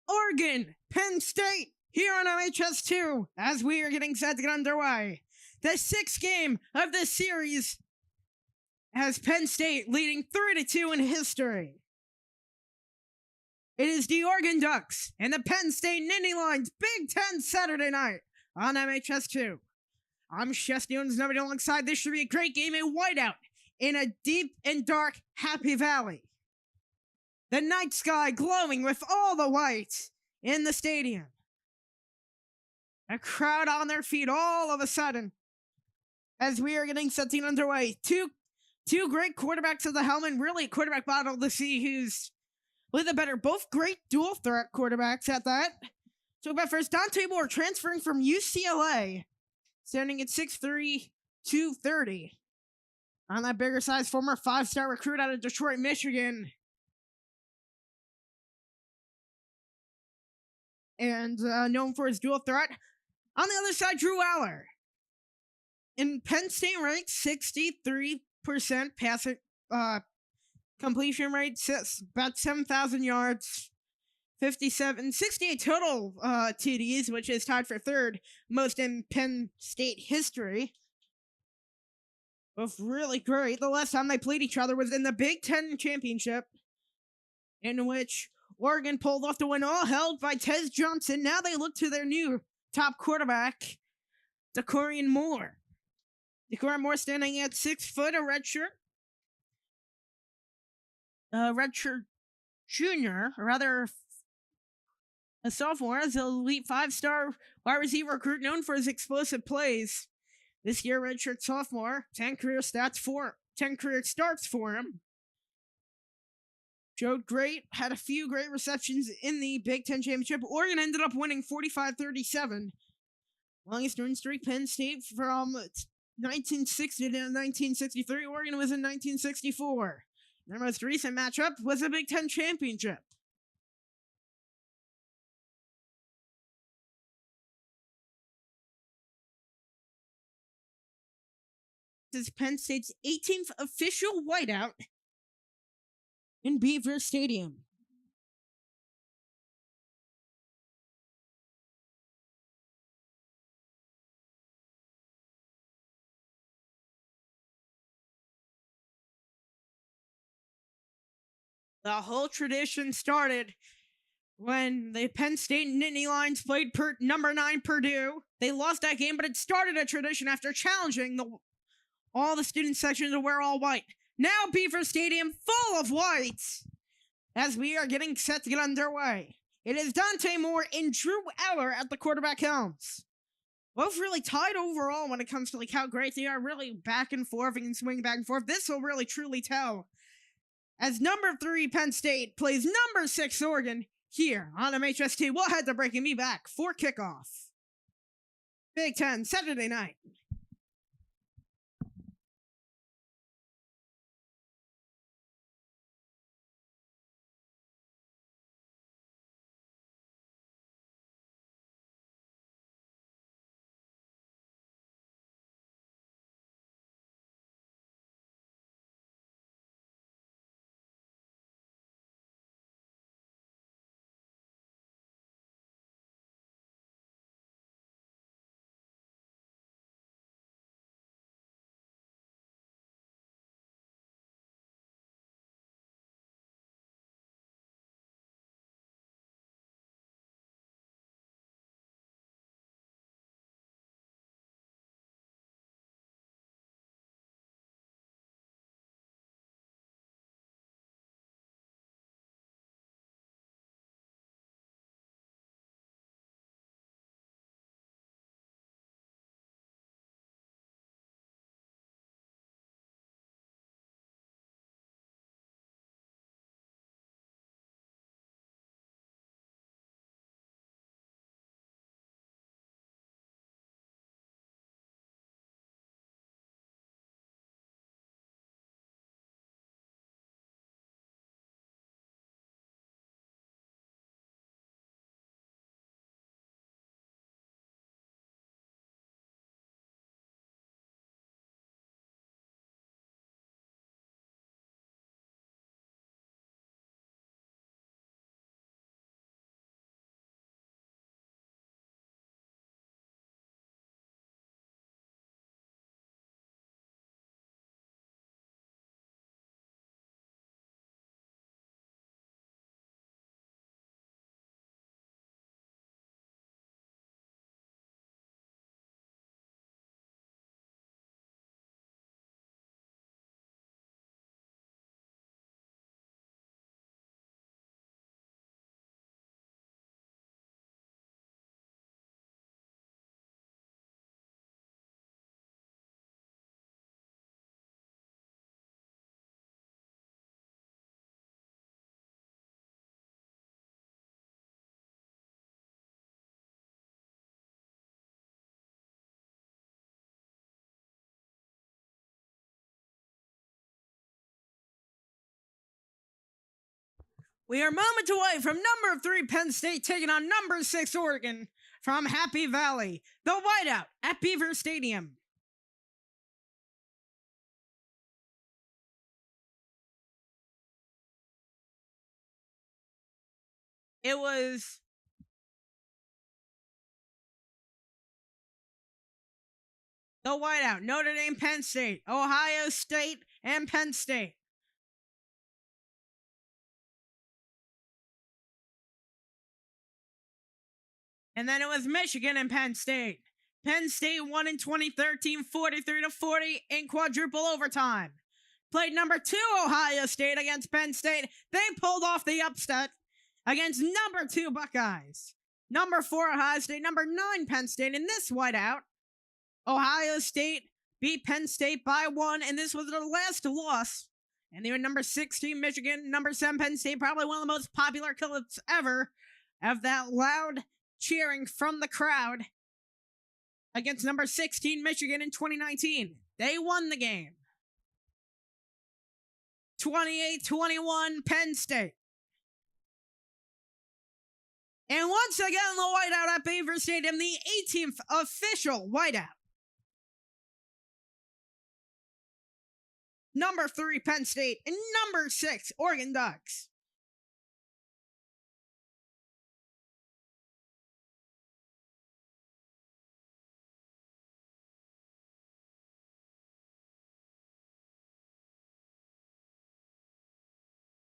Oregon, Penn State, here on MHS2, as we are getting set to get underway. The sixth game of this series has Penn State leading 3-2 in history. It is the Oregon Ducks and the Penn State Nittany Lions Big Ten Saturday night on MHS2. I'm Chef Newton's nobody alongside. This should be a great game, a whiteout in a deep and dark Happy Valley. The night sky glowing with all the white in the stadium. A crowd on their feet all of a sudden as we are getting set to get underway. Two great quarterbacks at the helmet, really a quarterback battle to see who's with the better. Both great dual threat quarterbacks at that. So about first, Dante Moore transferring from UCLA, standing at 6'3", 230. On that bigger size, former 5-star recruit out of Detroit, Michigan. And known for his dual threat. On the other side, Drew Aller. In Penn State ranked 63% passing completion rate, about 7,000 yards, 68 total TDs, which is tied for third most in Penn State history. Both really great. The last time they played each other was in the Big Ten Championship, in which Oregon pulled off the win, all held by Tez Johnson. Now they look to their new top quarterback, Decorian Moore. Decorian Moore standing at 6 foot, a redshirt junior, or rather a sophomore, as an elite 5-star wide receiver recruit known for his explosive plays. This year, redshirt sophomore, 10 career starts for him. Showed great, had a few great receptions in the Big Ten Championship. Oregon ended up winning 45-37. Longest winning streak, Penn State from 1960 to 1963. Oregon was in 1964. Their most recent matchup was the Big Ten Championship. This is Penn State's 18th official whiteout in Beaver Stadium. The whole tradition started when the Penn State Nittany Lions played number 9 Purdue. They lost that game, but it started a tradition after challenging all the student section to wear all white. Now Beaver Stadium full of whites as we are getting set to get underway. It is Dante Moore and Drew Aller at the quarterback helms. Both really tied overall when it comes to how great they are, really back and forth and swinging back and forth. This will really truly tell as number 3 Penn State plays number 6 Oregon here on MHS2. We'll head to break and be back for kickoff. Big Ten Saturday night. We are moments away from number 3 Penn State taking on number 6 Oregon from Happy Valley, the whiteout at Beaver Stadium. It was the whiteout, Notre Dame, Penn State, Ohio State, and Penn State. And then it was Michigan and Penn State. Penn State won in 2013, 43-40 in quadruple overtime. Played number 2 Ohio State against Penn State. They pulled off the upset against number 2 Buckeyes. Number 4 Ohio State, number 9 Penn State. In this whiteout, Ohio State beat Penn State by 1, and this was their last loss. And they were number 16 Michigan, number 7 Penn State, probably one of the most popular clips ever of that loud cheering from the crowd against number 16 Michigan in 2019. They won the game. 28-21 Penn State. And once again, the whiteout at Beaver Stadium, the 18th official whiteout. Number 3 Penn State and number 6 Oregon Ducks.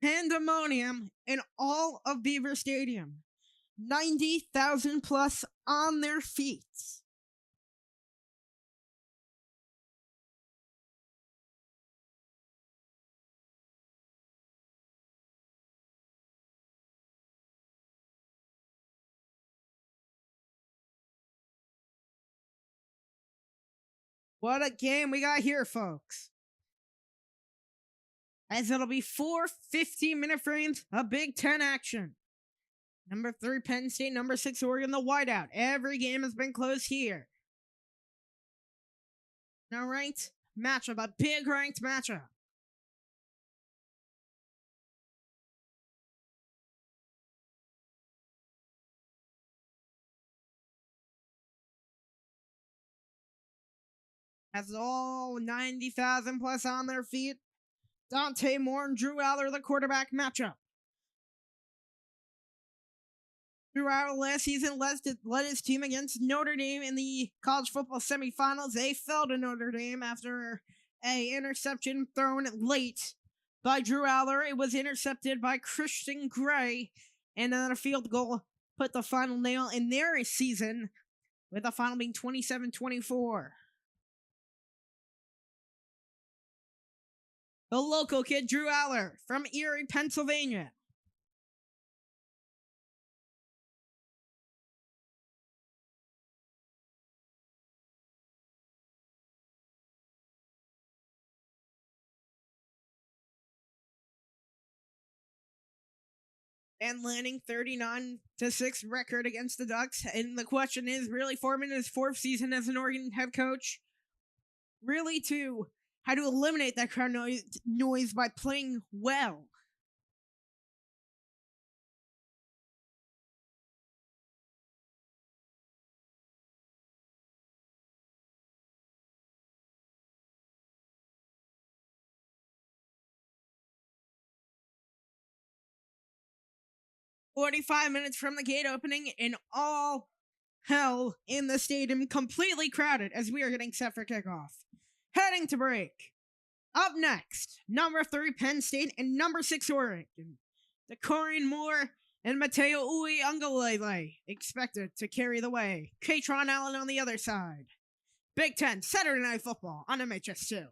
Pandemonium in all of Beaver Stadium. 90,000 plus on their feet. What a game we got here, folks. As it'll be 4 15-minute frames of Big Ten action. Number 3 Penn State, number 6 Oregon, the whiteout. Every game has been close here. Now ranked matchup, a big ranked matchup. Has all 90,000 plus on their feet. Dante Moore and Drew Aller, the quarterback matchup. Drew Aller last season led his team against Notre Dame in the college football semifinals. They fell to Notre Dame after an interception thrown late by Drew Aller. It was intercepted by Christian Gray, and then a field goal put the final nail in their season, with the final being 27-24. The local kid, Drew Aller, from Erie, Pennsylvania. And landing 39-6 record against the Ducks. And the question is, really forming his 4th season as an Oregon head coach, really to how to eliminate that crowd noise by playing well. "45 minutes from the gate opening, and all hell in the stadium, completely crowded as we are getting set for kickoff. Heading to break. Up next, number 3 Penn State and number 6 Oregon. Decorian Moore and Mateo Uiagalelei expected to carry the way. Katron Allen on the other side. Big Ten Saturday Night Football on MHS2.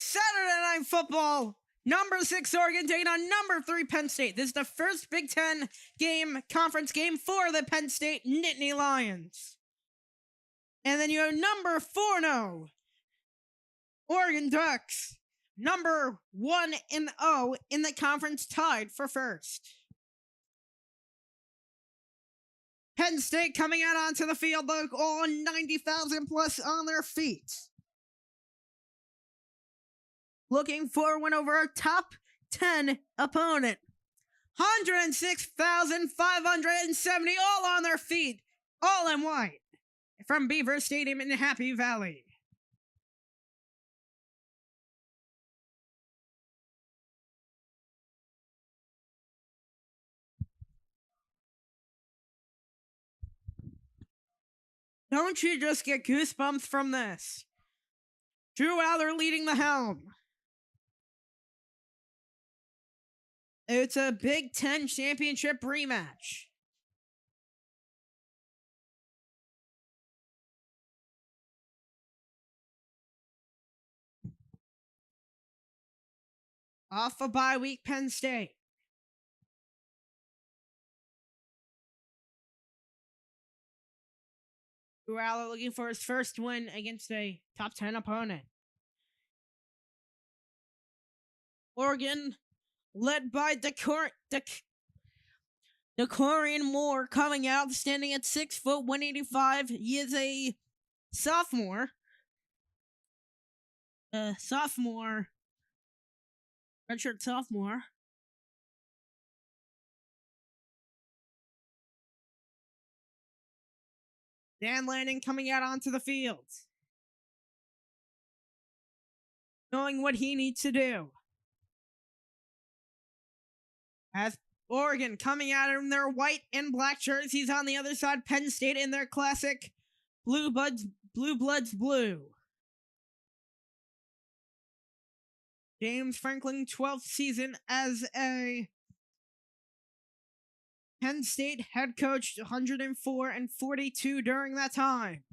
Saturday Night Football. Number 6 Oregon taking on number 3 Penn State. This is the first Big Ten conference game for the Penn State Nittany Lions. And then you have number 4-0 Oregon Ducks. Number 1-0 in the conference, tied for first. Penn State coming out onto the field, look, all 90,000 plus on their feet. Looking for a win over a top 10 opponent. 106,570 all on their feet, all in white, from Beaver Stadium in Happy Valley. Don't you just get goosebumps from this? Drew Aller leading the helm. It's a Big Ten championship rematch. Off a bye week, Penn State. Drew Aller looking for his first win against a top 10 opponent. Oregon, led by Decorian Moore, coming out, standing at 6 foot 185. He is a sophomore. Redshirt sophomore. Dan Lanning coming out onto the field, knowing what he needs to do. As Oregon coming out in their white and black jerseys, on the other side, Penn State in their classic Blue Bloods blue. James Franklin, 12th season as a Penn State head coach, 104 and 42 during that time.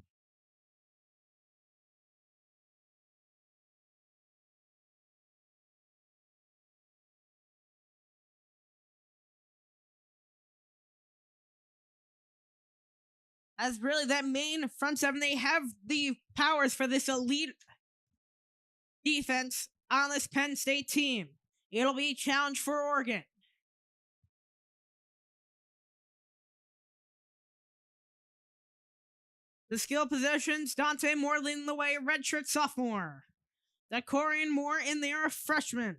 As really that main front seven, they have the powers for this elite defense on this Penn State team. It'll be a challenge for Oregon. The skill possessions, Dante Moore leading the way, redshirt sophomore. Decorian Moore in there, freshman.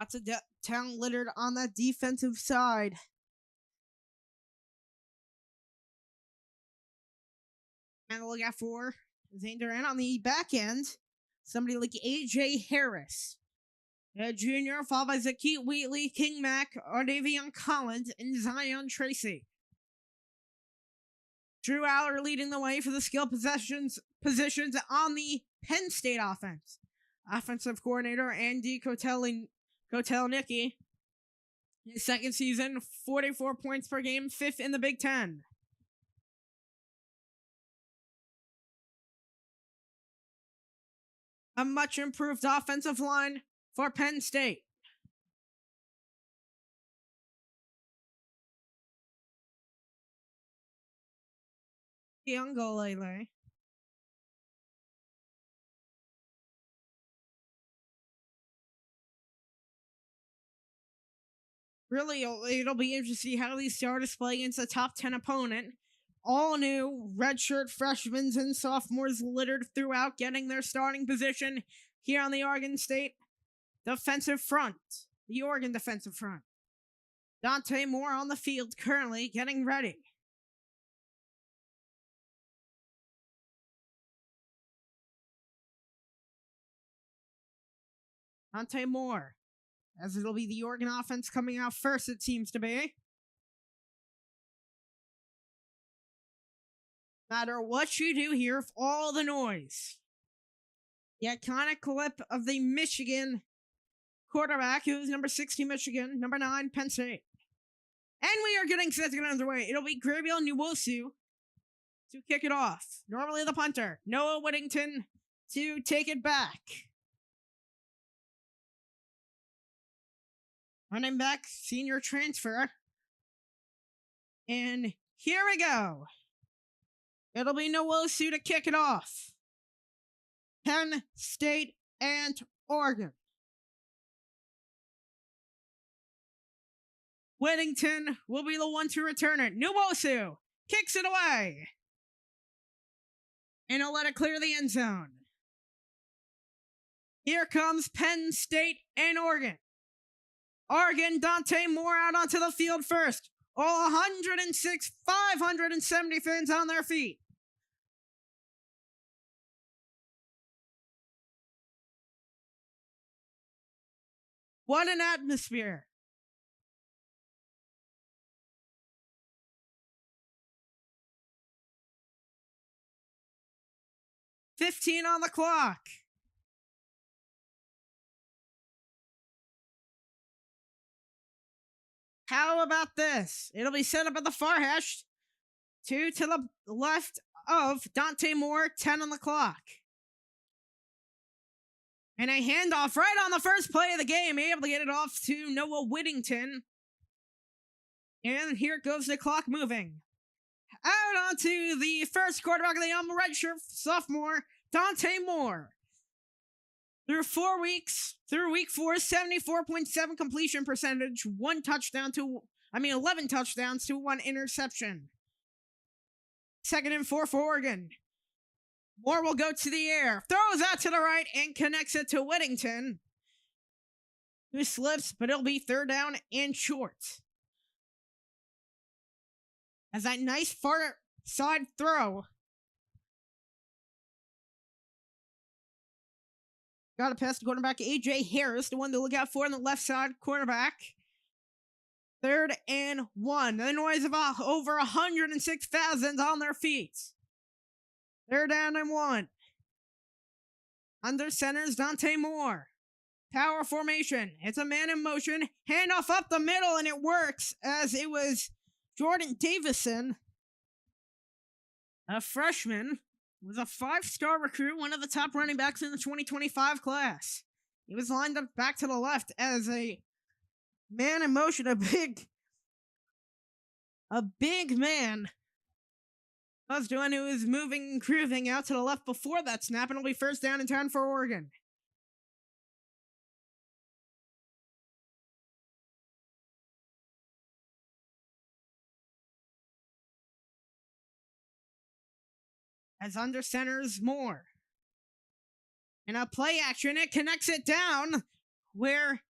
Lots of talent littered on that defensive side. And look out for Zane Durant on the back end. Somebody like A.J. Harris, a junior, followed by Zakeet Wheatley, King Mack, Ardavion Collins, and Zion Tracy. Drew Aller leading the way for the skill positions on the Penn State offense. Offensive coordinator Andy Kotelnicki. His second season, 44 points per game, 5th in the Big Ten. A much improved offensive line for Penn State. Youngolele. Really, it'll be interesting to see how these starters play against a top 10 opponent. All new redshirt freshmen and sophomores littered throughout, getting their starting position here on the Oregon State defensive front. The Oregon defensive front. Dante Moore on the field currently getting ready. Dante Moore, as it'll be the Oregon offense coming out first, it seems to be. No matter what you do here, for all the noise. The iconic clip of the Michigan quarterback, who was number 60 Michigan, number 9 Penn State. And we are getting set to get underway. It'll be Gabriel Nwosu to kick it off. Normally the punter, Noah Whittington to take it back. Running back, senior transfer. And here we go. It'll be Nwosu to kick it off. Penn State and Oregon. Whittington will be the one to return it. Nwosu kicks it away. And he'll let it clear the end zone. Here comes Penn State and Oregon. Oregon, Dante Moore out onto the field first. All 570 fans on their feet. What an atmosphere. $15 on the clock. How about this? It'll be set up at the far hash. 2 to the left of Dante Moore, 10 on the clock. And a handoff right on the first play of the game, able to get it off to Noah Whittington. And here goes the clock moving. Out onto the first quarterback of the redshirt sophomore, Dante Moore. Through 4 weeks, through week 4, 74.7 completion percentage, 11 touchdowns to 1 interception. 2nd and 4 for Oregon. Moore will go to the air, throws out to the right, and connects it to Whittington, who slips, but it'll be 3rd down and short. As that nice far side throw. Got a pass to quarterback A.J. Harris, the one to look out for on the left side cornerback. 3rd and 1. The noise of over 106,000 on their feet. 3rd down and 1. Under centers Dante Moore. Power formation. It's a man in motion. Handoff up the middle, and it works as it was Jordan Davison, a freshman, was a 5-star recruit, one of the top running backs in the 2025 class. He was lined up back to the left as a man in motion, a big man. Was doing who was moving and grooving out to the left before that snap, and it'll be 1st down and 10 for Oregon. As under centers Moore. And a play action, it connects it down. Where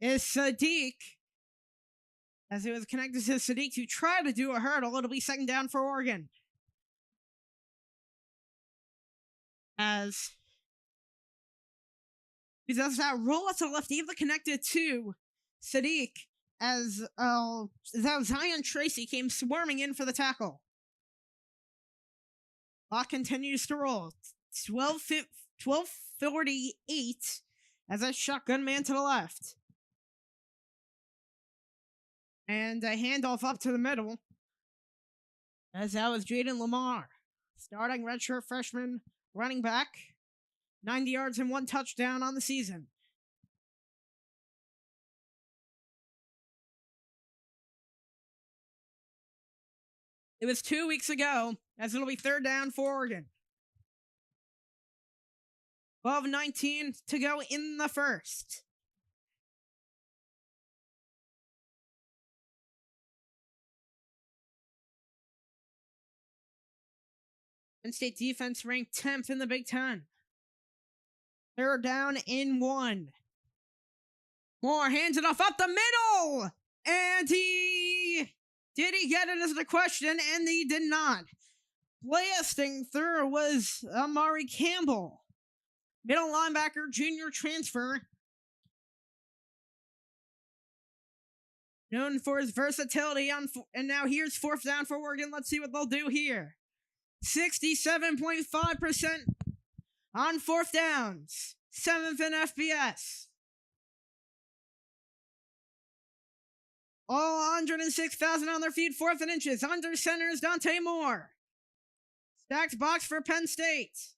is Sadiq? As it was connected to Sadiq to try to do a hurdle, it'll be 2nd down for Oregon. As he does that roll out to the left, able to connect it to Sadiq. As Zion Tracy came swarming in for the tackle. Clock continues to roll. 12:48 as a shotgun man to the left. And a handoff up to the middle. As that was Jaden Lamar. Starting redshirt freshman running back. 90 yards and 1 touchdown on the season. It was 2 weeks ago, as it'll be 3rd down for Oregon. 12:19 to go in the first. Penn State defense ranked 10th in the Big Ten. 3rd down and 1. Moore hands it off up the middle! And did he get it is the question, and he did not. Blasting through was Amari Campbell. Middle linebacker, junior transfer. Known for his versatility, and now here's 4th down for Oregon. Let's see what they'll do here. 67.5% on fourth downs. 7th in FBS. All 106,000 on their feet, 4th and inches. Under center is Dante Moore. Stacked box for Penn State.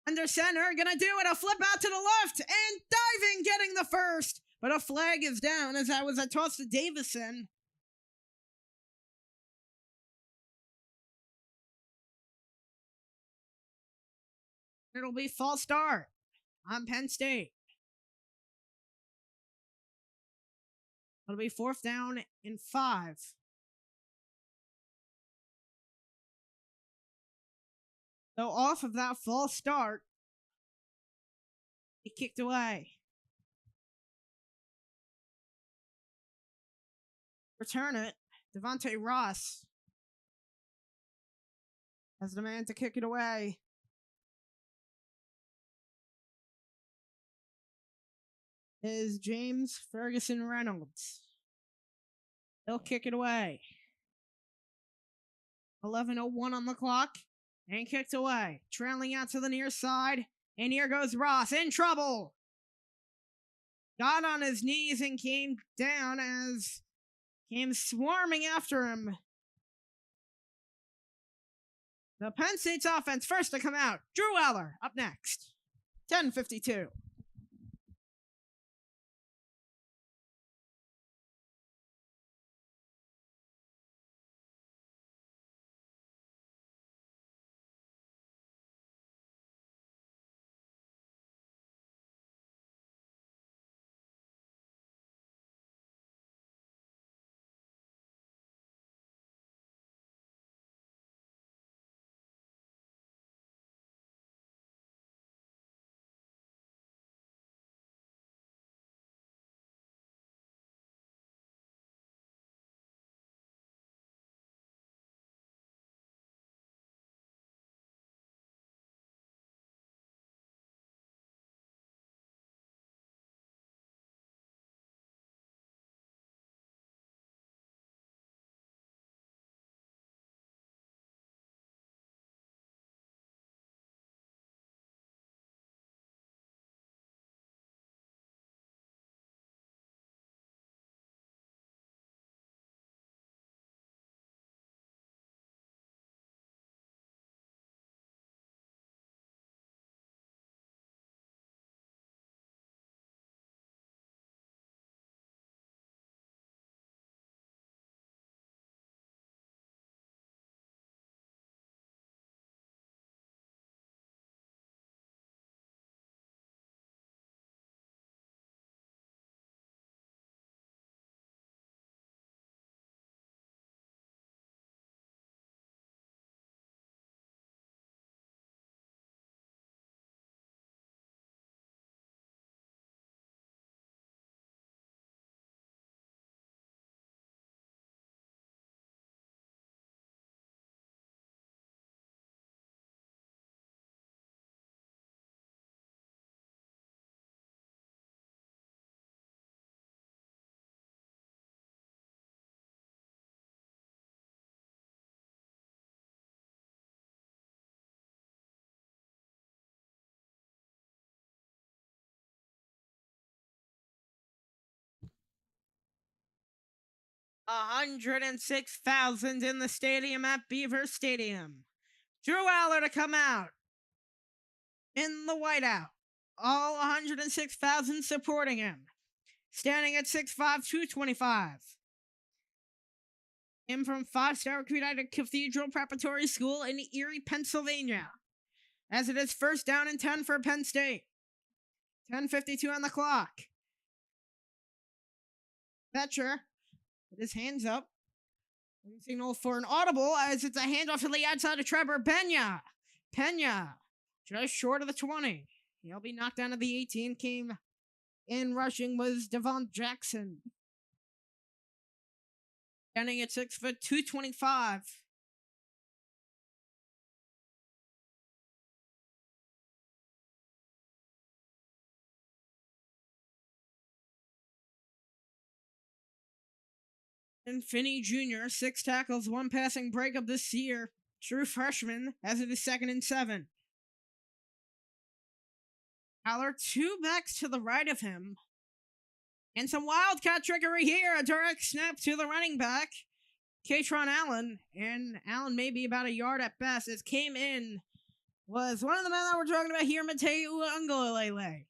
Under center, gonna do it. A flip out to the left and diving, getting the first. But a flag is down as that was a toss to Davison. It'll be false start on Penn State. It'll be 4th down and 5. So off of that false start, he kicked away. Return it. Devontae Ross has the man to kick it away. Is James Ferguson Reynolds. He'll kick it away. 11:01 on the clock. And kicked away. Trailing out to the near side. And here goes Ross. In trouble. Got on his knees and came down as came swarming after him. The Penn State's offense first to come out. Drew Aller up next. 10:52. $106,000 in the stadium at Beaver Stadium. Drew Aller to come out in the whiteout. All 106,000 supporting him. Standing at 6'5", 225. Him from 5-star recruit out of Cathedral Preparatory School in Erie, Pennsylvania. As it is 1st down and 10 for Penn State. 10:52 on the clock. Betcher with his hands up. Signal for an audible as it's a handoff to the outside of Trevor Pena. Pena just short of the 20. He'll be knocked down to the 18. Came in rushing was Devon Jackson. Standing at 6', 225. And Finney Jr., 6 tackles, 1 passing breakup this year. true freshman, as it is 2nd and 7. Aller 2 backs to the right of him. And some wildcat trickery here. A direct snap to the running back, Katron Allen. And Allen may be about a yard at best. It came in. Was one of the men that we're talking about here, Mateo Uiagalelei.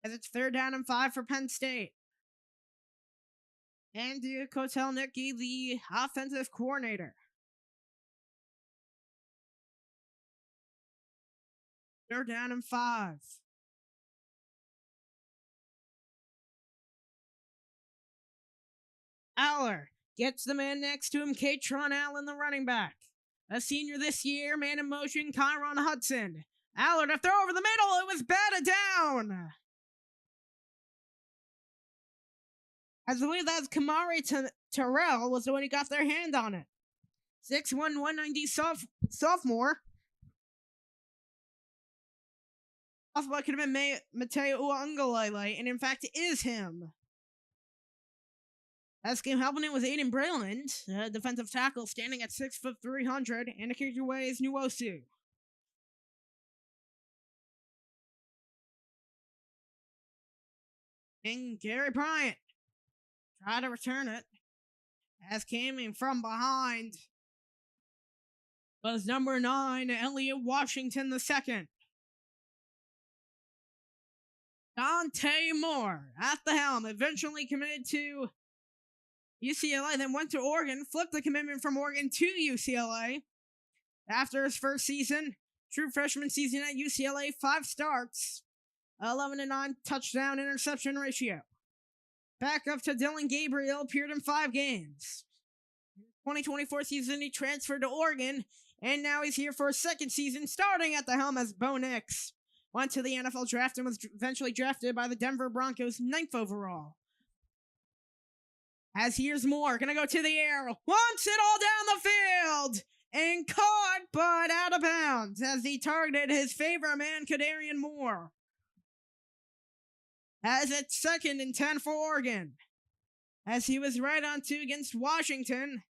As it's 3rd down and 5 for Penn State. Andy Kotelnicki, the offensive coordinator. 3rd down and 5. Aller gets the man next to him, Katron Allen, the running back. A senior this year, man in motion, Kyron Hudson. Aller to throw over the middle, it was batted down. I believe that's Kamari Terrell was the one who got their hand on it. 6'1", 190 sophomore. Sophomore could have been Mateo Uiagalelei, and in fact it is him. As game helping it was Aiden Breland, defensive tackle, standing at 6 foot 300, and the kicker weighs Nuosu. And Gary Bryant tried to return it, as came in from behind was number 9, Elliot Washington II. Dante Moore at the helm, eventually committed to UCLA, then went to Oregon, flipped the commitment from Oregon to UCLA. After his first season, true freshman season at UCLA, 5 starts, 11-9 touchdown interception ratio. Back up to Dylan Gabriel, appeared in 5 games. 2024 season, he transferred to Oregon, and now he's here for a 2nd season, starting at the helm as Bo Nix. Went to the NFL draft and was eventually drafted by the Denver Broncos 9th overall. As here's Moore, gonna go to the air, wants it all down the field, and caught, but out of bounds, as he targeted his favorite man, Kadarian Moore. As it's 2nd and 10 for Oregon. As he was right on 2 against Washington.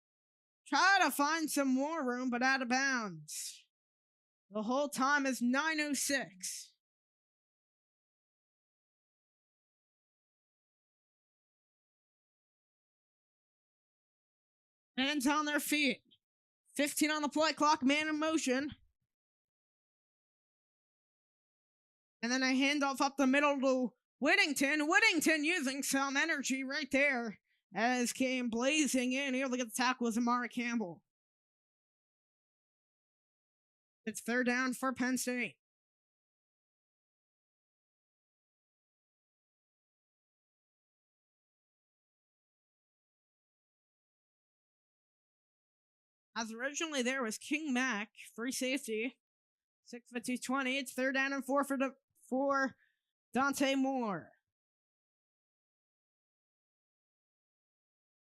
Try to find some more room, but out of bounds. The whole time is 9:06. Hands on their feet. 15 on the play clock, man in motion. And then a handoff up the middle to Whittington. Whittington using some energy right there as came blazing in. Here, look at the tackle was Amari Campbell. It's 3rd down for Penn State. As originally there was King Mack, free safety, 6 foot 220. It's 3rd down and 4 for Dante Moore.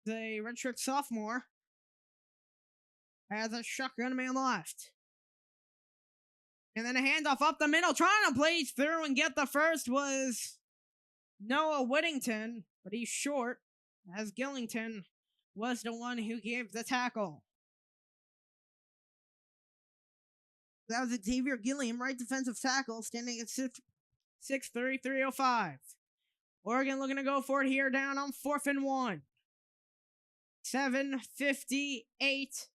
The redshirt sophomore has a shotgun man left. And then a handoff up the middle, trying to blaze through and get the first was Noah Whittington, but he's short, as Gillington was the one who gave the tackle. That was Xavier Gilliam, right defensive tackle, standing at 6'3", 305. Oregon looking to go for it here, down on 4th and 1. 7:58.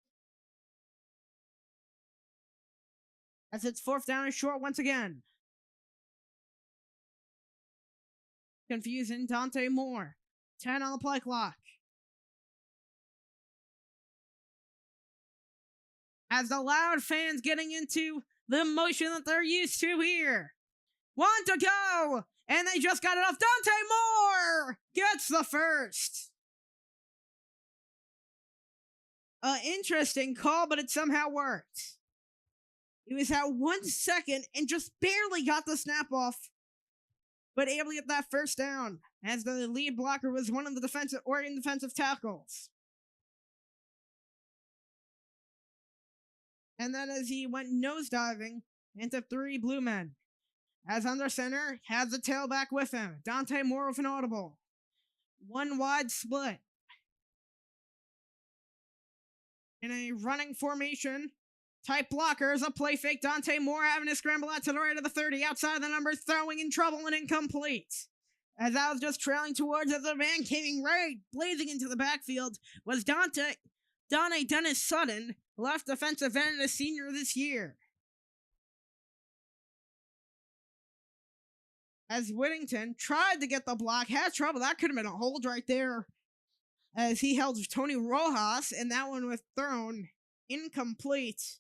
As it's 4th down and short once again. Confusing Dante Moore. 10 on the play clock. As the loud fans getting into the motion that they're used to here. 1 to go! And they just got it off. Dante Moore gets the first. Interesting call, but it somehow worked. He was at 1 second and just barely got the snap off, but able to get that first down, as the lead blocker was one of the Oregon defensive tackles. And then as he went nosediving into 3 blue men. As under center, has the tailback with him. Dante Moore with an audible. one wide split. In a running formation, type blockers, a play fake. Dante Moore having to scramble out to the right of the 30, outside of the numbers, throwing in trouble and incomplete. As I was just trailing towards as the man came right, blazing into the backfield, was Donnie Dennis Sutton, left defensive end and a senior this year. As Whittington tried to get the block, had trouble. That could have been a hold right there. As he held Tony Rojas, and that one was thrown incomplete.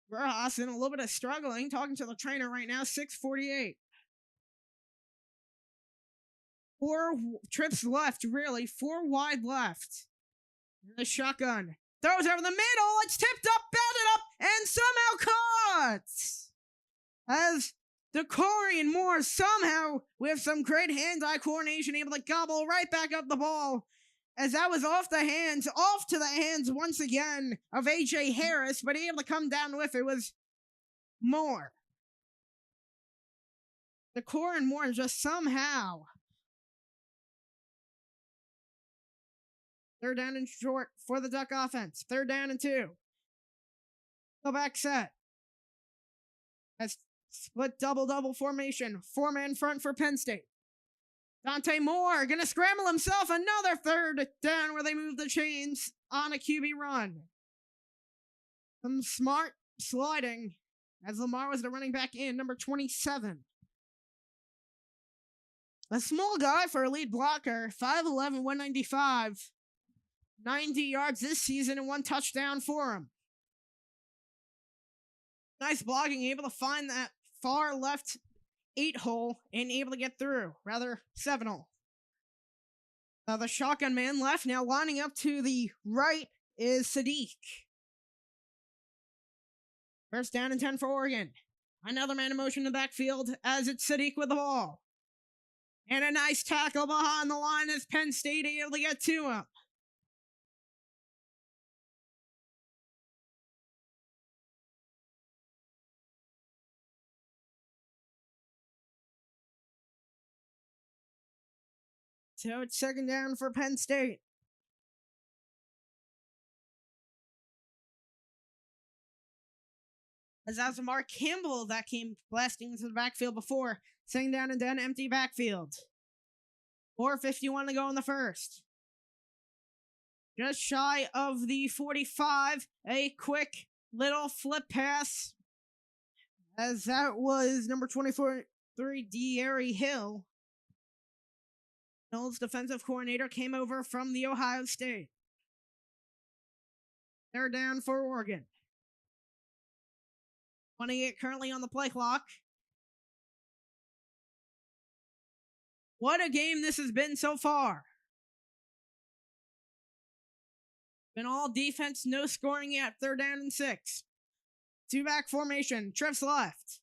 Rojas in a little bit of struggling, talking to the trainer right now, 6:48. 4 trips left, really. 4 wide left. The shotgun. Throws over the middle. It's tipped up, batted up, and somehow caught. As Decory and Moore somehow, with some great hand-eye coordination, able to gobble right back up the ball. As that was off to the hands once again of A.J. Harris, but able to come down with it was Moore. Decory and Moore just somehow. 3rd down and short for the Duck offense. 3rd down and 2. Go back set. As split double formation. 4-man front for Penn State. Dante Moore gonna scramble himself. Another 3rd down where they move the chains on a QB run. Some smart sliding as Lamar was the running back in, number 27. A small guy for a lead blocker, 5'11", 195. 90 yards this season and 1 touchdown for him. Nice blocking, able to find that far left 8-hole and able to get through. Rather, 7-hole. The shotgun man left, now lining up to the right is Sadiq. 1st down and 10 for Oregon. Another man in motion in the backfield as it's Sadiq with the ball. And a nice tackle behind the line as Penn State able to get to him. So it's 2nd down for Penn State. As that was Mark Campbell that came blasting into the backfield before. 2nd down and 10, empty backfield. 4:51 to go in the first. Just shy of the 45. A quick little flip pass. As that was number 24-3, De'Ari Hill. Hill's defensive coordinator came over from the Ohio State. 3rd down for Oregon. 28 currently on the play clock. What a game this has been so far. Been all defense, no scoring yet. 3rd down and 6. 2-back formation. Trips left.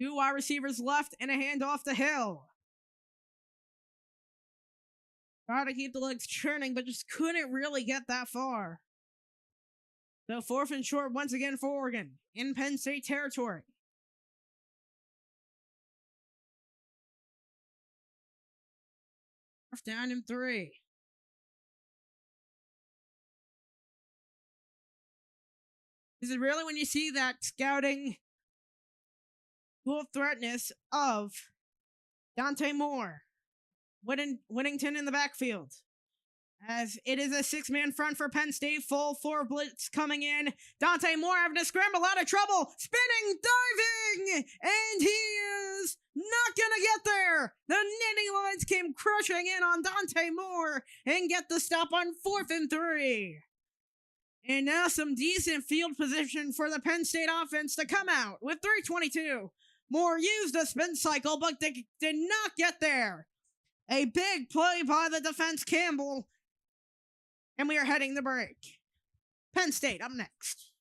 2 wide receivers left and a handoff to Hill. Tried to keep the legs churning, but just couldn't really get that far. So 4th and short once again for Oregon in Penn State territory. 4th down and 3. This is really when you see that scouting dual threatness of Dante Moore, Whittington in the backfield. As it is a 6-man front for Penn State, full 4 blitz coming in. Dante Moore having to scramble out of trouble, spinning, diving, and he is not gonna get there. The Nittany Lions came crushing in on Dante Moore and get the stop on 4th and 3. And now some decent field position for the Penn State offense to come out with 3:22. Moore used a spin cycle, but they did not get there. A big play by the defense, Campbell. And we are heading to break. Penn State up next.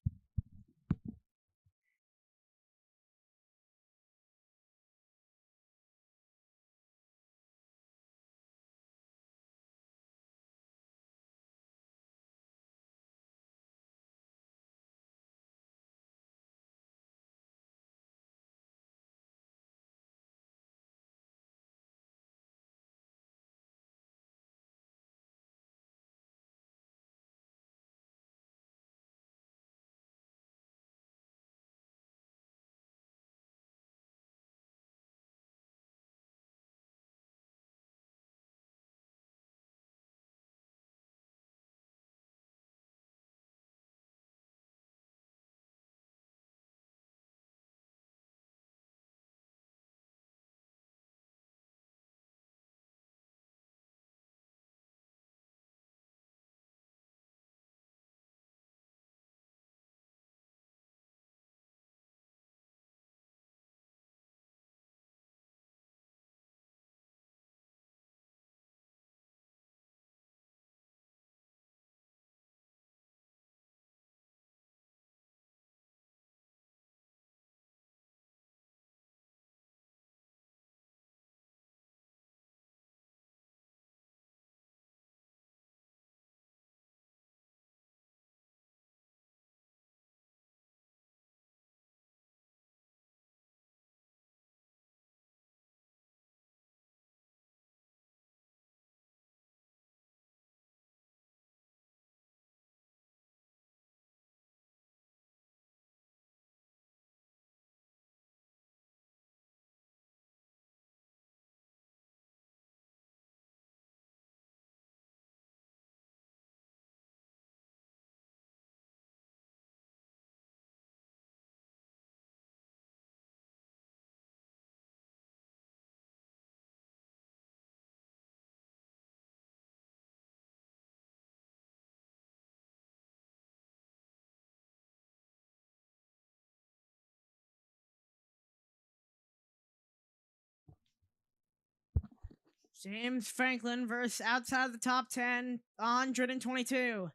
James Franklin versus outside the top 10, 122.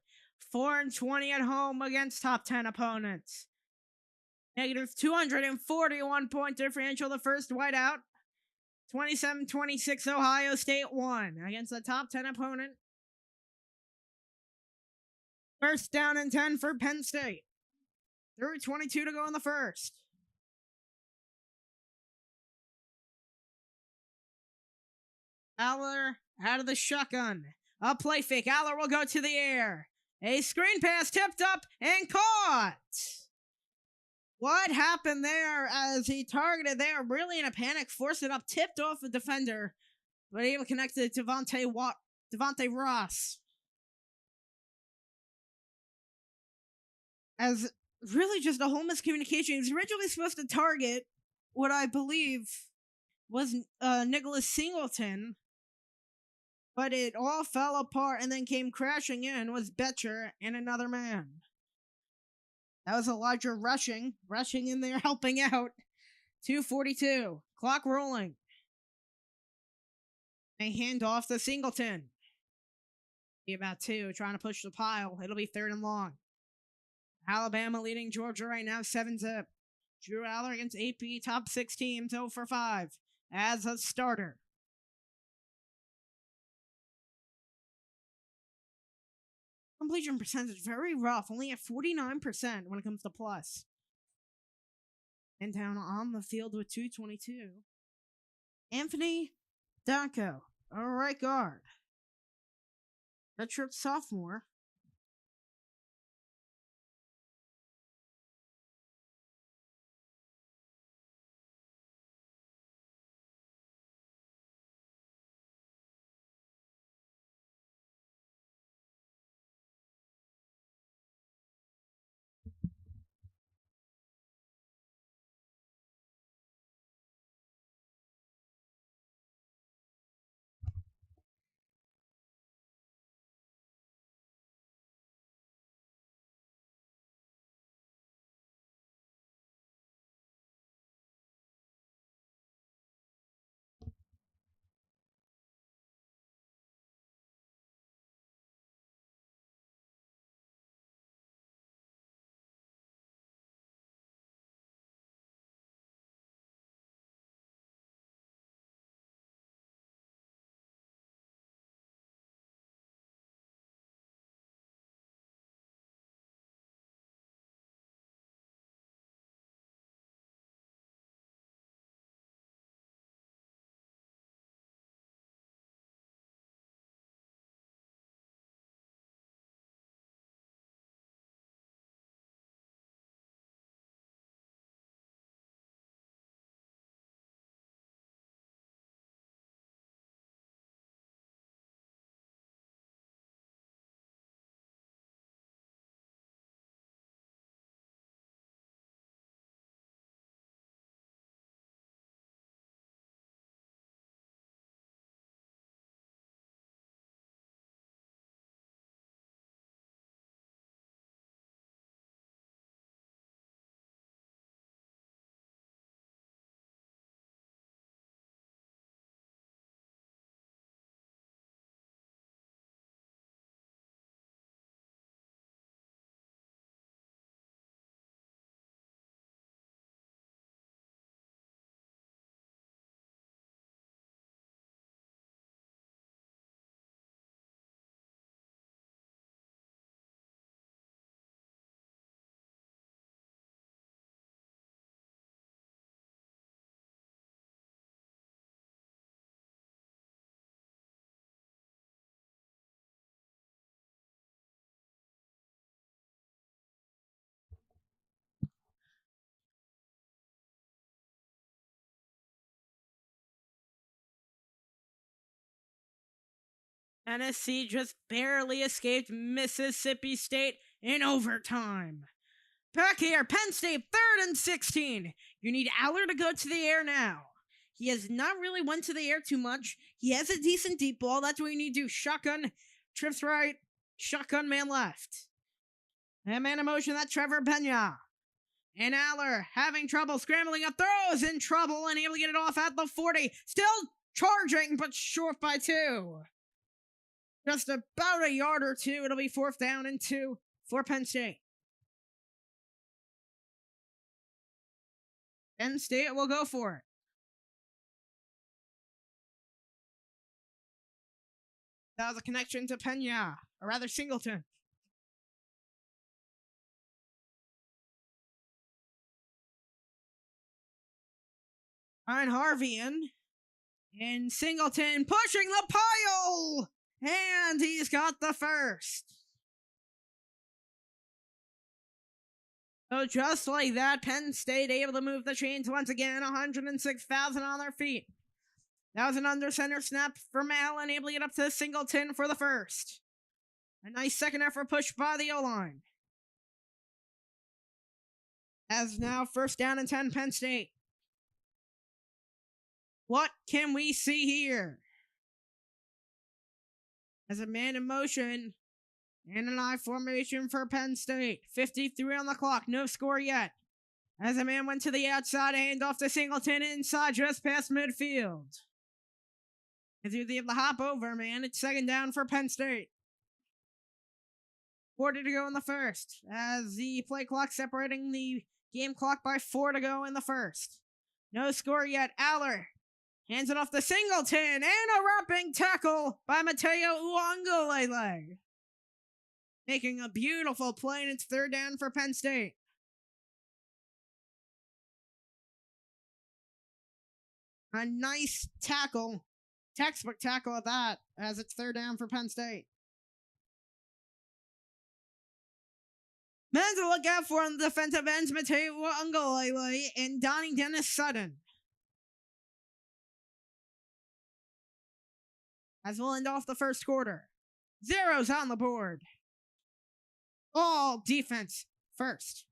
4-20 at home against top 10 opponents. Negative 241 point differential, the first whiteout. 27-26 Ohio State won against the top 10 opponent. First down and 10 for Penn State. 3:22 to go in the first. Aller out of the shotgun. A play fake. Aller will go to the air. A screen pass tipped up and caught. What happened there as he targeted there? Really in a panic, forced it up, tipped off the defender, but able to connect to Devontae Ross. As really just a whole miscommunication. He was originally supposed to target what I believe was Nicholas Singleton, but it all fell apart and then came crashing in was Betcher and another man. That was Elijah rushing in there, helping out. 2:42, clock rolling. A handoff to Singleton. Be about 2, trying to push the pile. It'll be 3rd and long. Alabama leading Georgia right now, 7-zip. Drew Aller against AP, top 6 teams, 0 for 5 as a starter. Completion percentage very rough, only at 49% when it comes to plus. And down on the field with 2:22. Anthony Danko, a right guard. Redshirt sophomore. Tennessee just barely escaped Mississippi State in overtime. Back here, Penn State, 3rd and 16. You need Aller to go to the air now. He has not really went to the air too much. He has a decent deep ball. That's what you need to do. Shotgun, trips right, shotgun man left. And man in motion, that's Trevor Pena. And Aller having trouble scrambling up, throws in trouble and able to get it off at the 40. Still charging, but short by 2. Just about a yard or 2. It'll be 4th down and 2 for Penn State. Penn State will go for it. That was a connection to Pena, or rather Singleton. Ryan Harvey in Singleton pushing the pile, and he's got the first. So just like that, Penn State able to move the chains once again, 106,000 on their feet. That was an under center snap from Allen, able to get up to Singleton for the first. A nice second effort push by the O-line. As now 1st down and 10, Penn State. What can we see here? As a man in motion and an I formation for Penn State. 53 on the clock, no score yet. As a man went to the outside, handoff to Singleton inside just past midfield. As you're able to hop over, man, it's 2nd down for Penn State. 40 to go in the first. As the play clock separating the game clock by 4 to go in the first. No score yet. Aller hands it off to Singleton, and a wrapping tackle by Mateo Uangalele. Making a beautiful play, and it's 3rd down for Penn State. A nice tackle. Textbook tackle at that, as it's 3rd down for Penn State. Men to look out for on the defensive ends, Mateo Uangalele and Donnie Dennis Sutton. As we'll end off the first quarter. 0's on the board. All defense first.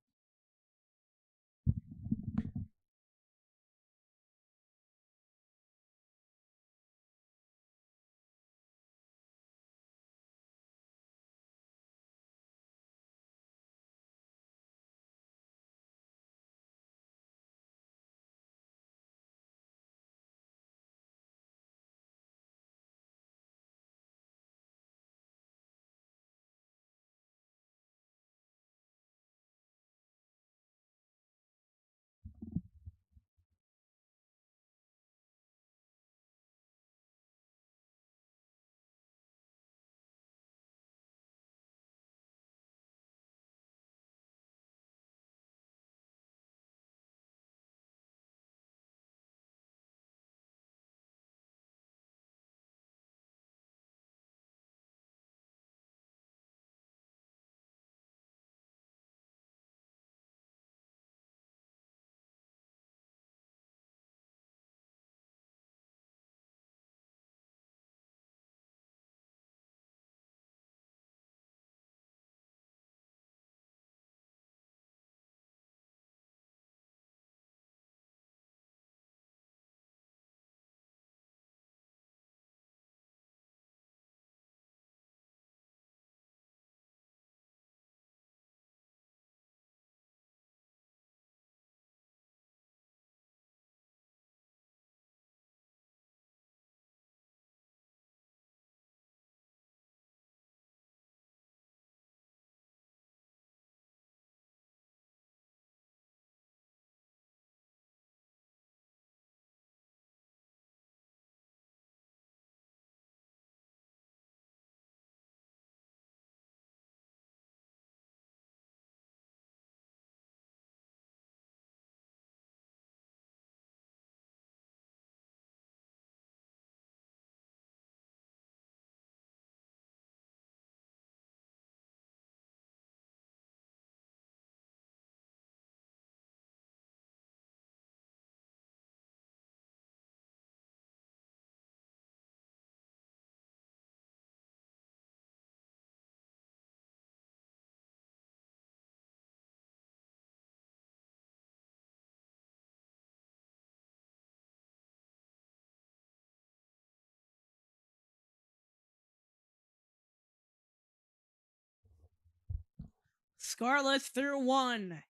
Scarlets through 1.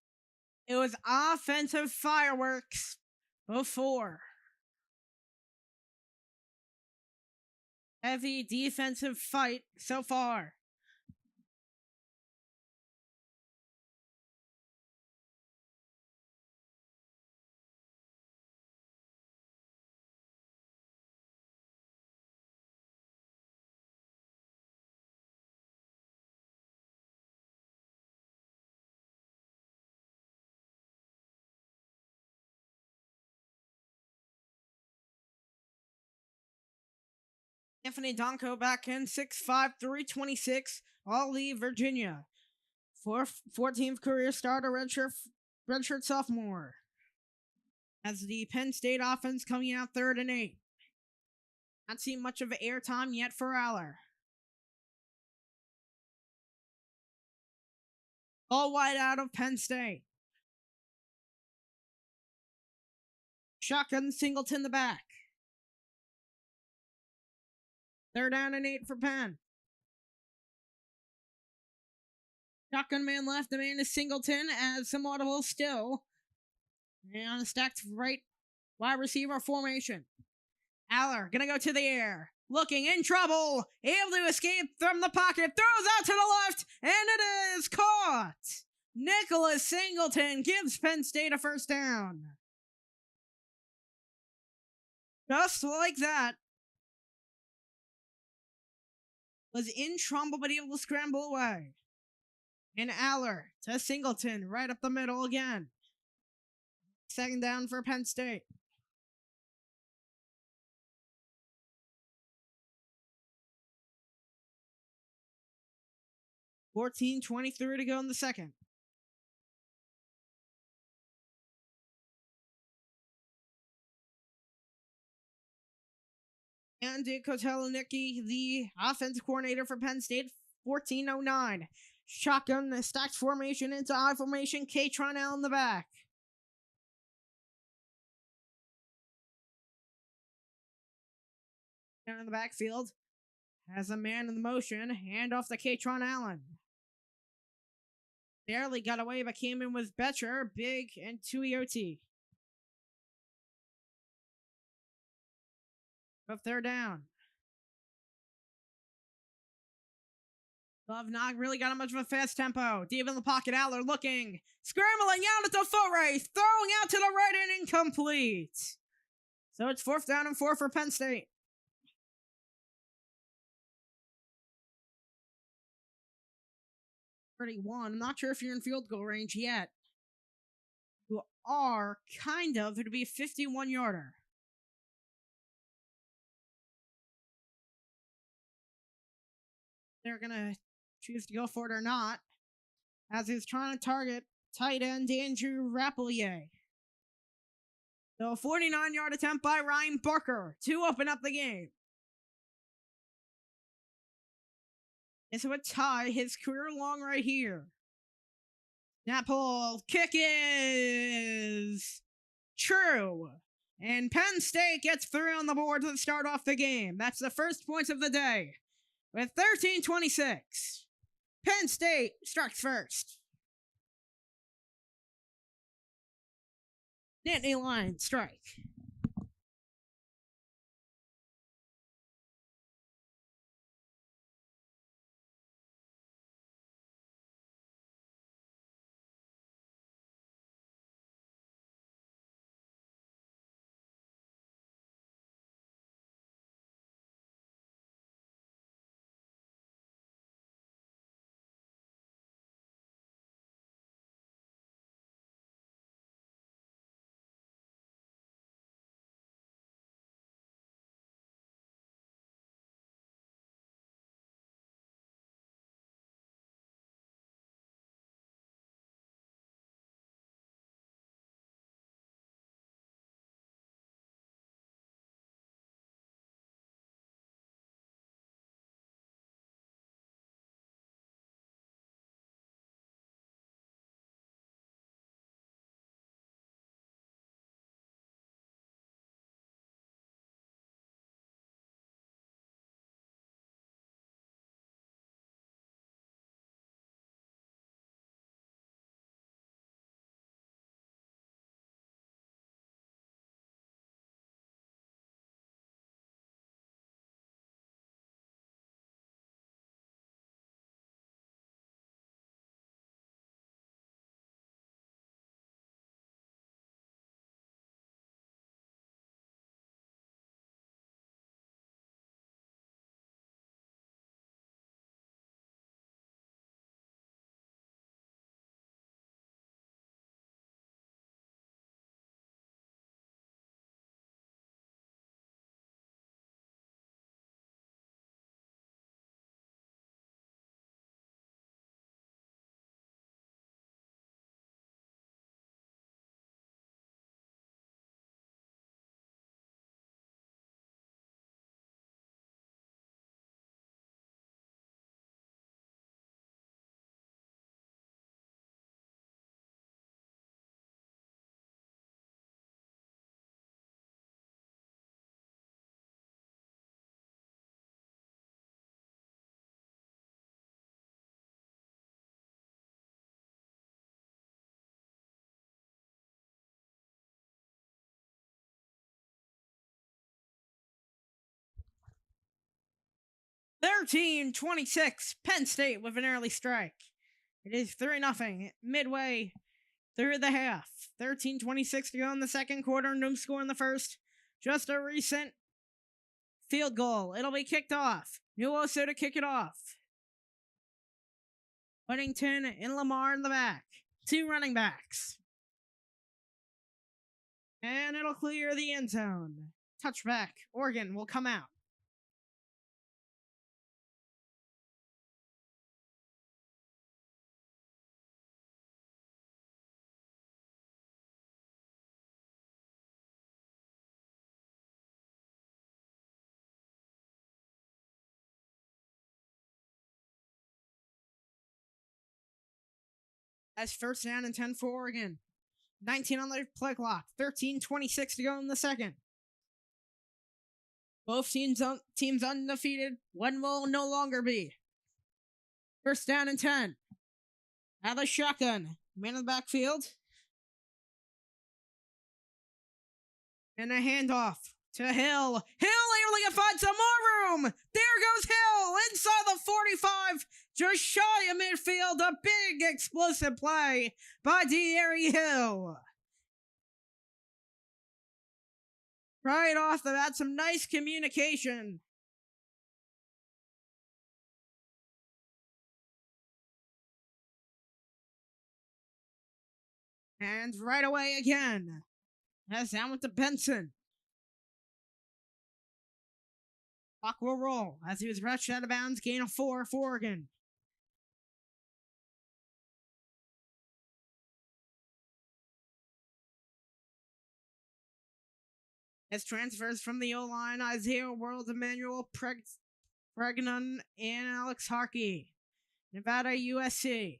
It was offensive fireworks before. Heavy defensive fight so far. Anthony Donko back in 6'5", 326, Ali Virginia. 14th career starter, redshirt sophomore. As the Penn State offense coming out 3rd and 8. Not seen much of airtime yet for Aller. All wide out of Penn State. Shotgun Singleton the back. 3rd down and 8 for Penn. Shotgun man left, the man is Singleton as some audible still. And on a stacked right wide receiver formation. Aller gonna go to the air. Looking in trouble. Able to escape from the pocket. Throws out to the left. And it is caught. Nicholas Singleton gives Penn State a 1st down. Just like that. Was in trouble but able to scramble away. And Aller to Singleton right up the middle again. 2nd down for Penn State. $14:23 to go in the second. And Dick Kotelnicki, the offensive coordinator for Penn State, 14:09. Shotgun, the stacked formation into I formation. Katron L in the back. Down in the backfield. Has a man in the motion. Hand off to Katron Allen. Barely got away, but came in with Betcher, big, and 2 EOT. But 3rd down. Love not really got much of a fast tempo. Deep in the pocket, Aller looking. Scrambling out at the foot race. Throwing out to the right and incomplete. So it's 4th down and 4 for Penn State. 31. I'm not sure if you're in field goal range yet. You are kind of. It'll be a 51-yarder. They're going to choose to go for it or not, as he's trying to target tight end Andrew Rappelier. So a 49-yard attempt by Ryan Barker to open up the game. This would tie his career long right here. Snap pull, kick is true. And Penn State gets 3 on the board to start off the game. That's the first points of the day. With 13:26, Penn State strikes first. Nittany line strike. 13-26, Penn State with an early strike. It is 3-0 midway through the half. 13-26 to go in the second quarter. No score in the first. Just a recent field goal. It'll be kicked off. Nuoso to kick it off. Whittington and Lamar in the back. Two running backs. And it'll clear the end zone. Touchback. Oregon will come out. That's first down and 10 for Oregon. 19 on the play clock. 13-26 to go in the second. Both teams undefeated. One will no longer be. First down and 10. Out of the shotgun. Man in the backfield. And a handoff to Hill. Hill able to find some more room. There goes Hill inside the 45. Just shy of midfield. A big explosive play by De'Ari Hill. Right off the bat, some nice communication. And right away again. That's down with the Benson. Clock will roll as he was rushed out of bounds. Gain of 4 for Oregon. As transfers from the O-line, Isaiah World, Emmanuel Pregnon, and Alex Harkey. Nevada, USC.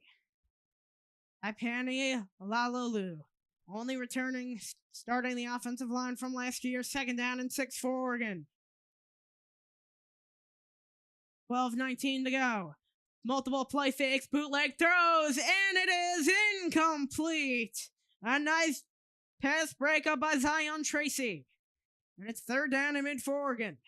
Ipani Lalolu. Only returning, starting the offensive line from last year. Second down and 6 for Oregon. 12-19 to go. Multiple play fakes, bootleg throws, and it is incomplete. A nice pass breakup by Zion Tracy. And it's third down and mid for Oregon.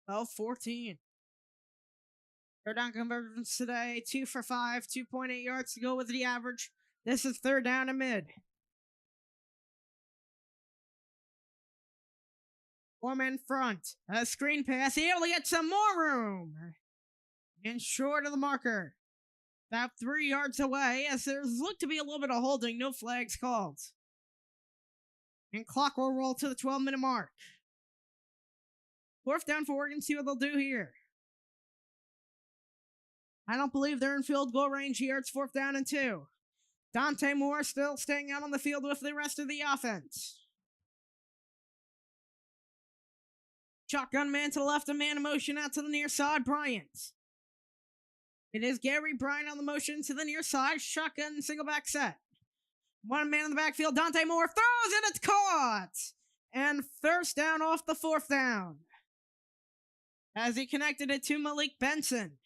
Well, 14. Third down conversions today. 2 for 5, 2.8 yards to go with the average. This is third down and mid. Foreman front. A screen pass. Able to get some more room. And short of the marker. About 3 yards away as there's looked to be a little bit of holding. No flags called. And clock will roll to the 12-minute mark. Fourth down for Oregon. See what they'll do here. I don't believe they're in field goal range here. It's fourth down and 2. Dante Moore still staying out on the field with the rest of the offense. Shotgun man to the left, a man in motion out to the near side, Bryant. It is Gary Bryant on the motion to the near side, shotgun single back set. One man in the backfield, Dante Moore throws and it's caught! And first down off the fourth down. As he connected it to Malik Benson.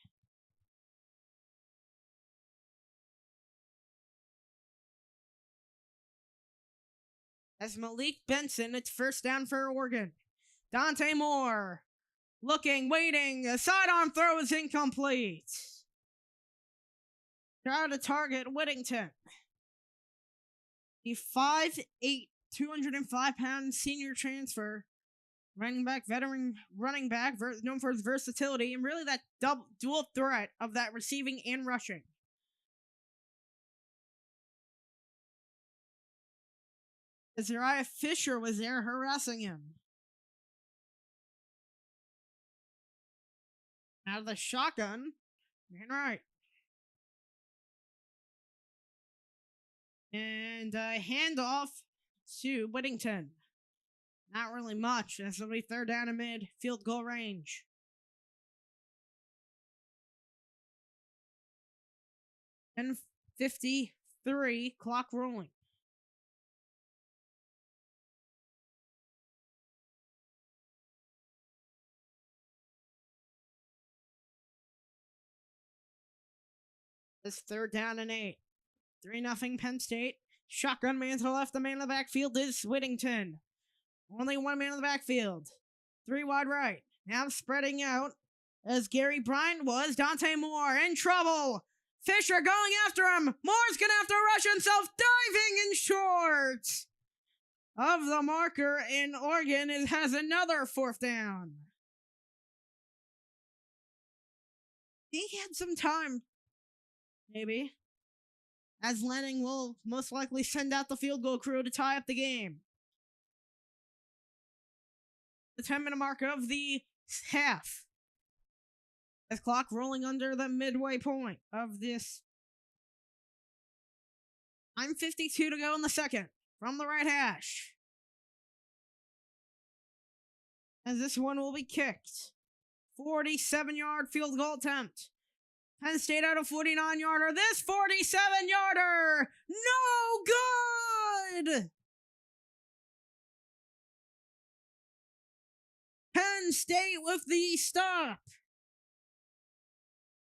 As Malik Benson, it's first down for Oregon. Dante Moore, looking, waiting, a sidearm throw is incomplete. Try to target Whittington. The 5'8", 205-pound senior transfer, veteran running back, known for his versatility, and really that dual threat of that receiving and rushing. Zariah Fisher was there harassing him. Out of the shotgun, man right. And a handoff to Whittington. Not really much. This will be third down and mid, field goal range. And 53, clock rolling. It's 3rd down and 8. 3-0 Penn State. Shotgun man to the left. The man in the backfield is Whittington. Only one man in the backfield. 3 wide right. Now spreading out as Gary Bryant was. Dante Moore in trouble. Fisher going after him. Moore's going to have to rush himself. Diving in short of the marker in Oregon. It has another 4th down. He had some time. Maybe. As Lanning will most likely send out the field goal crew to tie up the game. The 10-minute mark of the half. As clock rolling under the midway point of this. 9:52 to go in the second. From the right hash. As this one will be kicked. 47-yard field goal attempt. Penn State out of 49-yarder. This 47-yarder! No good! Penn State with the stop.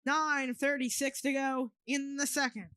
9:36 to go in the second.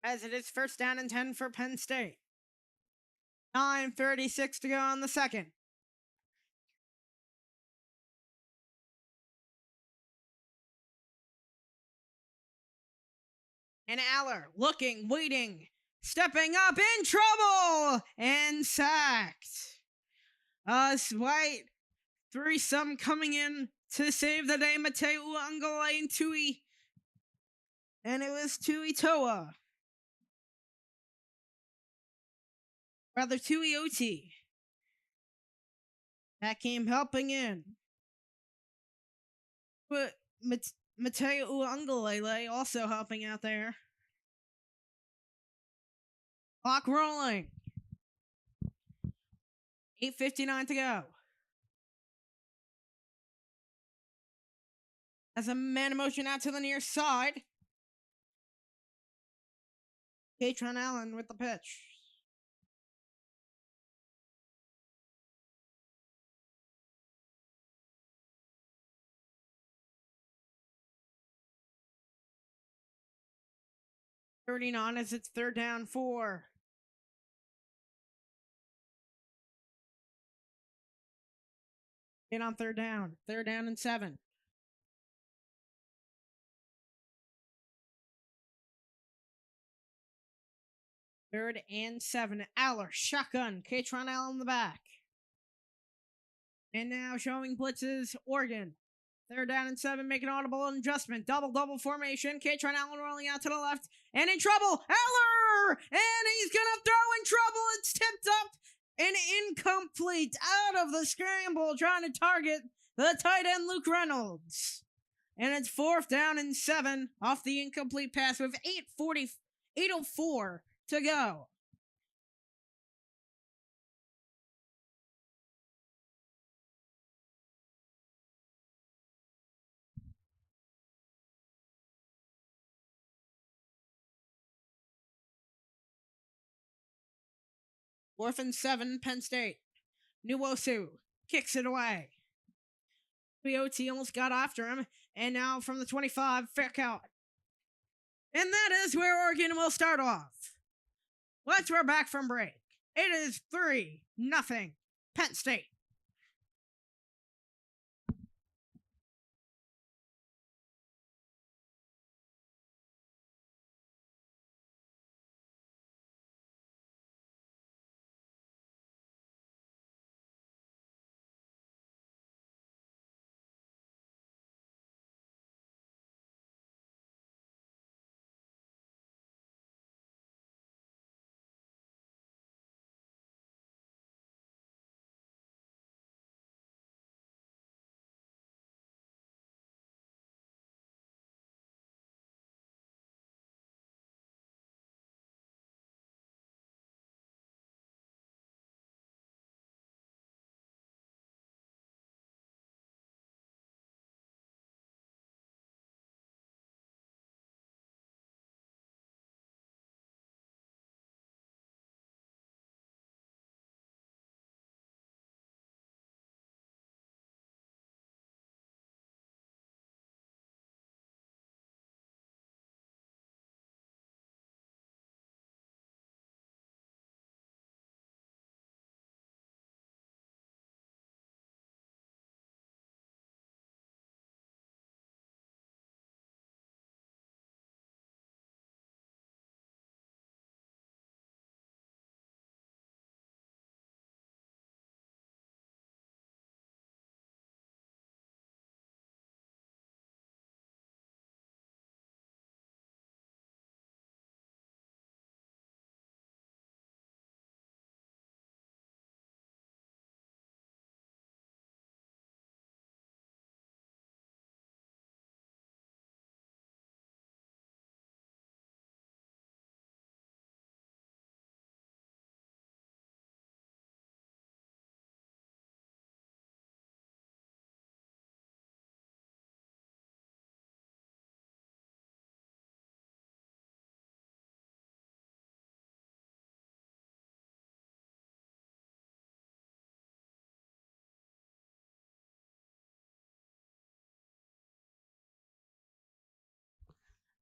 As it is 1st down and 10 for Penn State. 9:36 to go in the second. And Aller looking, waiting, stepping up, in trouble, and sacked. White threesome coming in to save the day. Mateo Ungale and Tui. And it was Tui Toa. Rather, Tui Oti. That came helping in. But Mateo Ungale also helping out there. Clock rolling. 8:59 to go. As a man in motion out to the near side. Katron Allen with the pitch. 39 as it's 3rd down 4. In on 3rd down. 3rd down and 7. Third and 7. Aller, shotgun. Katron Allen in the back. And now showing blitzes, Oregon. 3rd down and 7, make an audible adjustment. Double formation. Katron Allen rolling out to the left. And in trouble. Aller! And he's going to throw in trouble. It's tipped up and incomplete. Out of the scramble, trying to target the tight end, Luke Reynolds. And it's 4th down and 7 off the incomplete pass with 8:04 to go. Fourth and 7, Penn State. Nuwosu kicks it away. BOT almost got after him, and now from the 25, fair count. And that is where Oregon will start off. Once we're back from break, it is 3-0 Penn State.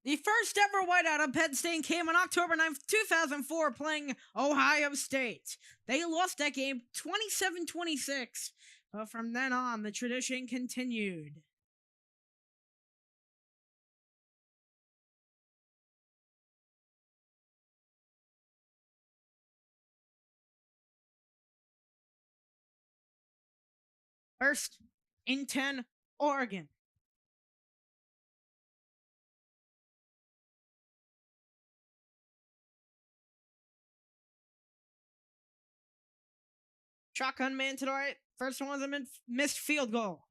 The first ever whiteout of Penn State came on October 9th, 2004, playing Ohio State. They lost that game 27-26, but from then on, the tradition continued. First and 10, Oregon. Shotgun man to the right. First one was a missed field goal.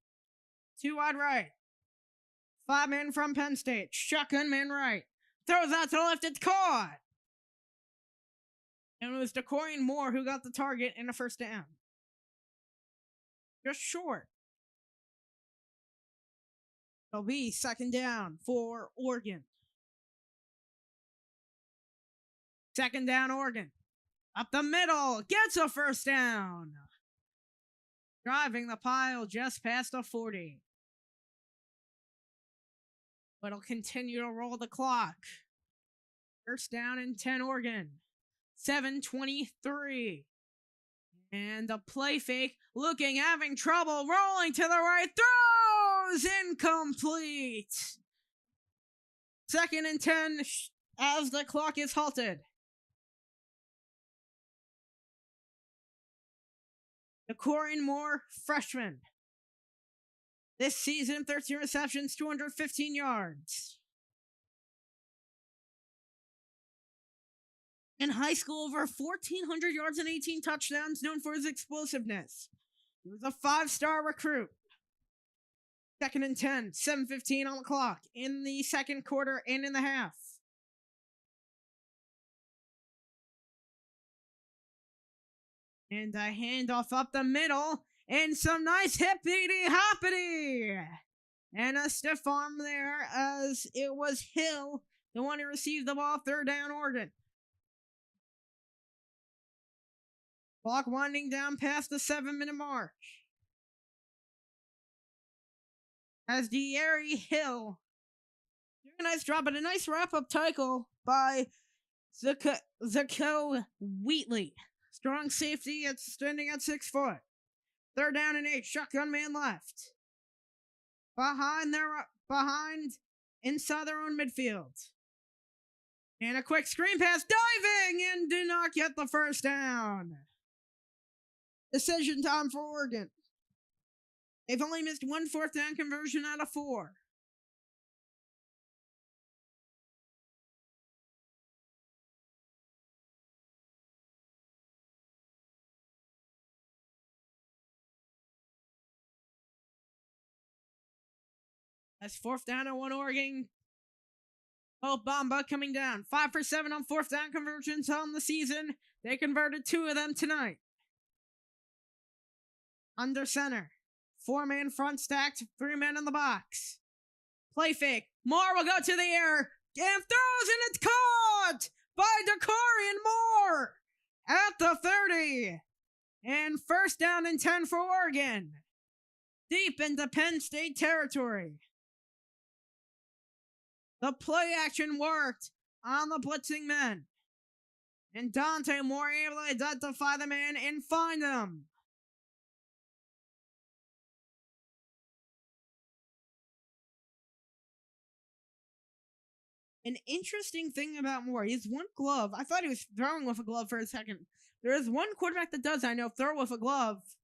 2 wide right. 5 men from Penn State. Shotgun man right. Throws out to the left. It's caught. And it was Decorian Moore who got the target in the first down. Just short. It'll be 2nd down for Oregon. 2nd down, Oregon. Up the middle. Gets a first down. Driving the pile just past the 40. But it'll continue to roll the clock. First down and 10 Oregon. 7:23. And the play fake, looking, having trouble, rolling to the right, throws incomplete. 2nd and 10 as the clock is halted. Decorin Moore, freshman. This season, 13 receptions, 215 yards. In high school, over 1,400 yards and 18 touchdowns, known for his explosiveness. He was a 5-star recruit. 2nd and 10, 7:15 on the clock, in the second quarter and in the half. And a handoff up the middle, and some nice hippity-hoppity! And a stiff arm there, as it was Hill, the one who received the ball, 3rd down Oregon. Clock winding down past the 7-minute mark. As De'Ari Hill doing a nice job, but a nice wrap-up tackle by Zacho Wheatley. Strong safety, it's standing at 6 foot. 3rd down and 8, shotgun man left. Behind, inside their own midfield. And a quick screen pass, diving, and did not get the first down. Decision time for Oregon. They've only missed 1 4th down conversion out of 4. That's 4th down and 1 Oregon. Oh, Bamba coming down. 5 for 7 on 4th down conversions on the season. They converted 2 of them tonight. Under center. 4-man front stacked, 3 men in the box. Play fake. Moore will go to the air and throws, and it's caught by Decorin Moore at the 30. And 1st down and 10 for Oregon. Deep into Penn State territory. The play action worked on the blitzing men. And Dante Moore able to identify the man and find him. An interesting thing about Moore, he has 1 glove. I thought he was throwing with a glove for a second. There is 1 quarterback that does, I know, throw with a glove.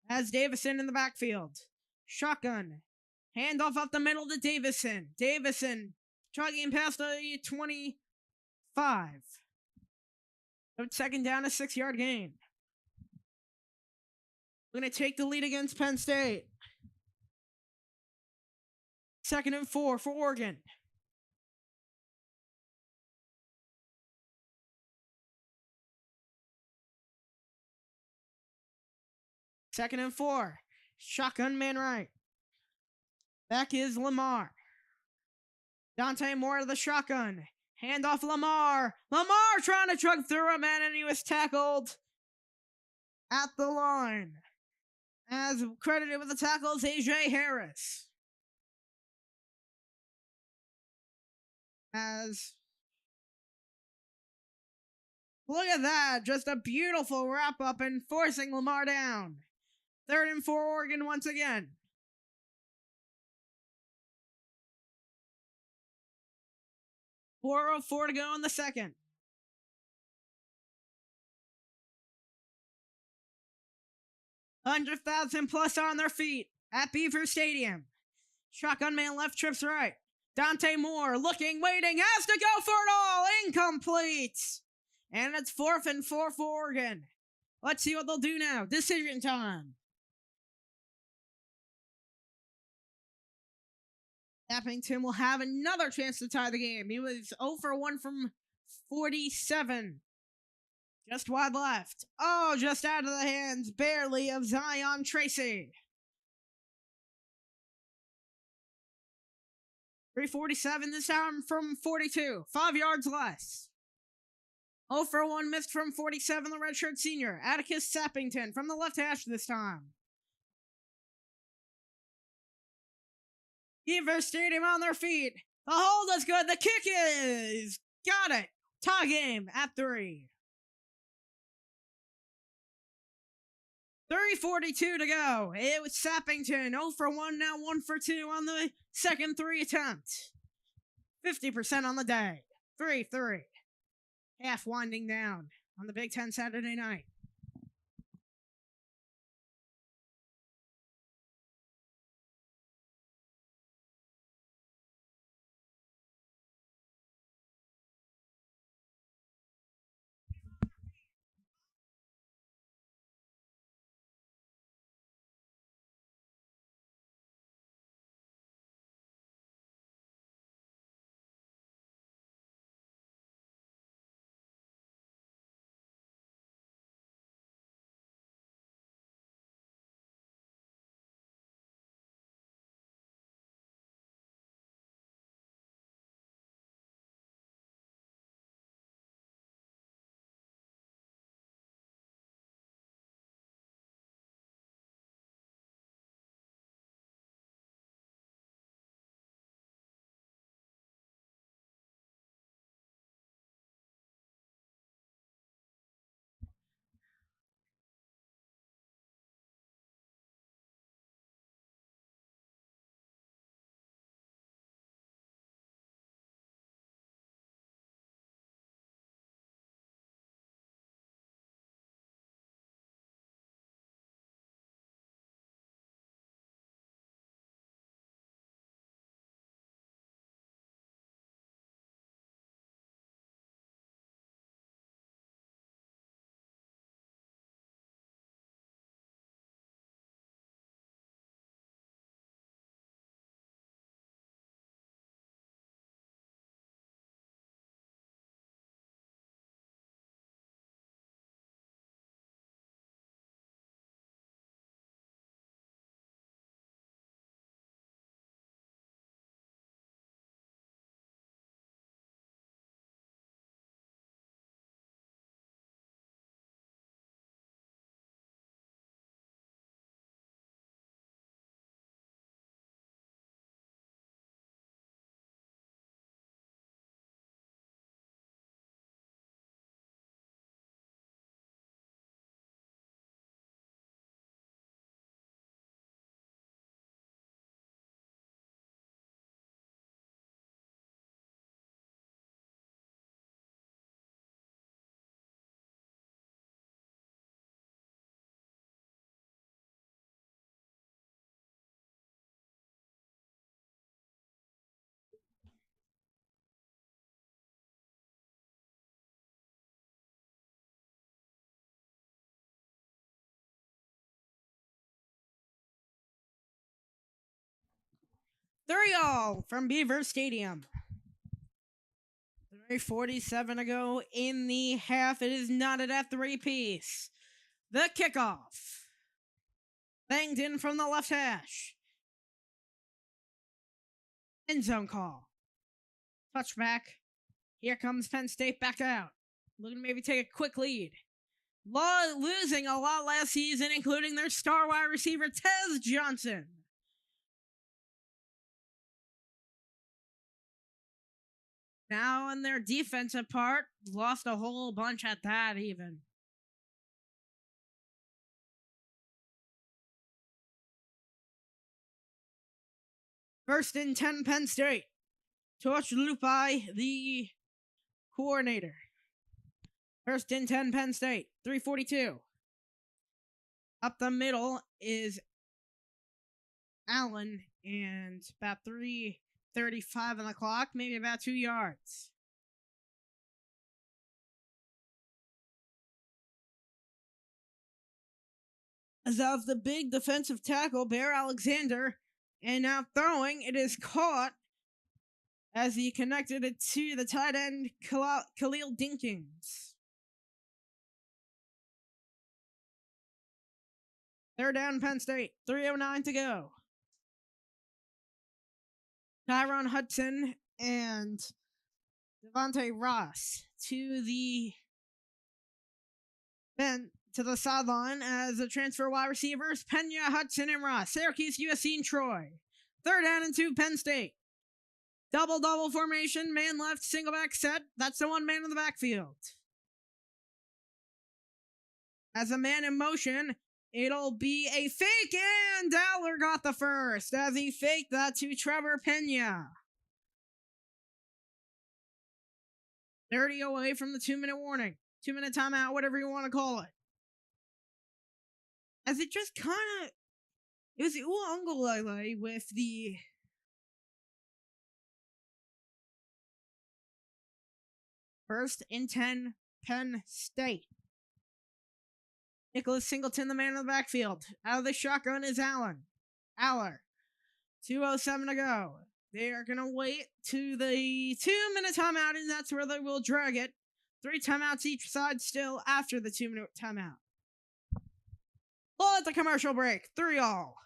As Davison in the backfield. Shotgun. Handoff up the middle to Davison. Davison chugging past the 25. 2nd down, a 6-yard gain. We're going to take the lead against Penn State. 2nd and 4 for Oregon. Second and 4. Shotgun man right. Back is Lamar. Dante Moore to the shotgun. Handoff Lamar. Lamar trying to chug through a man, and he was tackled at the line. As credited with the tackle is A.J. Harris. As look at that, just a beautiful wrap up and forcing Lamar down. 3rd and 4 Oregon once again. .404 to go in the second. $100,000+ on their feet at Beaver Stadium. Shotgun man left, trips right. Dante Moore looking, waiting, has to go for it all. Incomplete. And it's 4th and 4 for Oregon. Let's see what they'll do now. Decision time. Appington will have another chance to tie the game. He was 0 for 1 from 47. Just wide left. Oh, just out of the hands, barely, of Zion Tracy. 347 this time from 42. 5 yards less. 0 for 1 missed from 47, the redshirt senior. Atticus Sappington from the left hash this time. Beaver Stadium on their feet. The hold is good. The kick is Got it. Tie game at 3. 3:42 to go. It was Sappington 0 for 1, now 1 for 2 on the second 3 attempt. 50% on the day. 3-3. Half winding down on the Big Ten Saturday night. Three all from Beaver Stadium. 3:47 to go in the half. It is knotted at 3-piece. The kickoff. Banged in from the left hash. End zone call. Touchback. Here comes Penn State back out. Looking to maybe take a quick lead. Losing a lot last season, including their star wide receiver, Tez Johnson. Now in their defensive part, lost a whole bunch at that even. First and 10, Penn State. Torch Lupai, the coordinator. First and 10, Penn State. 3:42. Up the middle is Allen, and about 3:35 on the clock, maybe about 2 yards. As of the big defensive tackle, Bear Alexander, and now throwing, it is caught as he connected it to the tight end, Khalil Dinkins. Third down, Penn State. 3:09 to go. Tyron Hudson and Devontae Ross to the sideline as the transfer wide receivers, Pena, Hudson, and Ross. Syracuse, USC, and Troy. Third down and 2, Penn State. Double formation, man left, single back set. That's the one man in the backfield. As a man in motion, it'll be a fake, and Dowler got the first as he faked that to Trevor Pena. 30 away from the 2-minute warning. 2-minute timeout, whatever you want to call it. As it just kind of... It was Uangulele with the... First and 10, Penn State. Nicholas Singleton, the man in the backfield. Out of the shotgun is Aller. 2:07 to go. They are going to wait to the 2-minute timeout, and that's where they will drag it. 3 timeouts each side still after the 2-minute timeout. We'll let the commercial break. 3-all.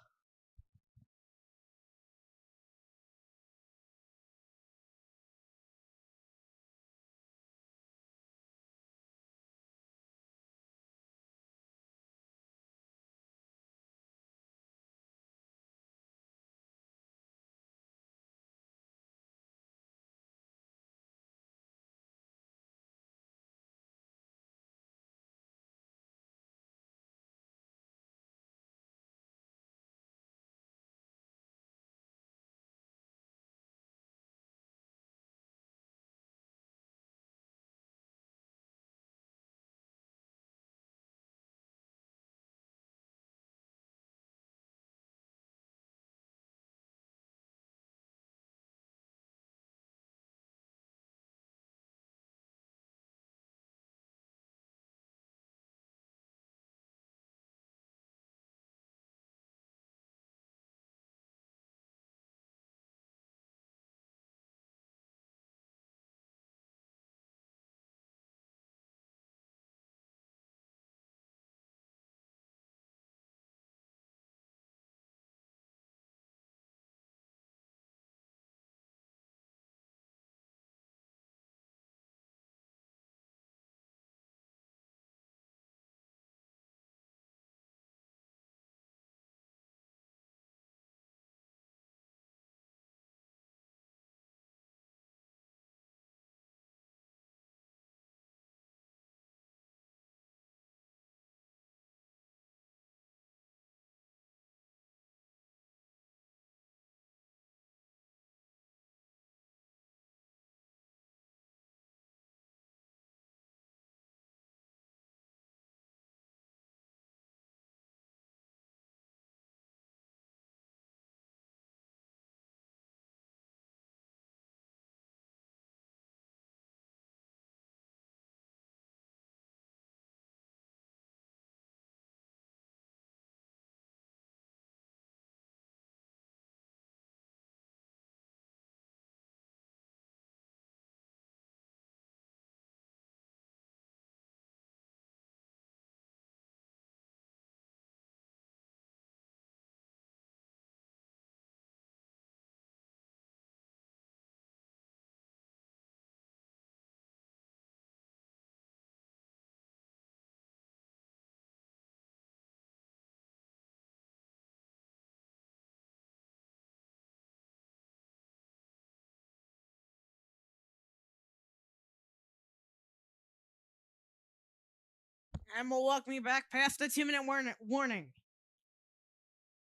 And will walk me back past the 2-minute warning.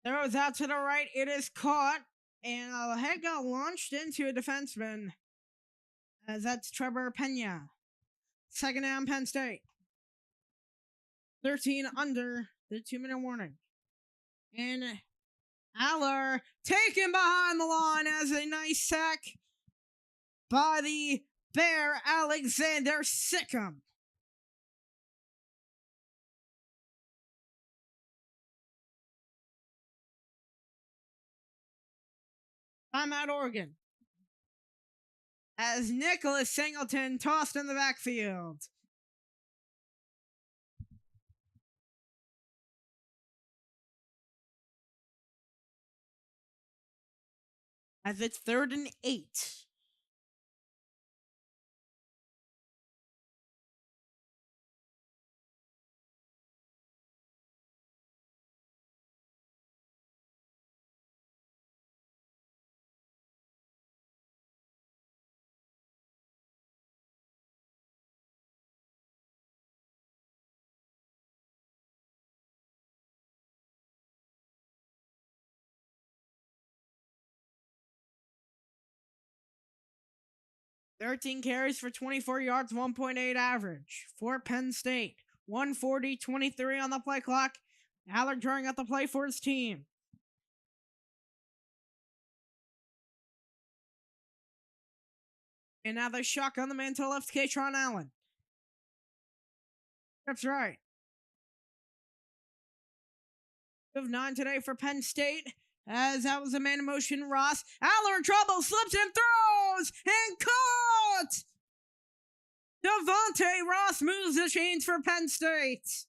Throws out to the right. It is caught. And a head got launched into a defenseman. As that's Trevor Pena. Second down, Penn State. 13 under the 2-minute warning. And Aller taken behind the line as a nice sack by the Bear Alexander Sickham. Timeout, Oregon. As Nicholas Singleton tossed in the backfield. As it's 3rd and 8. 13 carries for 24 yards, 1.8 average for Penn State. 1:40:23 on the play clock. Aller drawing out the play for his team. And now they shotgun the man to the left, Katron Allen. That's right. Of 9 today for Penn State, as that was a man in motion. Ross. Aller in trouble, slips and throws, and caught! Devontae Ross moves the chains for Penn State.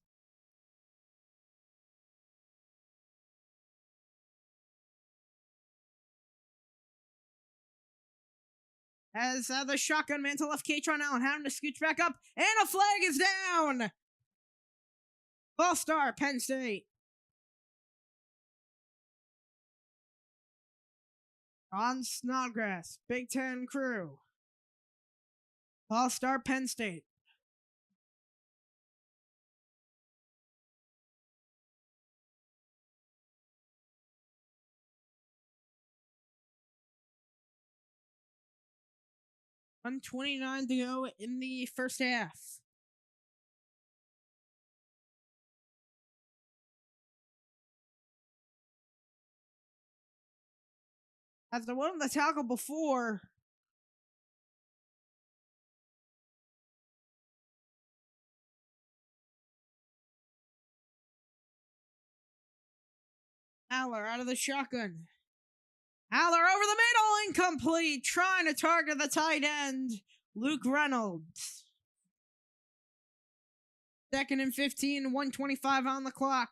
As the shotgun man to left, Katron Allen having to scooch back up, and a flag is down! False start, Penn State. On Snodgrass, Big Ten crew. False start, Penn State. $1:29 to go in the first half. As the one on the tackle before, Aller out of the shotgun. Aller over the middle, incomplete, trying to target the tight end, Luke Reynolds. 2nd and 15, 1:25 on the clock.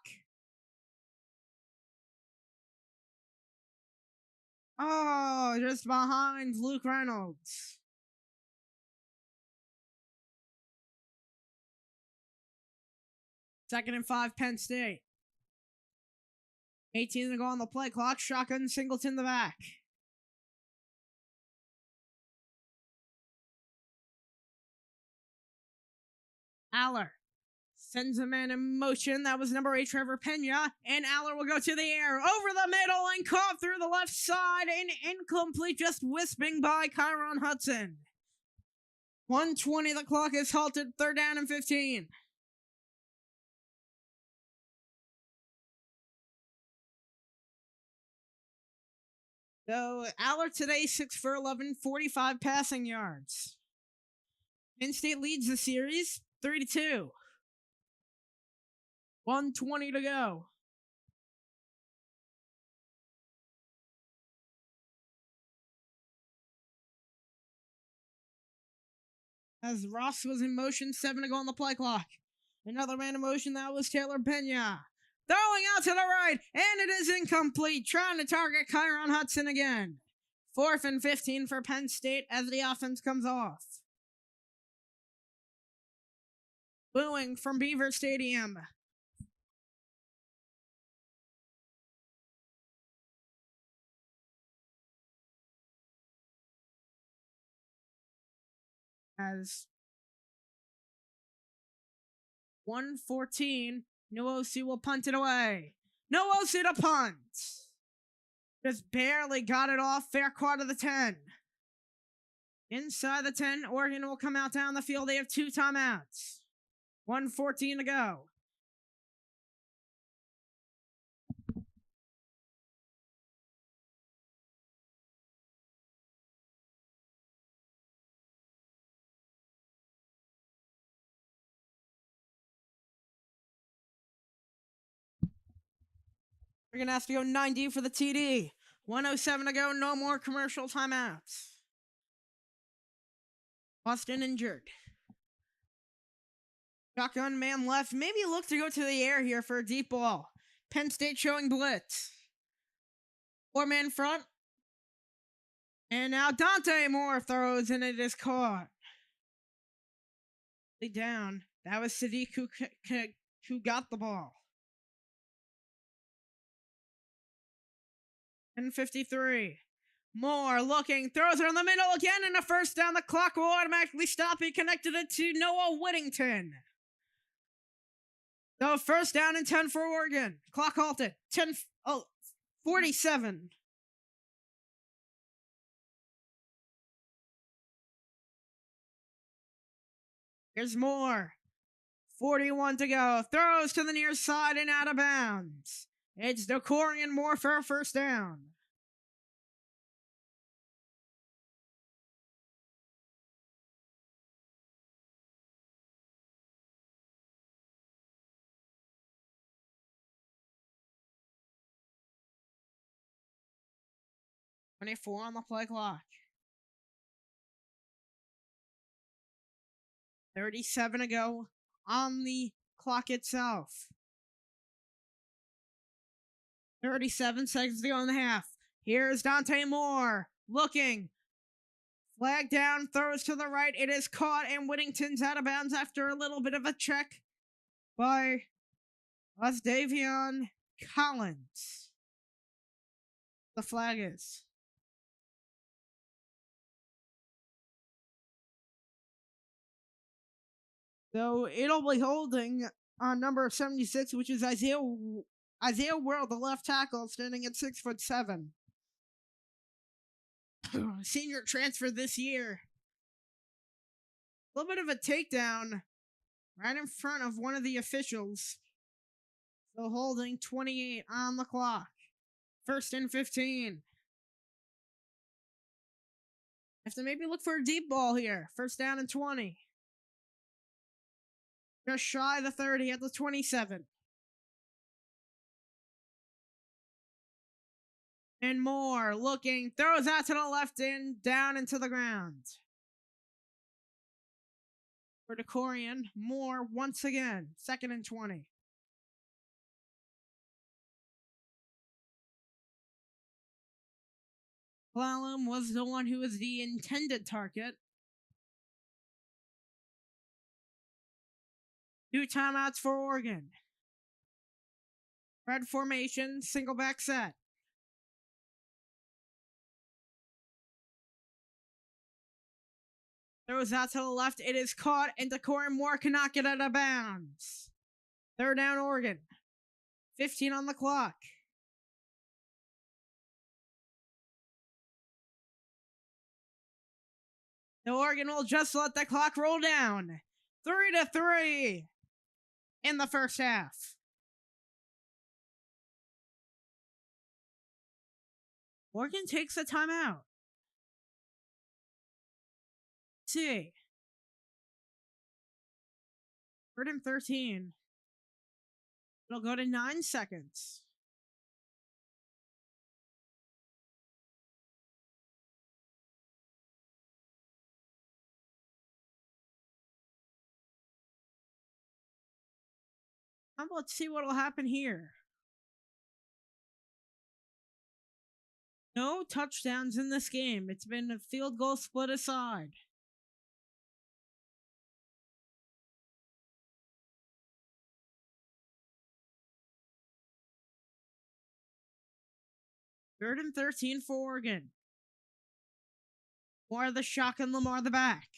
Oh, just behind Luke Reynolds. Second and 5, Penn State. 18 to go on the play clock. Shotgun, Singleton the back. Aller sends a man in motion. That was number 8, Trevor Pena. And Aller will go to the air, over the middle, and caught through the left side, and incomplete, just wisping by Kyron Hudson. 1:20, the clock is halted. 3rd down and 15. So, Aller today, 6 for 11, 45 passing yards. Penn State leads the series, 3-2. 1:20 to go. As Ross was in motion, 7 to go on the play clock. Another man in motion, that was Taylor Pena. Throwing out to the right, and it is incomplete, trying to target Kyron Hudson again. 4th and 15 for Penn State as the offense comes off. Booing from Beaver Stadium. As 1:14, Nwosu will punt it away. Nwosu to punt. Just barely got it off, fair quarter of the 10. Inside the 10, Oregon will come out down the field. They have 2 timeouts. 1:14 to go. We're going to have to go 90 for the TD. 1:07 to go, no more commercial timeouts. Austin injured. Shotgun man left. Maybe look to go to the air here for a deep ball. Penn State showing blitz. 4-man front. And now Dante Moore throws, and it is caught. Down. That was Sadiq who got the ball. 10:53. Moore looking, throws her in the middle again, and a first down. The clock will automatically stop. He connected it to Noah Whittington. So 1st down and 10 for Oregon. Clock halted. 47. Here's more. 41 to go. Throws to the near side and out of bounds. It's Decory and Moore for a first down. .24 on the play clock. 37 to go on the clock itself. 37 seconds to go in the half. Here's Dante Moore looking. Flag down, throws to the right. It is caught, and Whittington's out of bounds after a little bit of a check by Davion Collins. The flag is. So it'll be holding on number 76, which is Isaiah World, the left tackle, standing at 6'7". Senior transfer this year. A little bit of a takedown right in front of one of the officials. So holding 28 on the clock. 1st and 15. Have to maybe look for a deep ball here. 1st down and 20. Just shy of the 30 at the 27. And Moore looking, throws out to the left and down into the ground. For Decorian, Moore once again, 2nd and 20. Clallam was the one who was the intended target. 2 timeouts for Oregon. Red formation, single back set. Throws out to the left. It is caught, and Decory Moore cannot get out of bounds. 3rd down, Oregon. 15 on the clock. The Oregon will just let the clock roll down. 3-3 in the first half. Oregon takes a timeout. See. 3rd and 13. It'll go to 9 seconds. Let's see what will happen here. No touchdowns in this game. It's been a field goal split aside. Third and 13 for Oregon. Moore the shotgun, Lamar the back.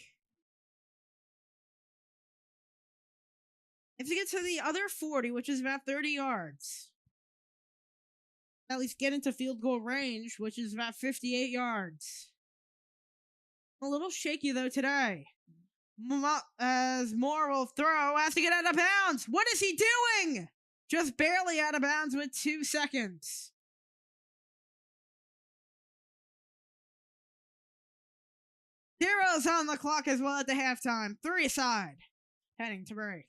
If you get to the other 40, which is about 30 yards, at least get into field goal range, which is about 58 yards. A little shaky, though, today. As Moore will throw, has to get out of bounds. What is he doing? Just barely out of bounds with 2 seconds. Zeros on the clock as well at the halftime. 3 aside. Heading to break.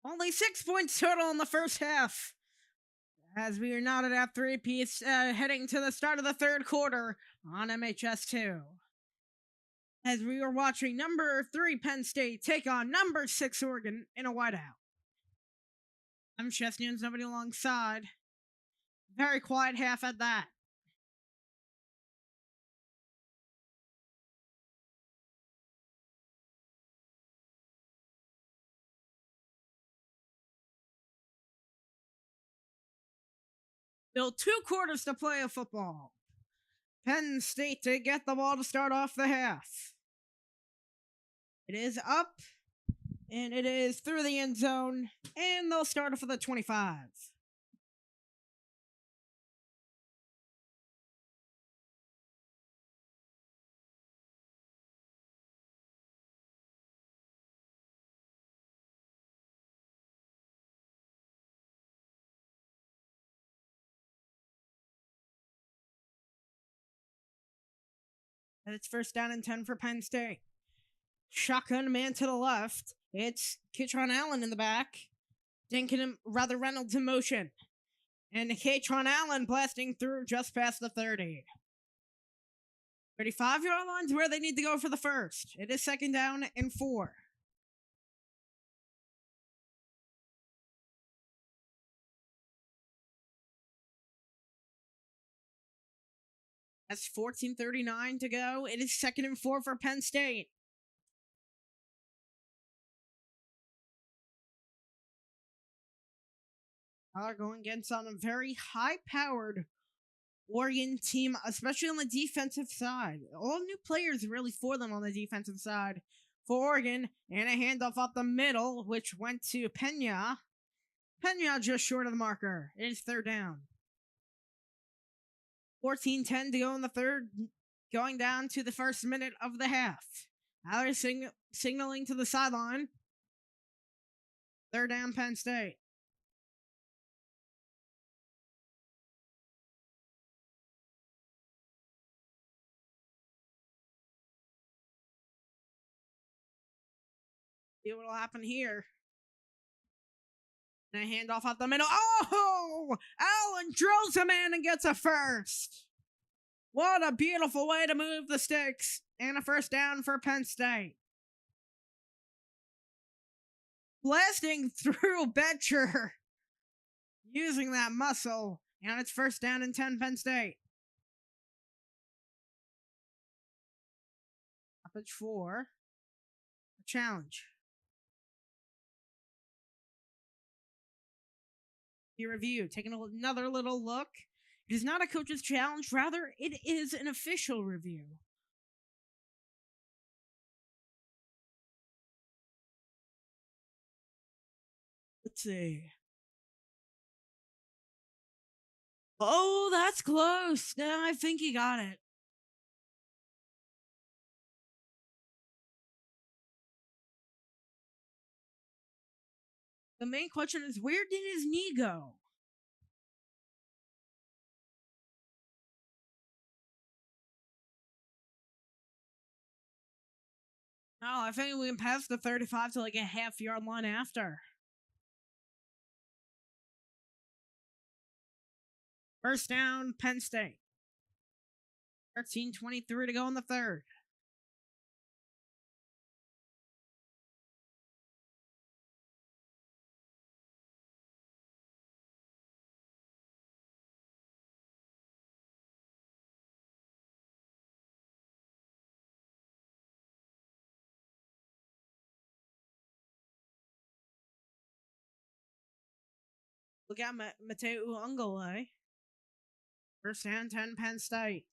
Only 6 points total in the first half. As we are knotted at 3-piece, heading to the start of the third quarter on MHS2. As we are watching number 3 Penn State take on number 6 Oregon in a whiteout. I'm Chef News, nobody alongside. Very quiet half at that. Still 2 quarters to play of football. Penn State to get the ball to start off the half. It is up, and it is through the end zone, and they'll start off for the 25. And it's first down and 10 for Penn State. Shotgun man to the left. It's Katron Allen in the back. Reynolds in motion. And Katron Allen blasting through just past the 30. 35-yard line's where they need to go for the first. It is second down and 4. That's 14:39 to go. It is second and 4 for Penn State. They're going against on a very high-powered Oregon team, especially on the defensive side. All new players really for them on the defensive side for Oregon, and a handoff up the middle, which went to Pena. Pena just short of the marker. It is third down. 14:10 to go in the third, going down to the first minute of the half. Now they're signaling to the sideline. Third down, Penn State. See what will happen here. And a handoff up the middle. Oh! Allen drills him in and gets a first. What a beautiful way to move the sticks. And a first down for Penn State. Blasting through Betcher. Using that muscle. And it's first down and 10 Penn State. Stoppage for a challenge. Review, taking another little look. It is not a coach's challenge, rather, it is an official review. Let's see. Oh, that's close. I think he got it. The main question is, where did his knee go? Oh, I think we can pass the 35 to like a half-yard line after. First down, Penn State. 13:23 to go in the third. Look at Mateo Ungole. First down, 10 Penn State.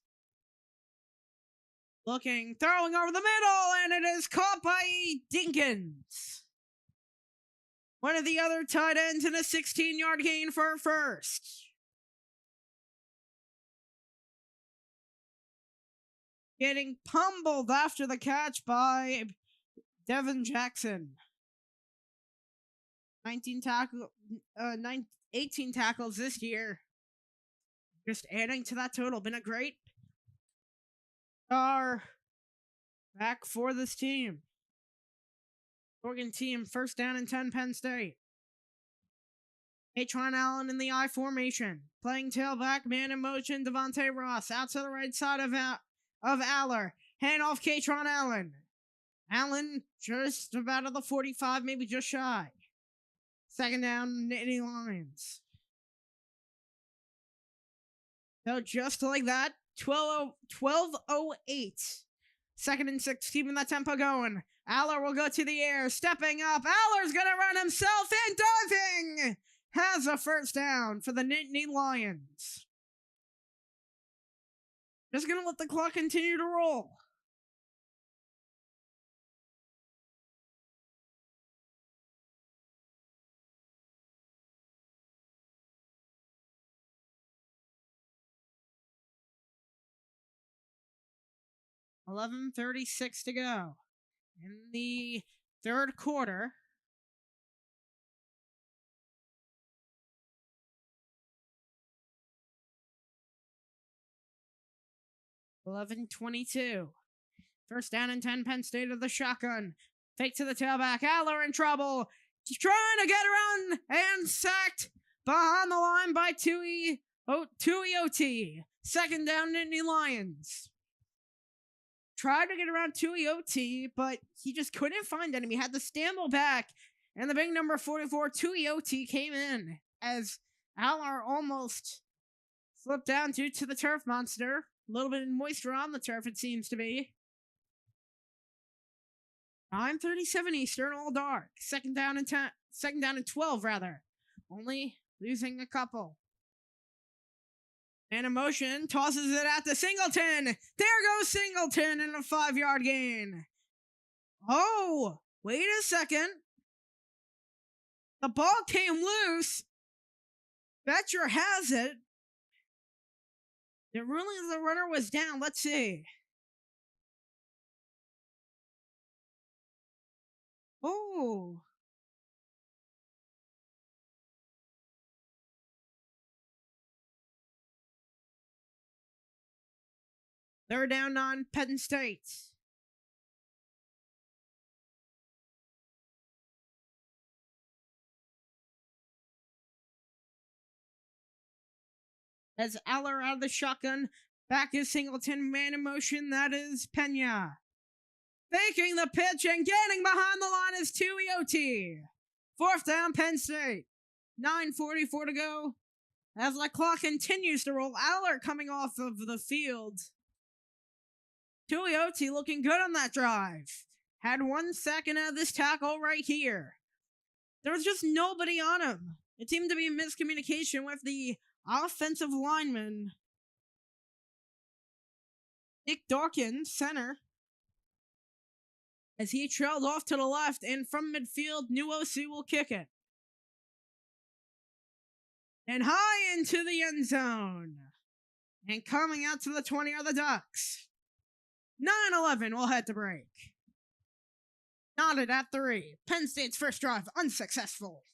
Looking, throwing over the middle, and it is caught by Dinkins. One of the other tight ends in a 16-yard gain for a first. Getting pummeled after the catch by Devin Jackson. 18 tackles this year. Just adding to that total. Been a great star back for this team. Oregon team, first down and 10 Penn State. Atron Allen in the I formation. Playing tailback, man in motion, Devontae Ross. Out to the right side of Aller. Hand off Katron Allen. Allen just about at the 45, maybe just shy. Second down, Nittany Lions. So just like that, 12:08. Second and 6, keeping that tempo going. Aller will go to the air, stepping up. Aller's gonna run himself and diving! Has a first down for the Nittany Lions. Just gonna let the clock continue to roll. $11:36 to go in the third quarter. $11:22. First down and 10, Penn State of the shotgun. Fake to the tailback. Aller in trouble. He's trying to get around and sacked behind the line by Tui OT. Second down, Nittany Lions. Tried to get around Tui OT, but he just couldn't find him. He had to stumble back, and the big number 44, Tui OT, came in as Aller almost slipped down due to the turf monster. A little bit of moisture on the turf, it seems to be. 9:37 Eastern, all dark. Second down and 12, rather. Only losing a couple. And motion tosses it out to Singleton. There goes Singleton in a 5-yard gain. Oh, wait a second. The ball came loose. Betcher has it. The ruling of the runner was down. Let's see. Oh. They're down on Penn State. As Aller out of the shotgun, back is Singleton, man in motion, that is Pena. Faking the pitch and getting behind the line is Tui OT. Fourth down, Penn State. 9:44 to go. As the clock continues to roll, Aller coming off of the field. Tui OT looking good on that drive. Had 1 second out of this tackle right here. There was just nobody on him. It seemed to be a miscommunication with the offensive lineman. Nick Dawkins, center. As he trailed off to the left, and from midfield, New OC will kick it. And high into the end zone. And coming out to the 20 are the Ducks. 9-11 will head to break. Knotted at 3. Penn State's first drive unsuccessful.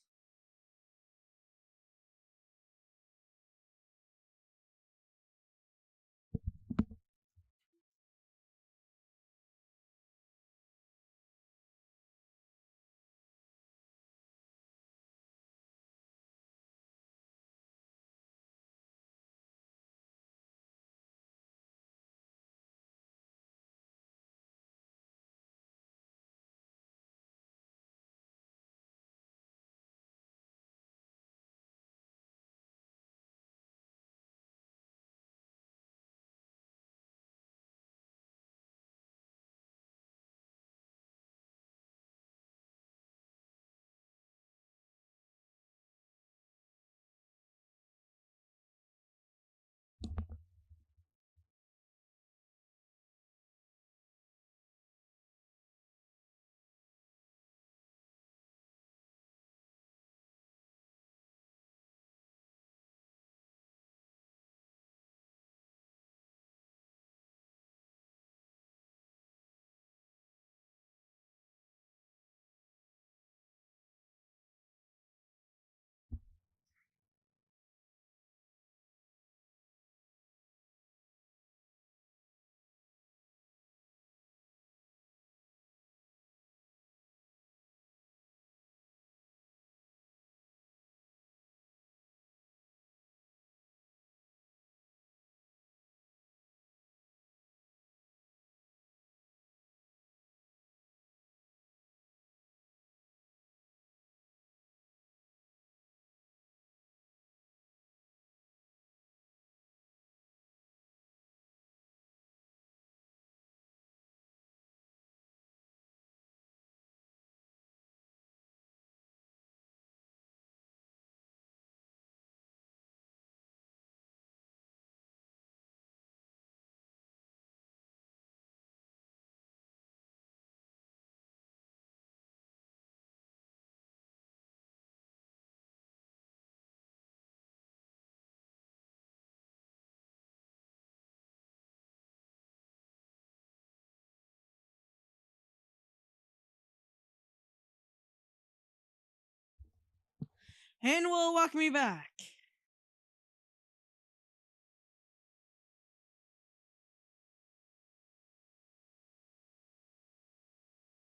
And we'll welcome you back.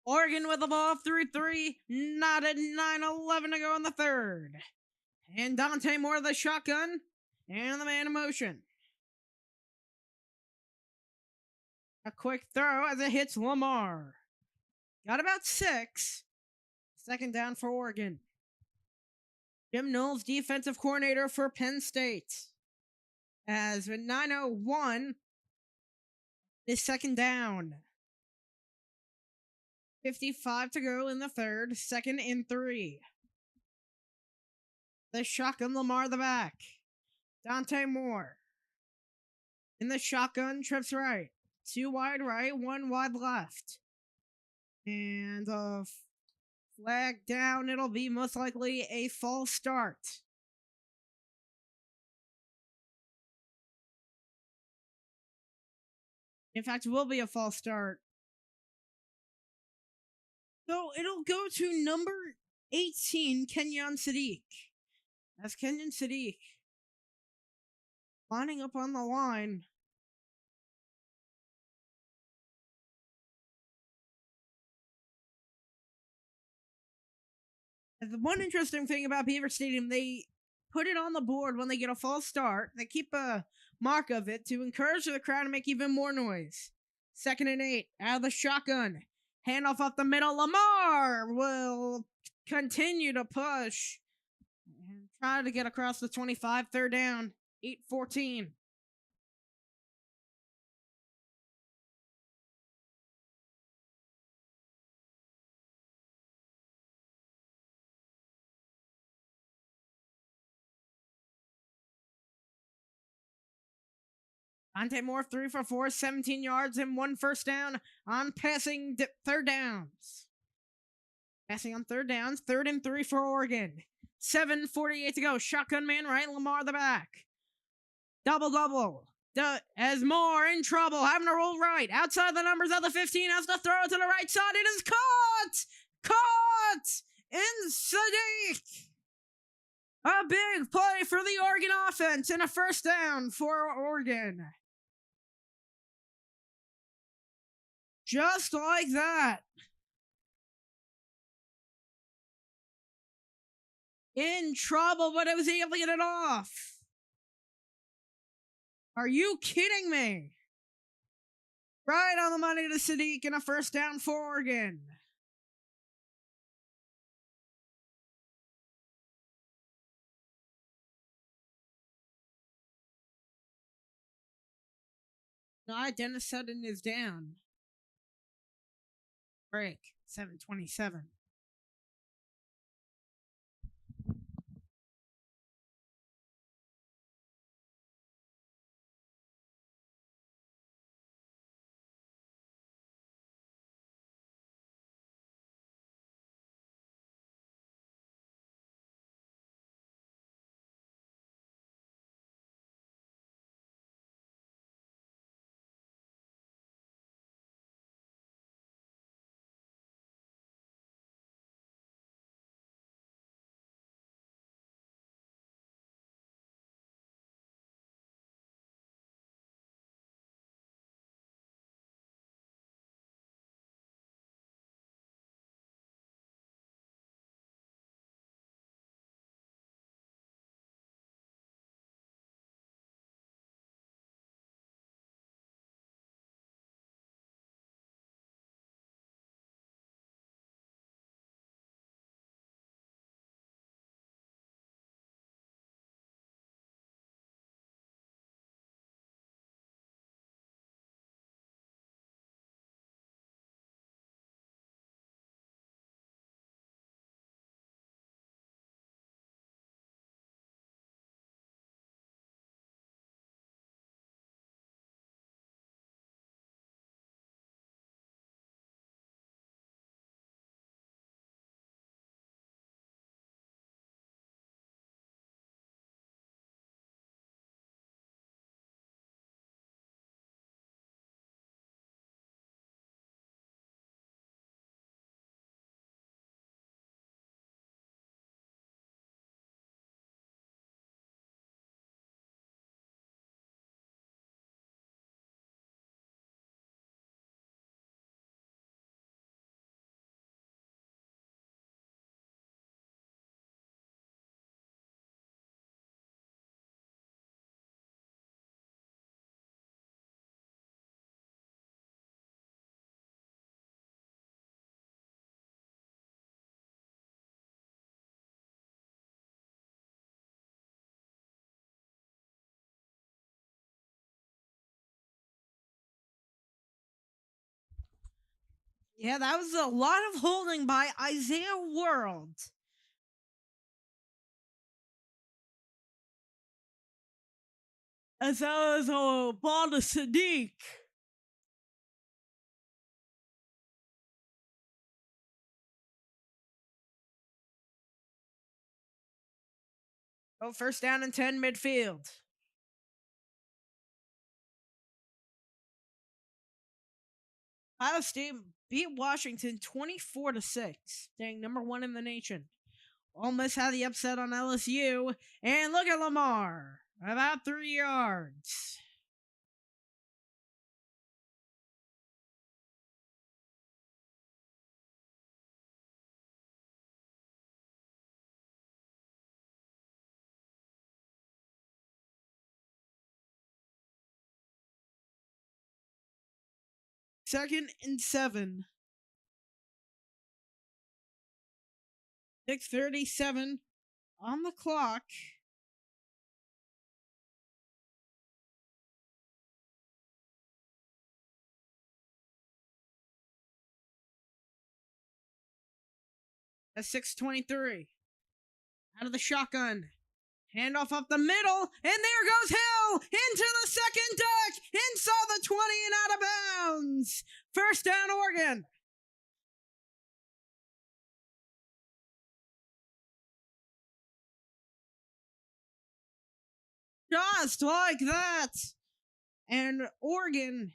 Oregon with the ball through 3, not at 9:11 to go in the third. And Dante Moore the shotgun, and the man in motion. A quick throw as it hits Lamar. Got about 6. Second down for Oregon. Jim Knowles, defensive coordinator for Penn State. As with 9:01 is second down. 55 to go in the third, 2nd and 3. The shotgun, Lamar the back. Dante Moore. In the shotgun, trips right. 2 wide right, 1 wide left. And a flag down, it'll be most likely a false start. In fact, it will be a false start. So it'll go to number 18, Kenyon Sadiq. That's Kenyon Sadiq lining up on the line. The one interesting thing about Beaver Stadium, they put it on the board when they get a false start. They keep a mark of it to encourage the crowd to make even more noise. 2nd and 8, out of the shotgun. Handoff up the middle. Lamar will continue to push and try to get across the 25. 3rd down, 8-14. Dante Moore 3 for 4, 17 yards and 1 first down on passing 3rd downs. Passing on 3rd downs, 3rd and 3 for Oregon. 7:48 to go. Shotgun man right, Lamar the back. Double. As Moore in trouble, having to roll right. Outside the numbers of the 15, has to throw it to the right side. It is caught! Caught! In Sadiq! A big play for the Oregon offense and a first down for Oregon. Just like that. In trouble, but I was able to get it off. Are you kidding me? Right on the money to Sadiq and a first down for Oregon. No, Dennis Sutton is down. Break, 7:27. Yeah, that was a lot of holding by Isaiah World. As that was a ball to Sadiq. Oh, first down and 10 midfield. Ohio State beat Washington 24-6, staying number one in the nation. Ole Miss had the upset on LSU, and look at Lamar, about 3 yards. Second and 7. 6:37 on the clock. At 6:23. Out of the shotgun. Handoff up the middle, and there goes Hill into the second deck, inside the 20 and out of bounds. First down, Oregon. Just like that. And Oregon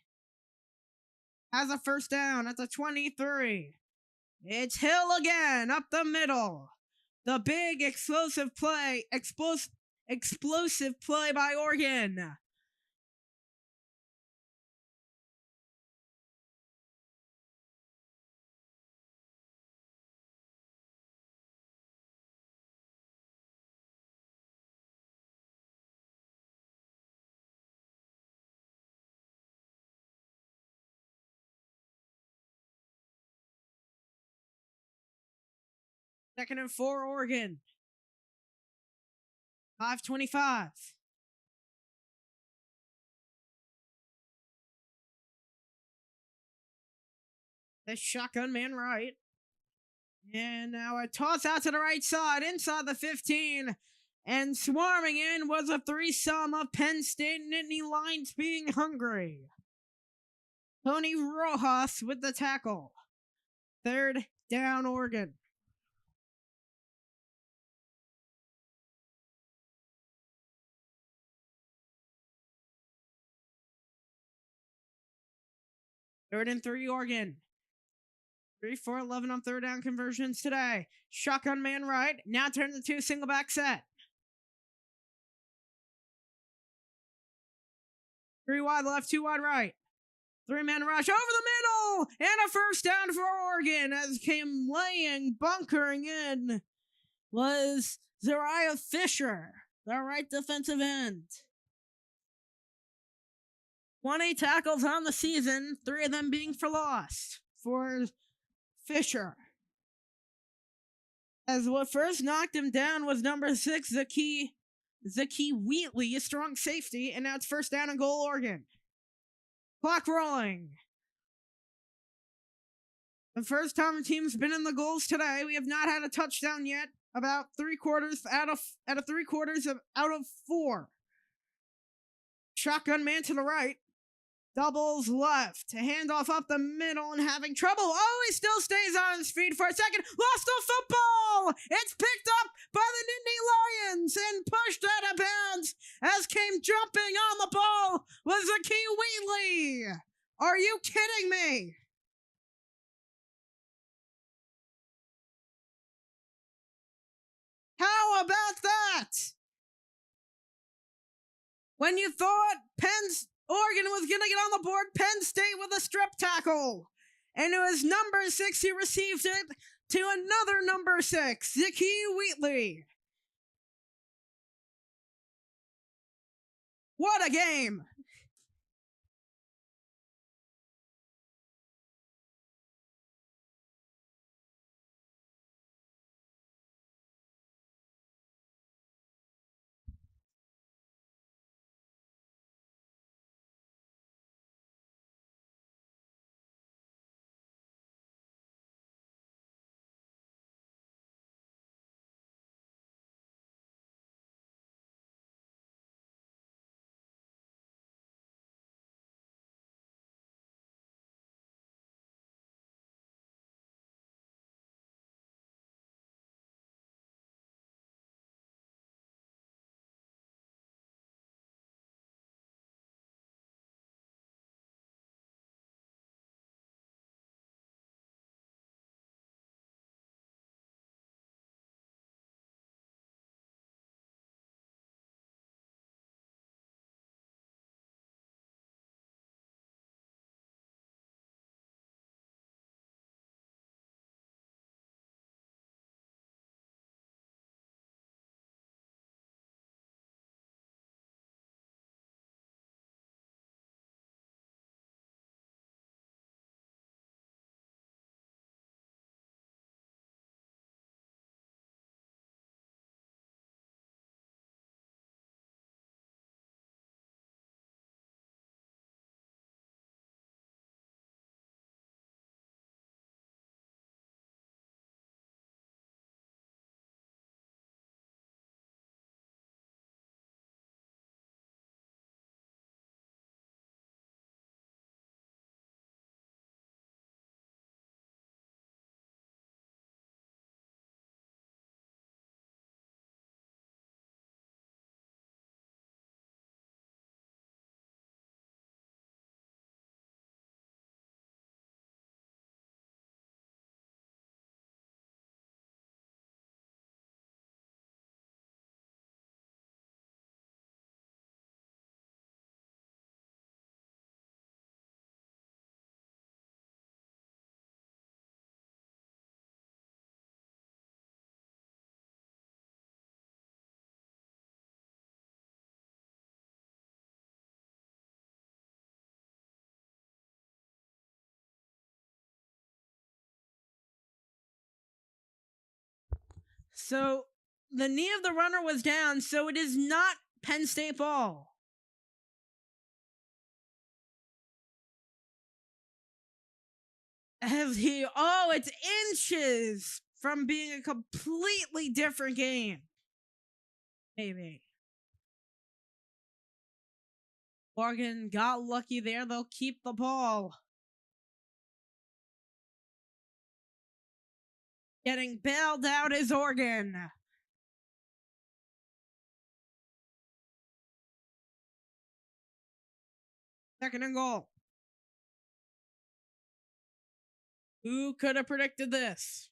has a first down at the 23. It's Hill again up the middle. The big explosive play by Oregon. Second and 4, Oregon. 5:25. The shotgun man right. And now a toss out to the right side, inside the 15. And swarming in was a threesome of Penn State Nittany lines being hungry. Tony Rojas with the tackle. Third down, Oregon. Third and 3, Oregon. 3-4-11 on third down conversions today. Shotgun man right. Now turn to 2 single back set. 3 wide left, 2 wide right. 3-man rush over the middle. And a first down for Oregon as came laying, bunkering in was Zariah Fisher, the right defensive end. 20 tackles on the season, 3 of them being for loss for Fisher. As what first knocked him down was number 6, Zaki Wheatley, a strong safety, and now it's first down and goal, Oregon. Clock rolling. The first time the team's been in the goals today, we have not had a touchdown yet. About 3/4 out of 4. Shotgun man to the right. Doubles left. Handoff up the middle and having trouble. Oh, he still stays on his feet for a second. Lost the football. It's picked up by the Nittany Lions and pushed out of bounds as came jumping on the ball was Zaki Wheatley. Are you kidding me? How about that? When you thought Oregon was going to get on the board, Penn State with a strip tackle. And it was number 6. He received it to another number 6, Zaki Wheatley. What a game. So the knee of the runner was down, so it is not Penn State ball. It's inches from being a completely different game. Maybe. Oregon got lucky there. They'll keep the ball. Getting bailed out is Oregon. Second and goal. Who could have predicted this?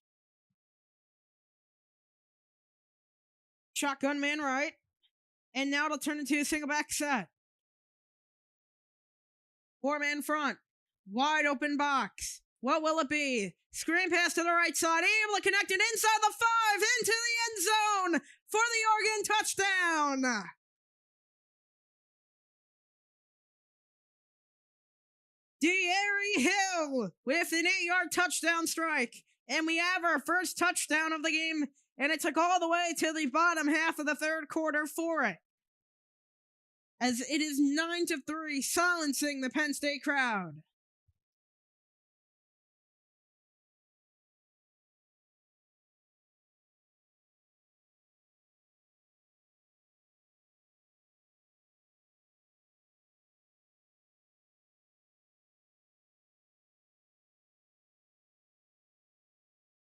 Shotgun man right. And now it'll turn into a single back set. 4-man front. Wide open box. What will it be? Screen pass to the right side. Able to connect it inside the 5 into the end zone for the Oregon touchdown. De'Ari Hill with an 8-yard touchdown strike. And we have our first touchdown of the game. And it took all the way to the bottom half of the third quarter for it. As it is 9-3, silencing the Penn State crowd.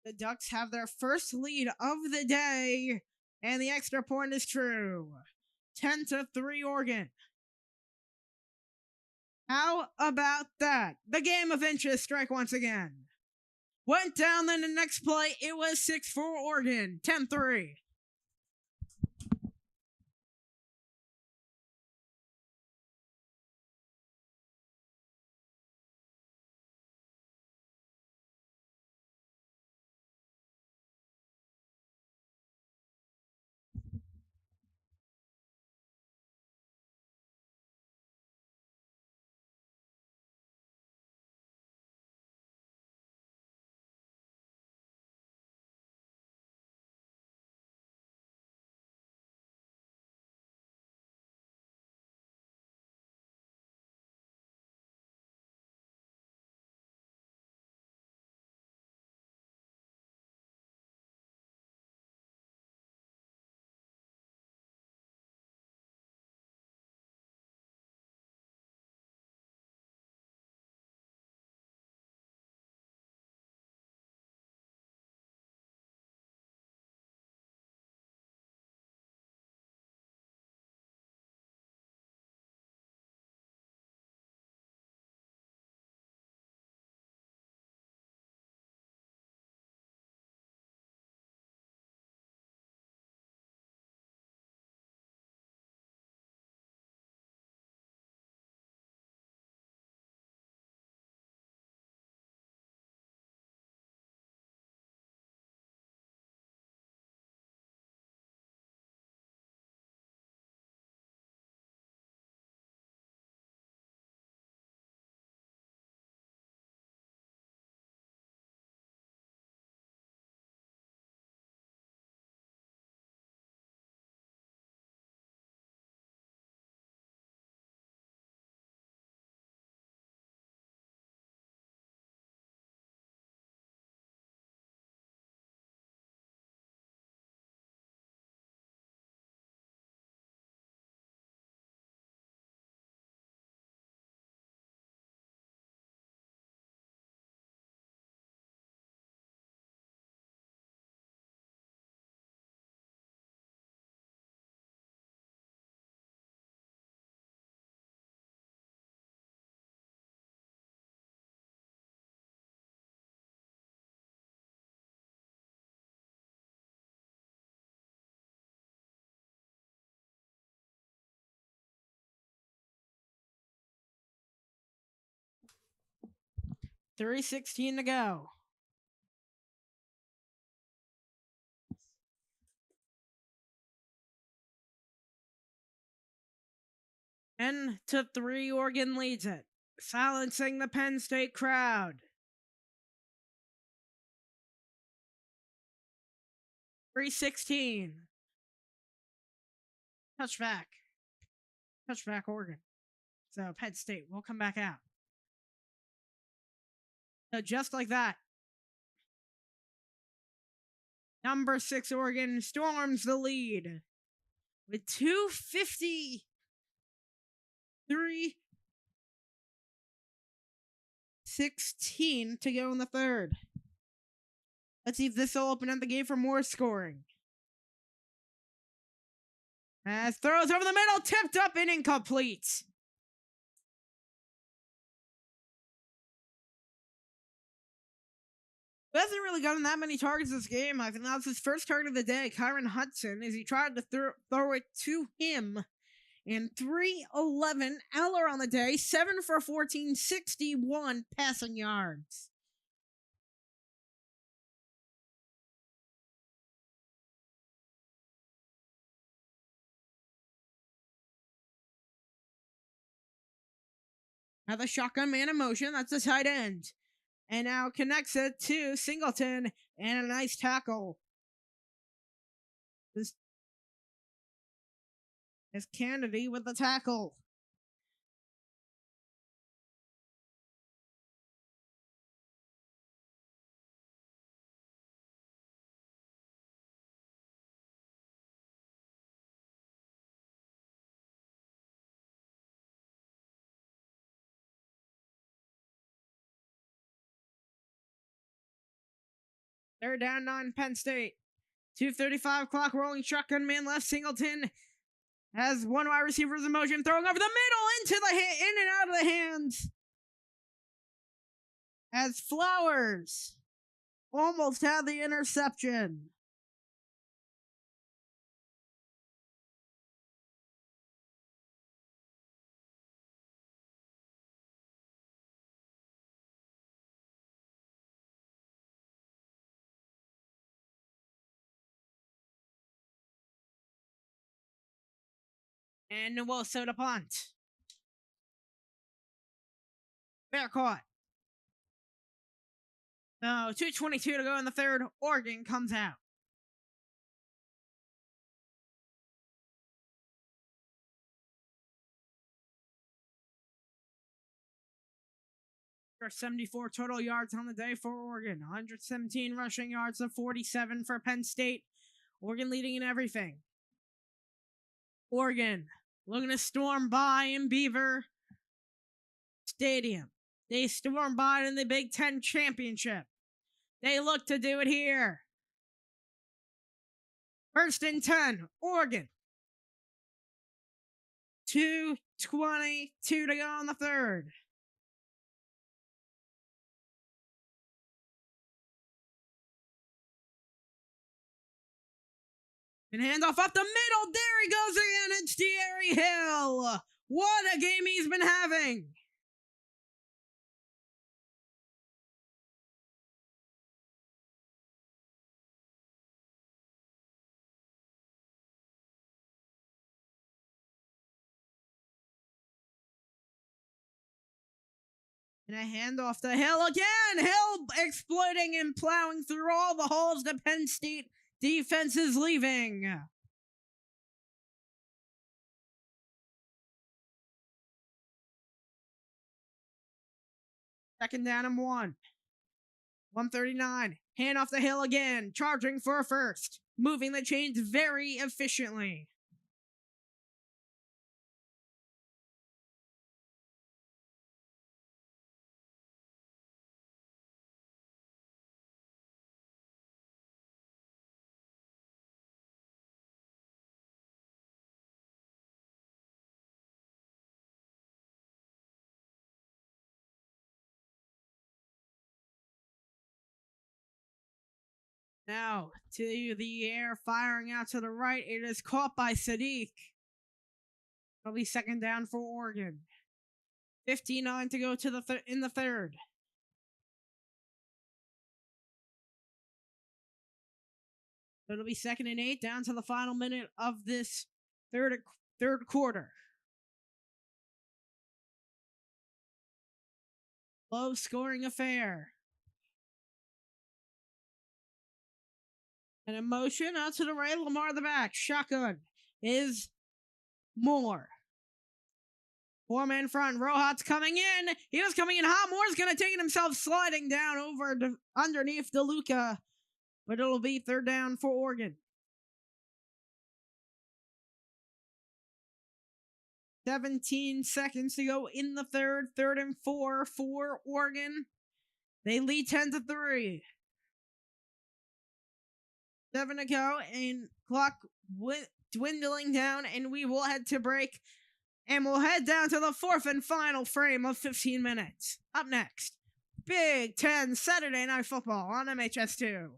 The Ducks have their first lead of the day, and the extra point is true. 10-3 Oregon. How about that? The game of interest strike once again. Went down, then the next play, it was 6-4 Oregon. 10-3. $3:16 to go. And 10-3 Oregon leads it, silencing the Penn State crowd. 3:16. Touchback. Touchback, Oregon. So Penn State will come back out. So just like that, number 6 Oregon storms the lead with 2:53:16 to go in the third. Let's see if this will open up the game for more scoring. As throws over the middle, tipped up and incomplete. He hasn't really gotten that many targets this game. I think that was his first target of the day, Kyron Hudson, as he tried to throw it to him. And 311 Eller on the day, 7 for 14, 61 passing yards. Now the shotgun man in motion, that's the tight end. And now connects it to Singleton, and a nice tackle. This is Kennedy with the tackle. Third down, 9, Penn State. 2:35 clock, rolling shotgun man left. Singleton has one wide receiver in motion, throwing over the middle into the in and out of the hands. As Flowers almost had the interception. And we'll set a punt. Fair caught. So 2:22 to go in the third. Oregon comes out. For 74 total yards on the day for Oregon. 117 rushing yards to 47 for Penn State. Oregon leading in everything. Oregon looking to storm by in Beaver Stadium. They storm by in the Big Ten Championship. They look to do it here. 1st and 10, Oregon. 2:22 to go in the third. And handoff up the middle. There he goes again. It's De'Ari Hill. What a game he's been having. And a handoff to Hill again. Hill exploiting and plowing through all the holes the Penn State defense is leaving. Second down and 1. 139. Hand off the Hill again. Charging for a first. Moving the chains very efficiently. Now, to the air, firing out to the right. It is caught by Sadiq. It'll be second down for Oregon. 59 to go to in the third. It'll be 2nd and 8 down to the final minute of this third quarter. Low scoring affair. And in motion out to the right, Lamar the back. Shotgun is Moore. Four-man front. Rohat's coming in. He was coming in hot. Moore's going to take it himself, sliding down over underneath DeLuca. But it'll be third down for Oregon. 17 seconds to go in the third. 3rd and 4 for Oregon. They lead 10-3. 7 to go, and clock dwindling down, and we will head to break. And we'll head down to the 4th and final frame of 15 minutes. Up next, Big Ten Saturday Night Football on MHS2.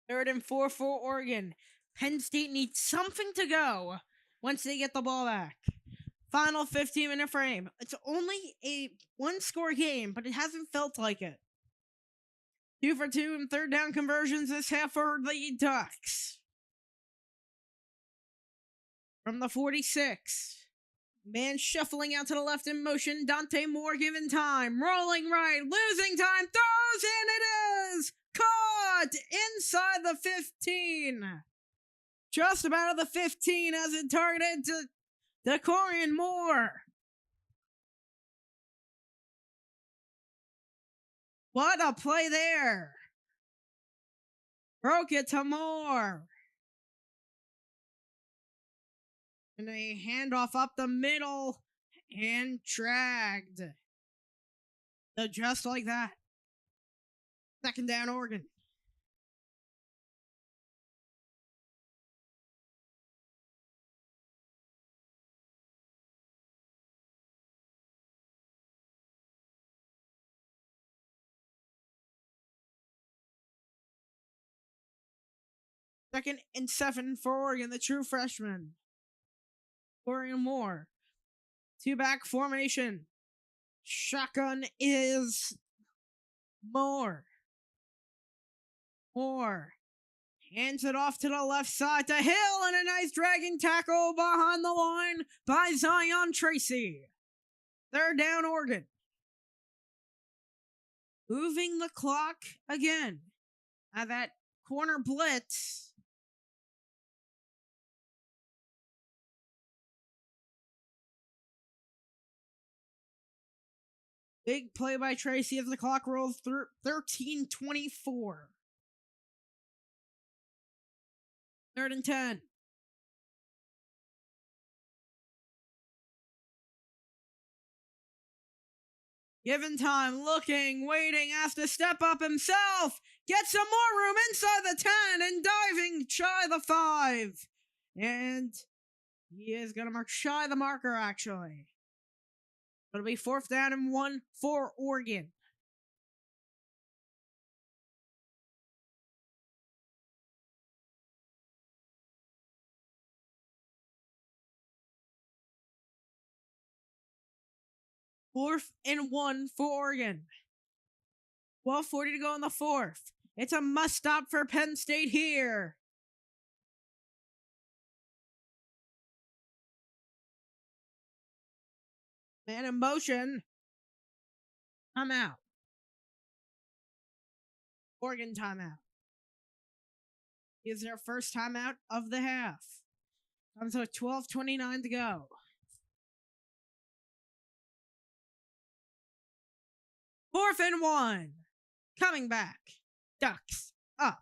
Third and 4 for Oregon. Penn State needs something to go once they get the ball back. Final 15-minute frame. It's only a one-score game, but it hasn't felt like it. 2 for 2 and third down conversions this half for the Ducks. From the 46. Man shuffling out to the left in motion. Dante Moore given time. Rolling right. Losing time. Throws, and it is caught inside the 15. Just about of the 15 as it targeted to Corian Moore. What a play there. Broke it to Moore. And a handoff up the middle and dragged. So just like that. Second down, Oregon. Second and 7 for Oregon, the true freshman. Oregon Moore. Two-back formation. Shotgun is Moore. Moore hands it off to the left side to Hill, and a nice dragging tackle behind the line by Zion Tracy. Third down, Oregon. Moving the clock again at that corner blitz. Big play by Tracy as the clock rolls through 13:24. Third and 10. Given time, looking, waiting, has to step up himself. Get some more room inside the 10 and diving shy the 5. And he is going to mark shy the marker, actually. It'll be fourth down and 1 for Oregon. Fourth and 1 for Oregon. 12:40 to go in the fourth. It's a must stop for Penn State here. Man in motion. Timeout. Oregon timeout. Is their first timeout of the half. Comes with 12:29 to go. Fourth and 1. Coming back. Ducks up.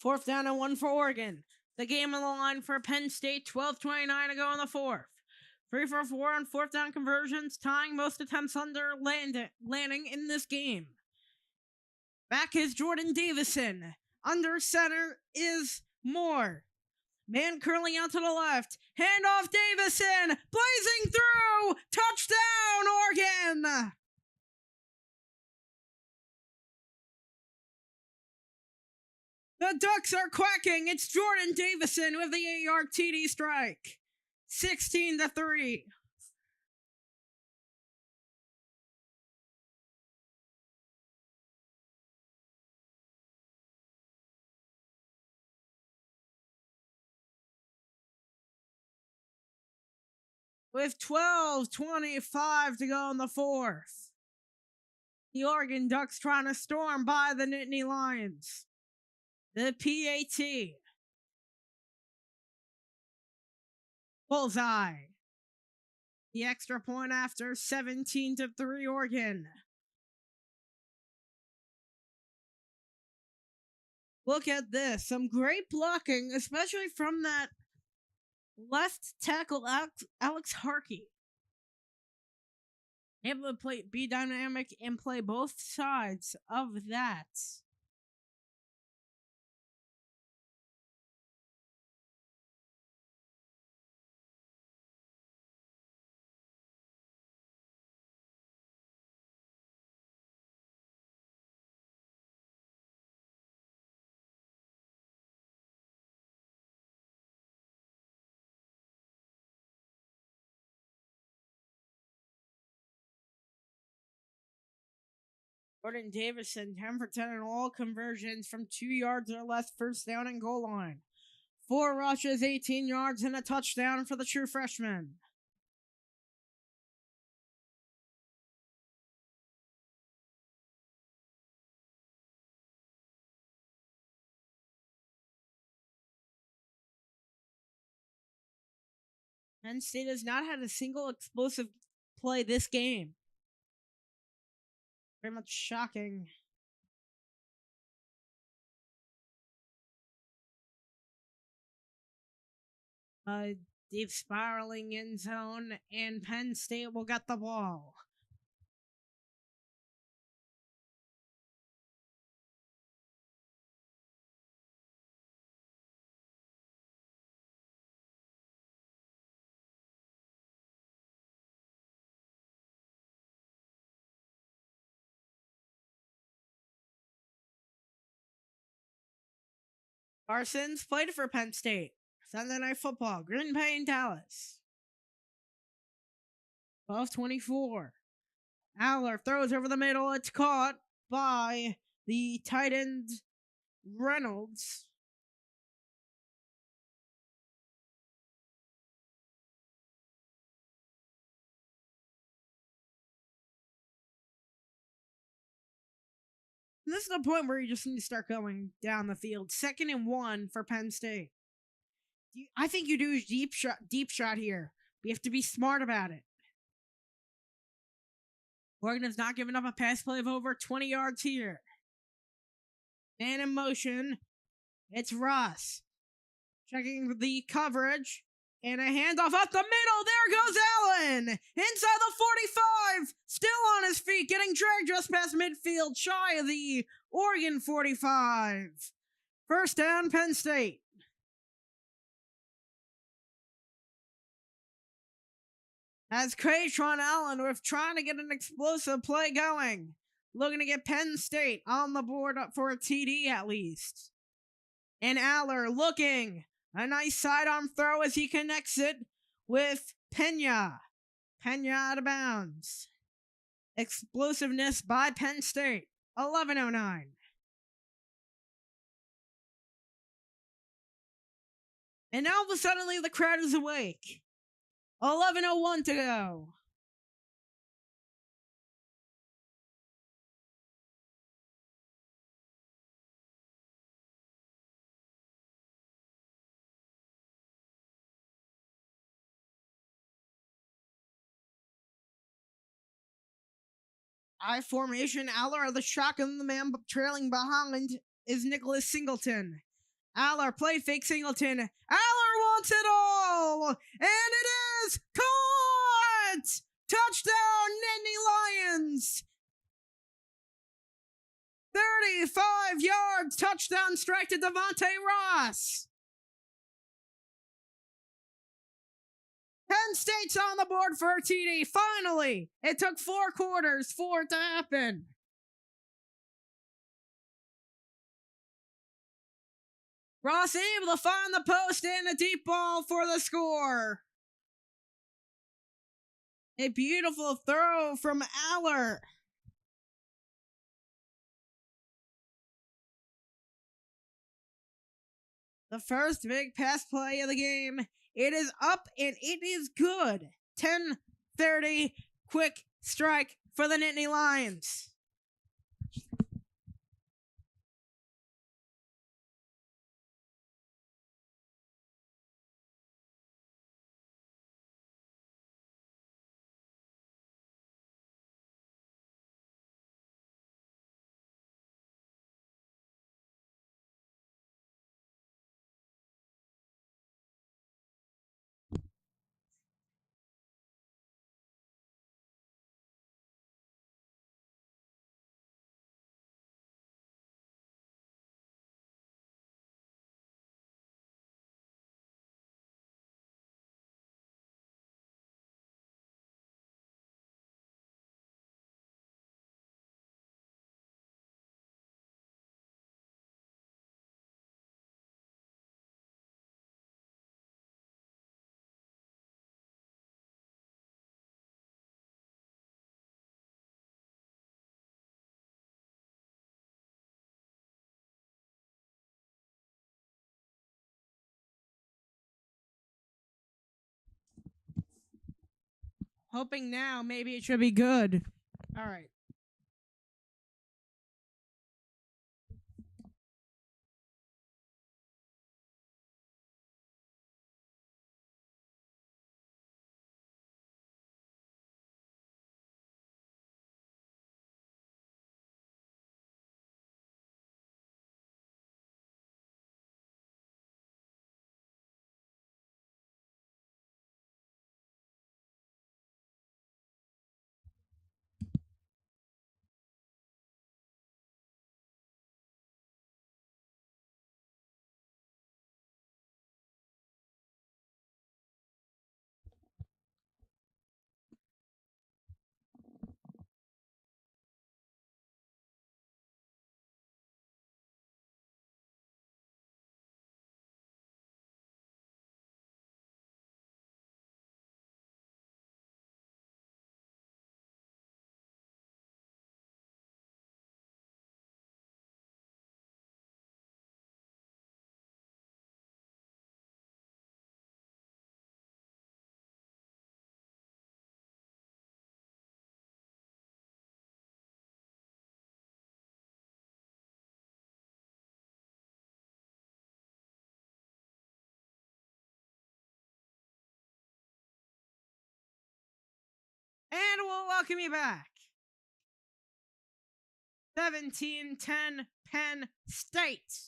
Fourth down and 1 for Oregon. The game on the line for Penn State, 12:29 to go in the fourth. 3 for 4 on fourth down conversions, tying most attempts under Lanning in this game. Back is Jordan Davison. Under center is Moore. Man curling out to the left. Handoff Davison. Blazing through. Touchdown, Oregon. The Ducks are quacking. It's Jordan Davison with the 8-yard TD strike. 16-3. With 12:25 to go in the fourth. The Oregon Ducks trying to storm by the Nittany Lions. The PAT. Bullseye. The extra point after, 17-3 Oregon. Look at this. Some great blocking, especially from that left tackle Alex Harkey. Able to be dynamic and play both sides of that. Jordan Davison, 10 for 10 in all conversions from 2 yards or less, first down and goal line. 4 rushes, 18 yards, and a touchdown for the true freshman. Penn State has not had a single explosive play this game. Very much shocking. Deep spiraling end zone, and Penn State will get the ball. Parsons played for Penn State. Sunday Night Football, Green Bay and Dallas. 12:24. Aller throws over the middle. It's caught by the tight end Reynolds. This is the point where you just need to start going down the field. 2nd and 1 for Penn State. I think you do deep shot here. We have to be smart about it. Oregon has not given up a pass play of over 20 yards here. Man in motion. It's Ross. Checking the coverage. And a handoff up the middle. There goes Allen. Inside the 45. Still on his feet. Getting dragged just past midfield. Shy of the Oregon 45. First down, Penn State. As Kaytron Allen with trying to get an explosive play going. Looking to get Penn State on the board up for a TD at least. And Aller looking. A nice sidearm throw as he connects it with Pena. Pena out of bounds. Explosiveness by Penn State. 11:09. And now suddenly the crowd is awake. 11:01 to go. I formation. Aller the shotgun. The man trailing behind is Nicholas Singleton. Aller play fake Singleton. Aller wants it all, and it is caught. Touchdown, Nittany Lions. 35 yards, touchdown strike to Devontae Ross. Penn State's on the board for a TD. Finally, it took 4 quarters for it to happen. Ross able to find the post and a deep ball for the score. A beautiful throw from Aller. The first big pass play of the game. It is up and it is good. 10-30, quick strike for the Nittany Lions. Hoping now maybe it should be good. All right. And we'll welcome you back. 17-10 Penn State.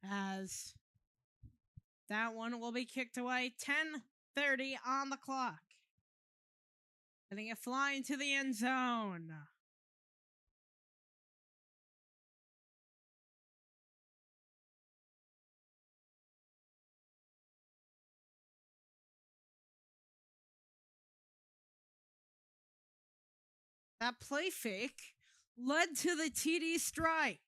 As that one will be kicked away. 10:30 on the clock. Letting it fly into the end zone. That play fake led to the TD strike.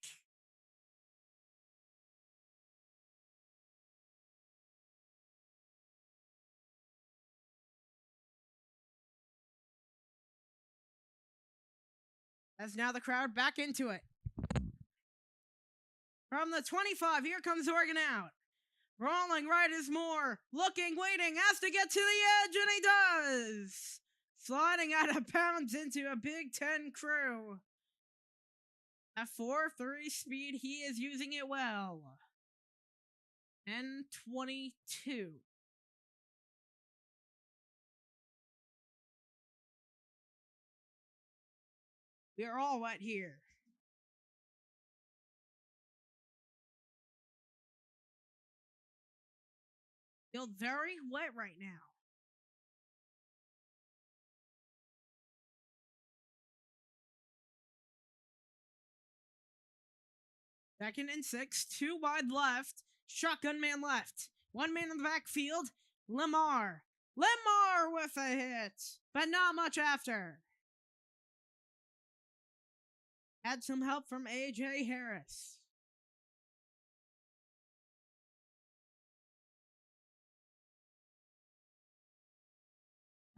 As now the crowd back into it. From the 25, here comes Oregon out. Rolling right is Moore. Looking, waiting, has to get to the edge, and he does! Sliding out of bounds into a Big Ten crew. At 4.3 speed, he is using it well. And 22. We are all wet here. Feel very wet right now. Second and 6, 2 wide left. Shotgun man left. 1 man in the backfield. Lamar with a hit, but not much after. Had some help from A.J. Harris.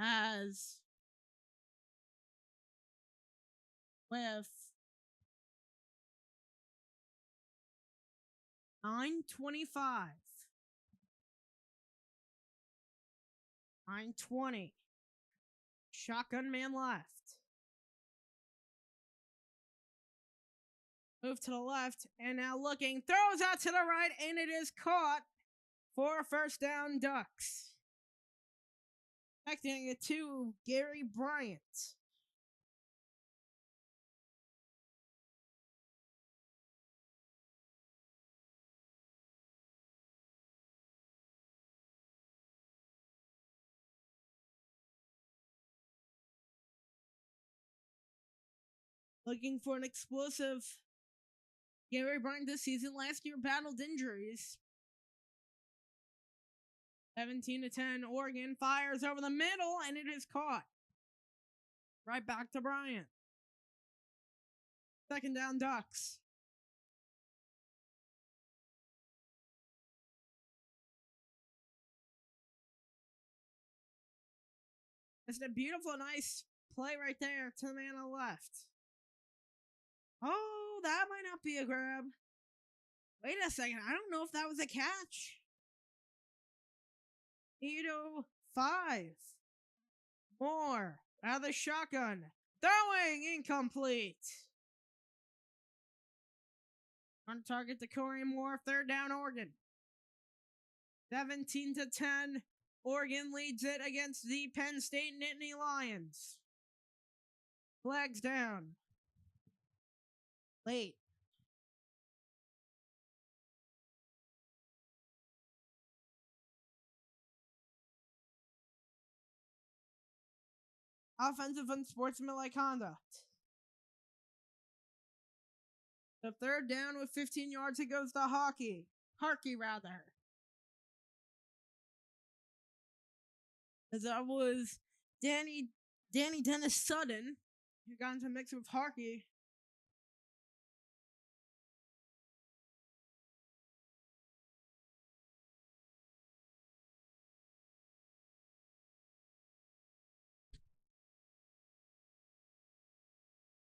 As with 9:25. 9:20. Shotgun man left. Move to the left, and now looking, throws out to the right, and it is caught for first down Ducks. Connecting it to Gary Bryant. Looking for an explosive Gary Bryant this season. Last year battled injuries. 17-10, Oregon fires over the middle, and it is caught. Right back to Bryant. Second down Ducks. It's a beautiful, nice play right there to the man on the left. Oh, that might not be a grab. Wait a second. I don't know if that was a catch. 8:05. Moore out of the shotgun. Throwing incomplete. On target to Corey Moore. Third down Oregon. 17-10. Oregon leads it against the Penn State Nittany Lions. Flags down. Late. Offensive unsportsmanlike conduct. The third down with 15 yards, it goes to Harkey. As that was Danny Dennis Sutton, who got into a mix with Harkey.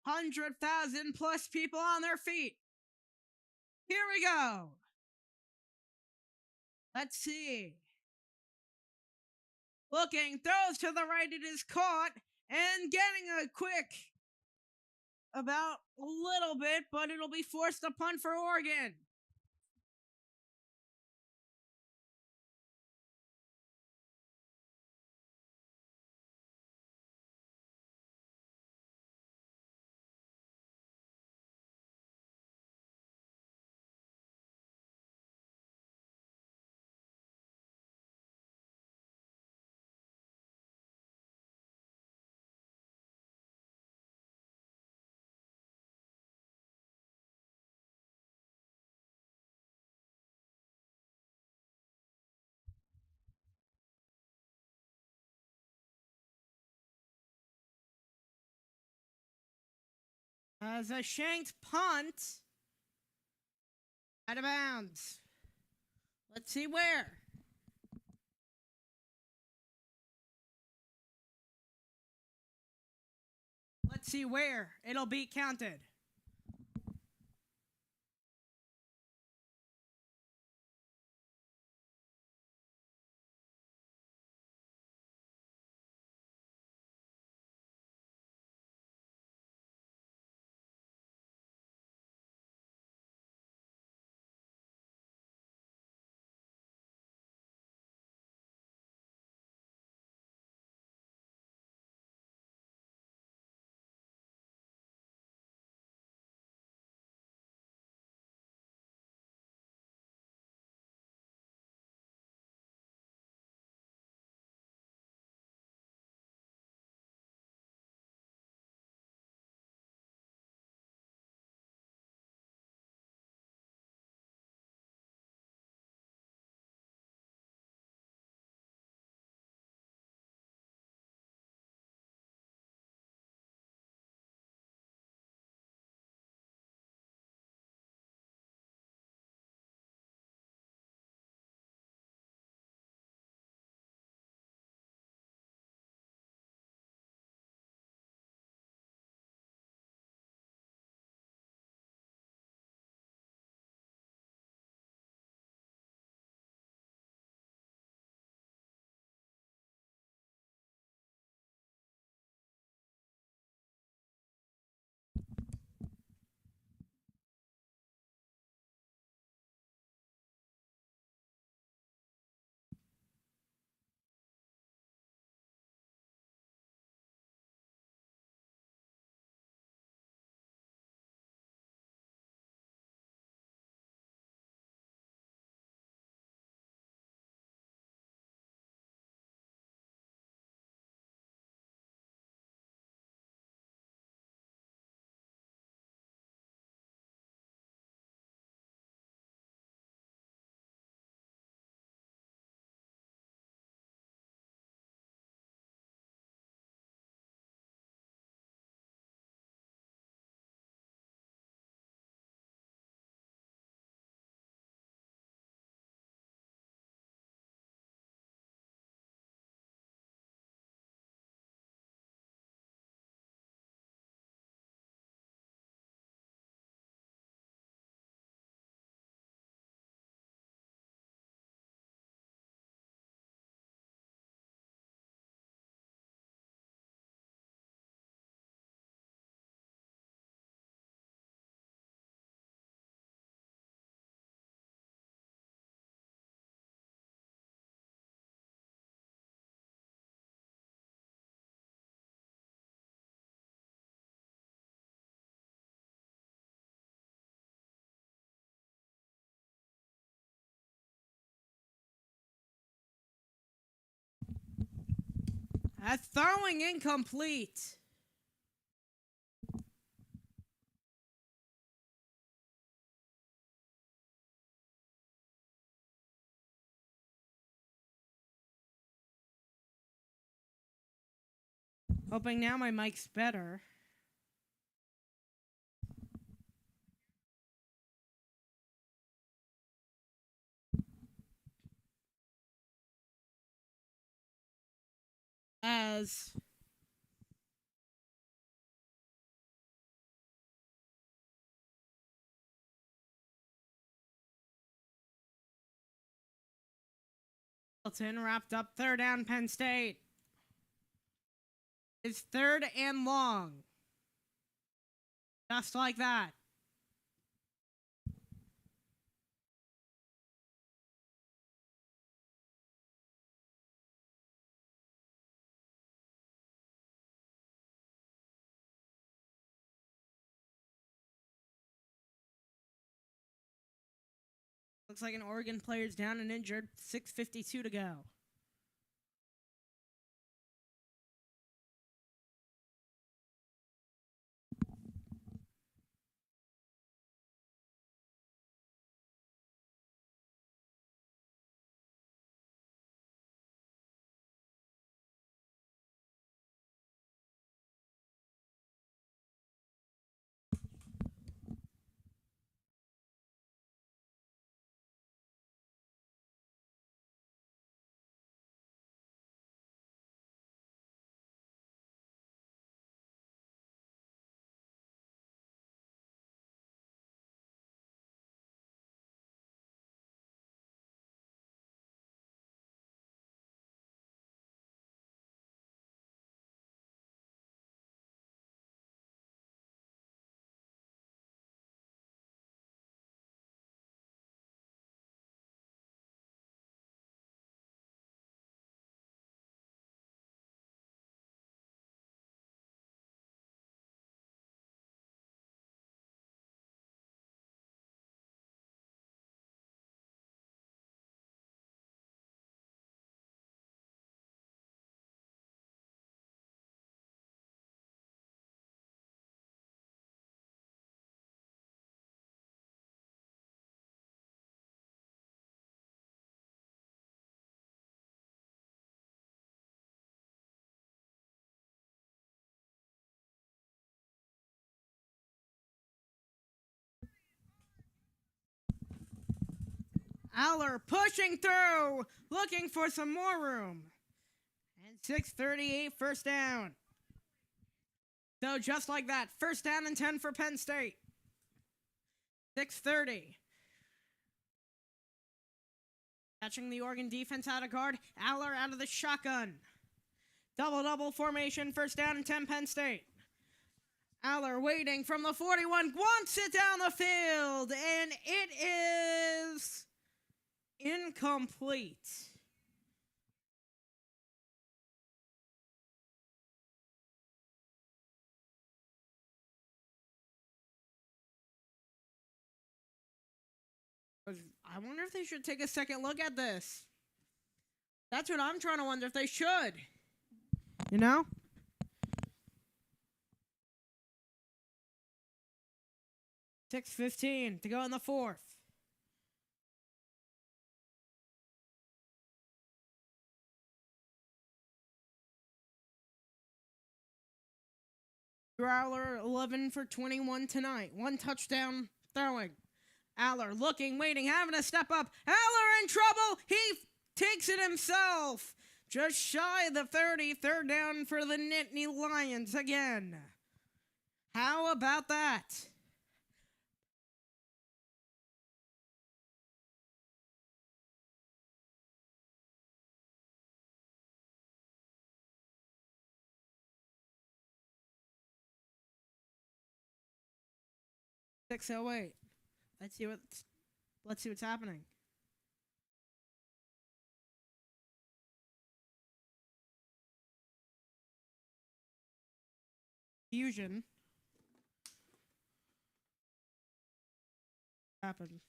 $100,000+ people on their feet. Here we go. Let's see. Looking, throws to the right, it is caught, and getting a quick, about a little bit, but it'll be forced to punt for Oregon. As a shanked punt out of bounds. Let's see where. Let's see where it'll be counted. A throwing incomplete. Hoping now my mic's better. As Hilton wrapped up third down, Penn State. It's third and long. Just like that. Looks like an Oregon player's down and injured. 6:52 to go. Aller pushing through, looking for some more room. And 6:38 first down. So just like that, first down and 10 for Penn State. 6:30. Catching the Oregon defense out of guard. Aller out of the shotgun. Double formation, first down and 10 Penn State. Aller waiting from the 41, wants it down the field, and it is incomplete. I wonder if they should take a second look at this. That's what I'm trying to wonder if they should. You know? $6:15 to go in the fourth. Aller 11 for 21 tonight. One touchdown throwing. Aller looking, waiting, having to step up. Aller in trouble. He takes it himself. Just shy of the 30. Third down for the Nittany Lions again. How about that? $6:08. Let's see what's happening. Fusion happened.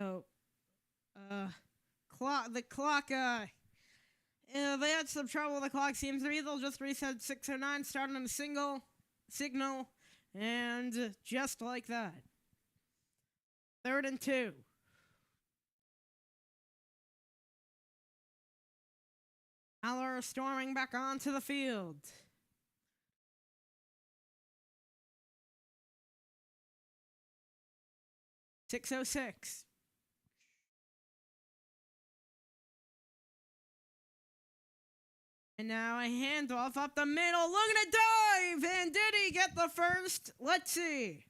So, the clock, they had some trouble with the clock. Seems to be they'll just reset 6:09, starting on a single signal, and just like that. 3rd and 2. Aller storming back onto the field. .606. And now a handoff up the middle, looking to dive, and did he get the first? Let's see.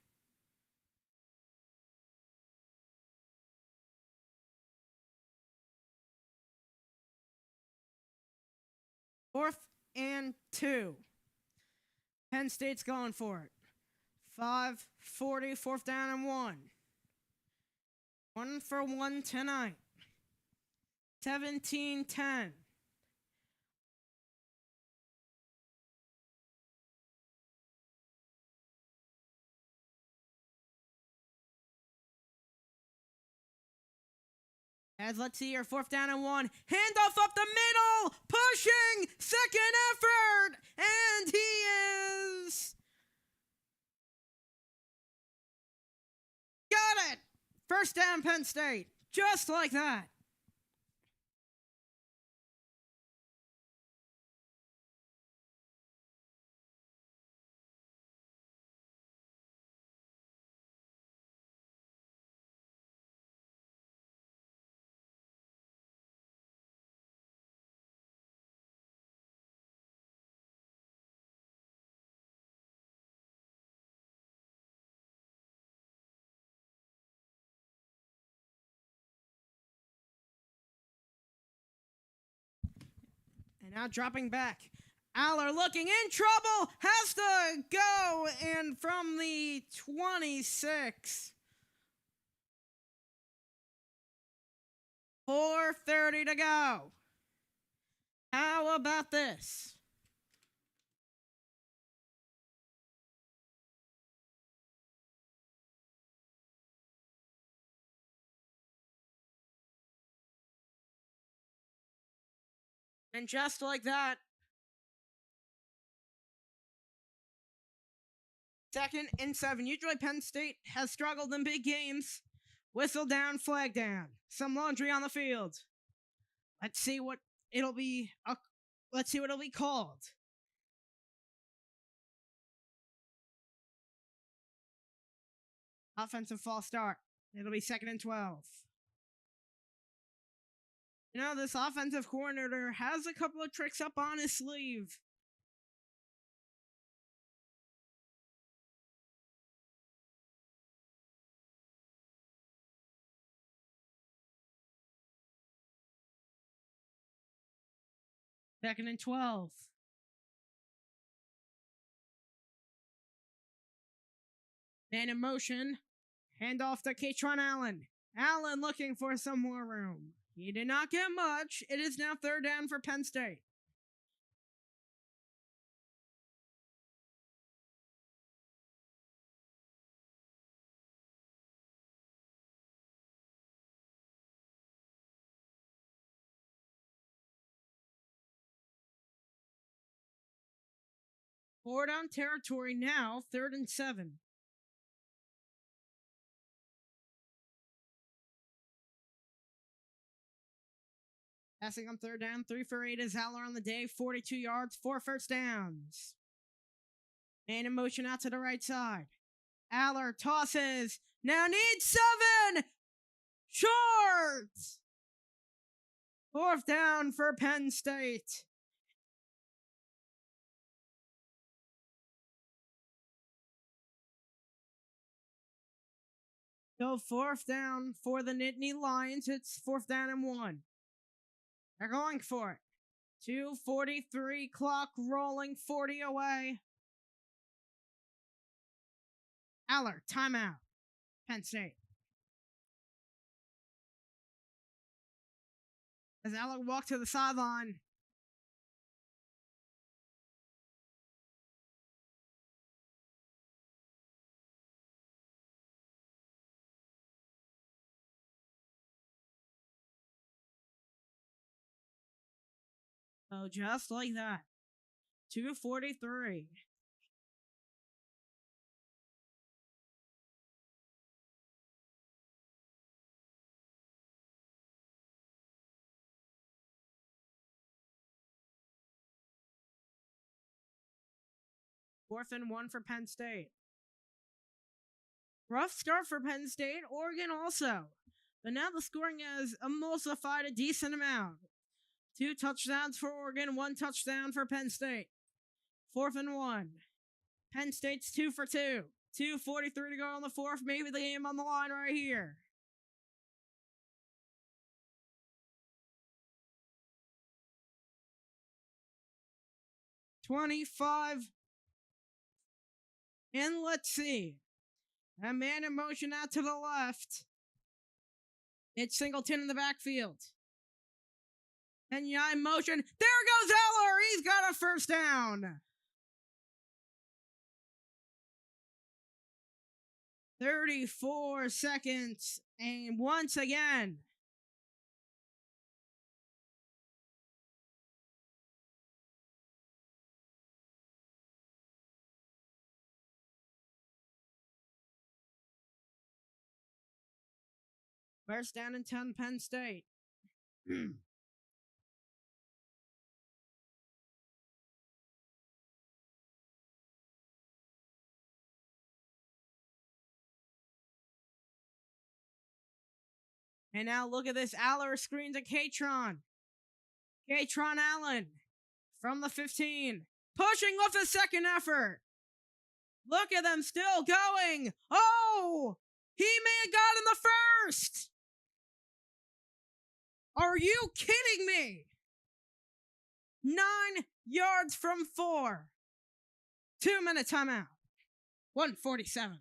Fourth and 2. Penn State's going for it. 5:40, 4th down and 1. 1 for 1 tonight. 17-10. As let's see here, 4th down and 1. Handoff up the middle, pushing, 2nd effort, and he is... Got it! 1st down, Penn State, just like that. And now dropping back. Aller looking in trouble, has to go, and from the 26. 4:30 to go. How about this? And just like that, 2nd and 7. Usually Penn State has struggled in big games. Whistle down, flag down. Some laundry on the field. Let's see what it'll be. Let's see what it'll be called. Offensive false start. It'll be 2nd and 12. You know, this offensive coordinator has a couple of tricks up on his sleeve. Second and 12. Man in motion. Handoff to Katron Allen. Allen looking for some more room. He did not get much. It is now 3rd down for Penn State. Four down territory now, 3rd and 7. Passing on 3rd down, 3 for 8 is Aller on the day, 42 yards, 4 first downs. Man in motion out to the right side. Aller tosses, now needs 7! Short! 4th down for Penn State. So 4th down for the Nittany Lions. It's 4th down and 1. They're going for it. 2:43 clock rolling, 40 away. Aller, timeout. Penn State. As Aller walked to the sideline. Oh, just like that. 243. Fourth and 1 for Penn State. Rough start for Penn State. Oregon also. But now the scoring has emulsified a decent amount. 2 touchdowns for Oregon, 1 touchdown for Penn State. Fourth and 1. Penn State's 2 for 2. 2:43 to go on the fourth. Maybe the game on the line right here. $25. And let's see. A man in motion out to the left. It's Singleton in the backfield. And yeah, in motion. There goes Eller. He's got a first down. 34 seconds. And once again. First down and 10, Penn State. And now look at this. Aller screen to Katron. Katron Allen from the 15. Pushing with a second effort. Look at them still going. Oh! He may have got in the first! Are you kidding me? 9 yards from 4. 2-minute timeout. 1:47.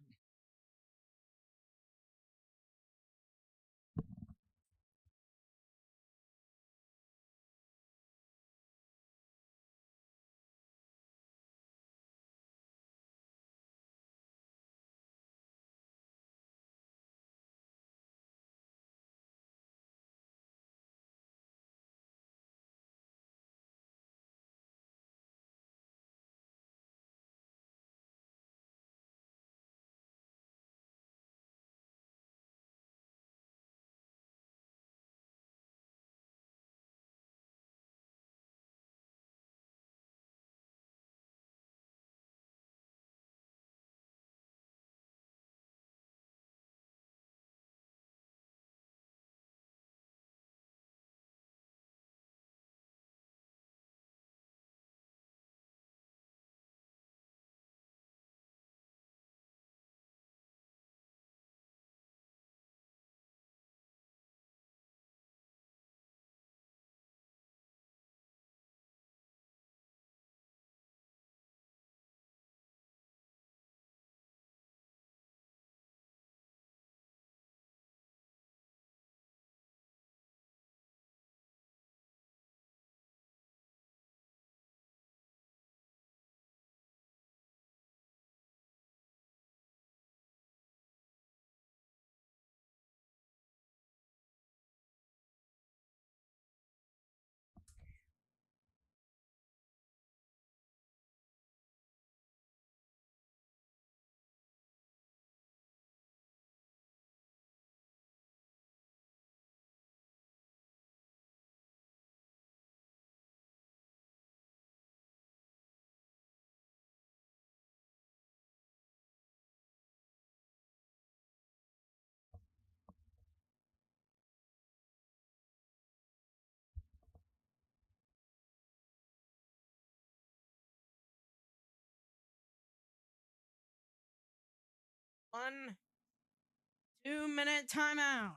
One 2-minute timeout.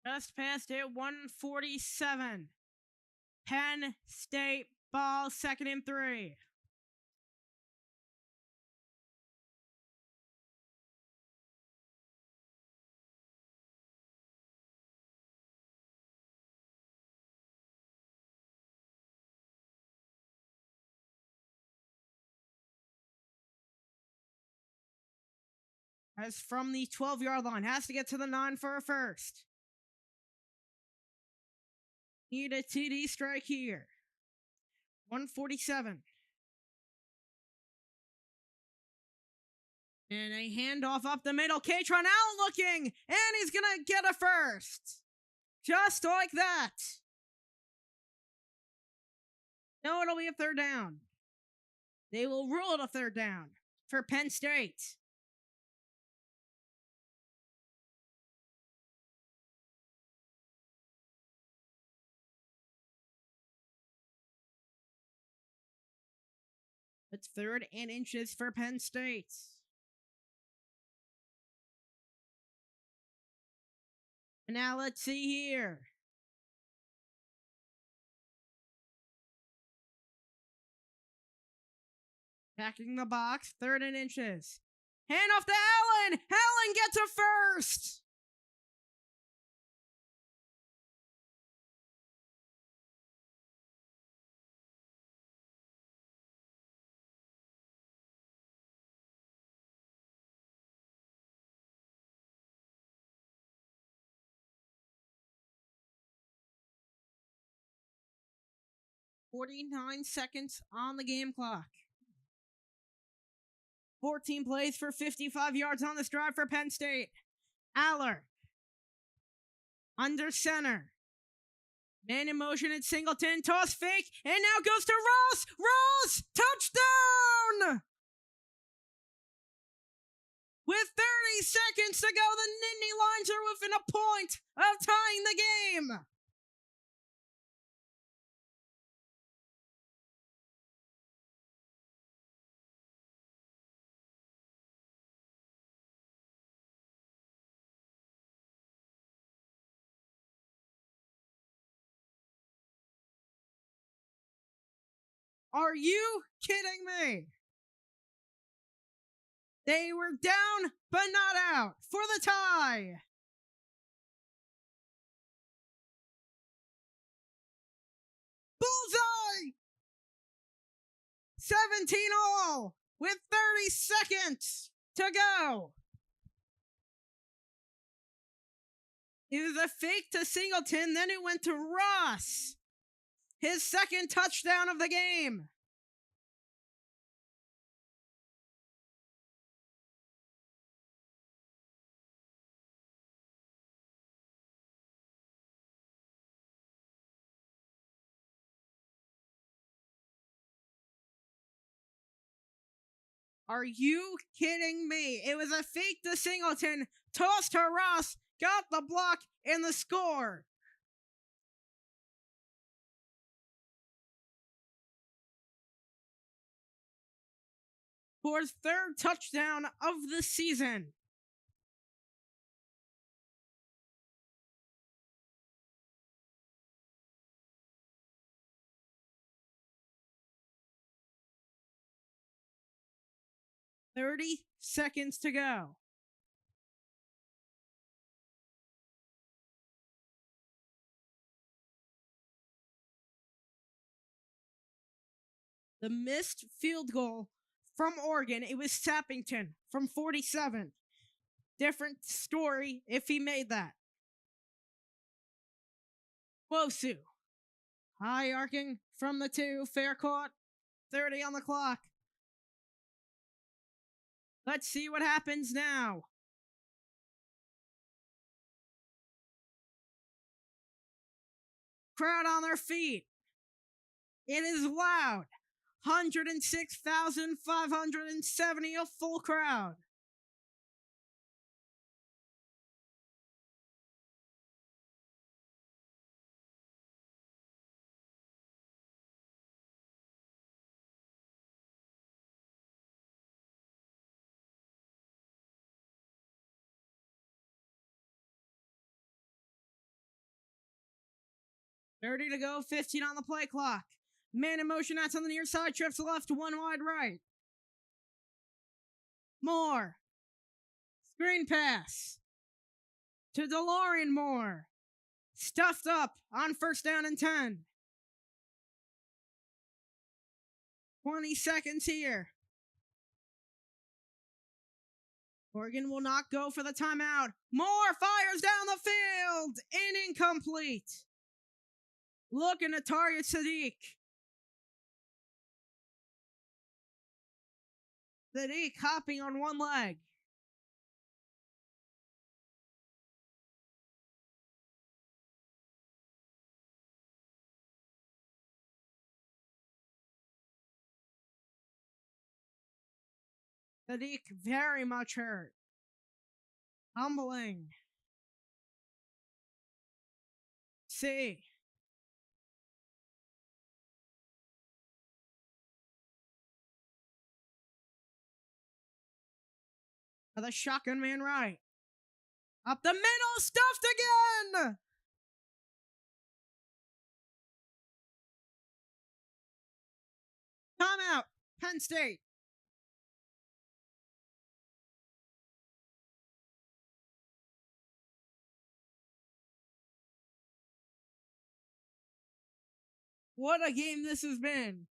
Just past it, 1:47. Penn State ball, 2nd and 3. As from the 12-yard line, has to get to the 9 for a first. Need a TD strike here. 147. And a handoff up the middle. Katron out looking, and he's gonna get a first. Just like that. No, it'll be a third down. They will rule it a third down for Penn State. It's 3rd and inches for Penn State. And now let's see here. Backing the box, 3rd and inches. Hand off to Allen. Allen gets a first. .49 seconds on the game clock. 14 plays for 55 yards on this drive for Penn State. Aller. Under center. Man in motion at Singleton. Toss fake. And now goes to Ross. Ross! Touchdown! With 30 seconds to go, the Nittany Lions are within a point of tying the game. Are you kidding me? They were down, but not out for the tie. Bullseye! 17 all with 30 seconds to go. It was a fake to Singleton, then it went to Ross. His 2nd touchdown of the game. Are you kidding me? It was a fake to Singleton, tossed to Ross, got the block, and the score. For his 3rd touchdown of the season. .30 seconds to go. The missed field goal from Oregon, it was Sappington from 47. Different story if he made that. Wosu. High arcing from the 2, fair caught. 30 on the clock. Let's see what happens now. Crowd on their feet. It is loud. 106,570, a full crowd. .30 to go, 15 on the play clock. Man in motion, that's on the near side, trips left, 1 wide right. Moore. Screen pass. To DeLorean Moore. Stuffed up on 1st down and 10. 20 seconds here. Oregon will not go for the timeout. Moore fires down the field and incomplete. looking to target Sadiq. Sadiq hopping on one leg. Sadiq very much hurt. Humbling. C. The shotgun man right. Up the middle, stuffed again! Timeout, Penn State. What a game this has been.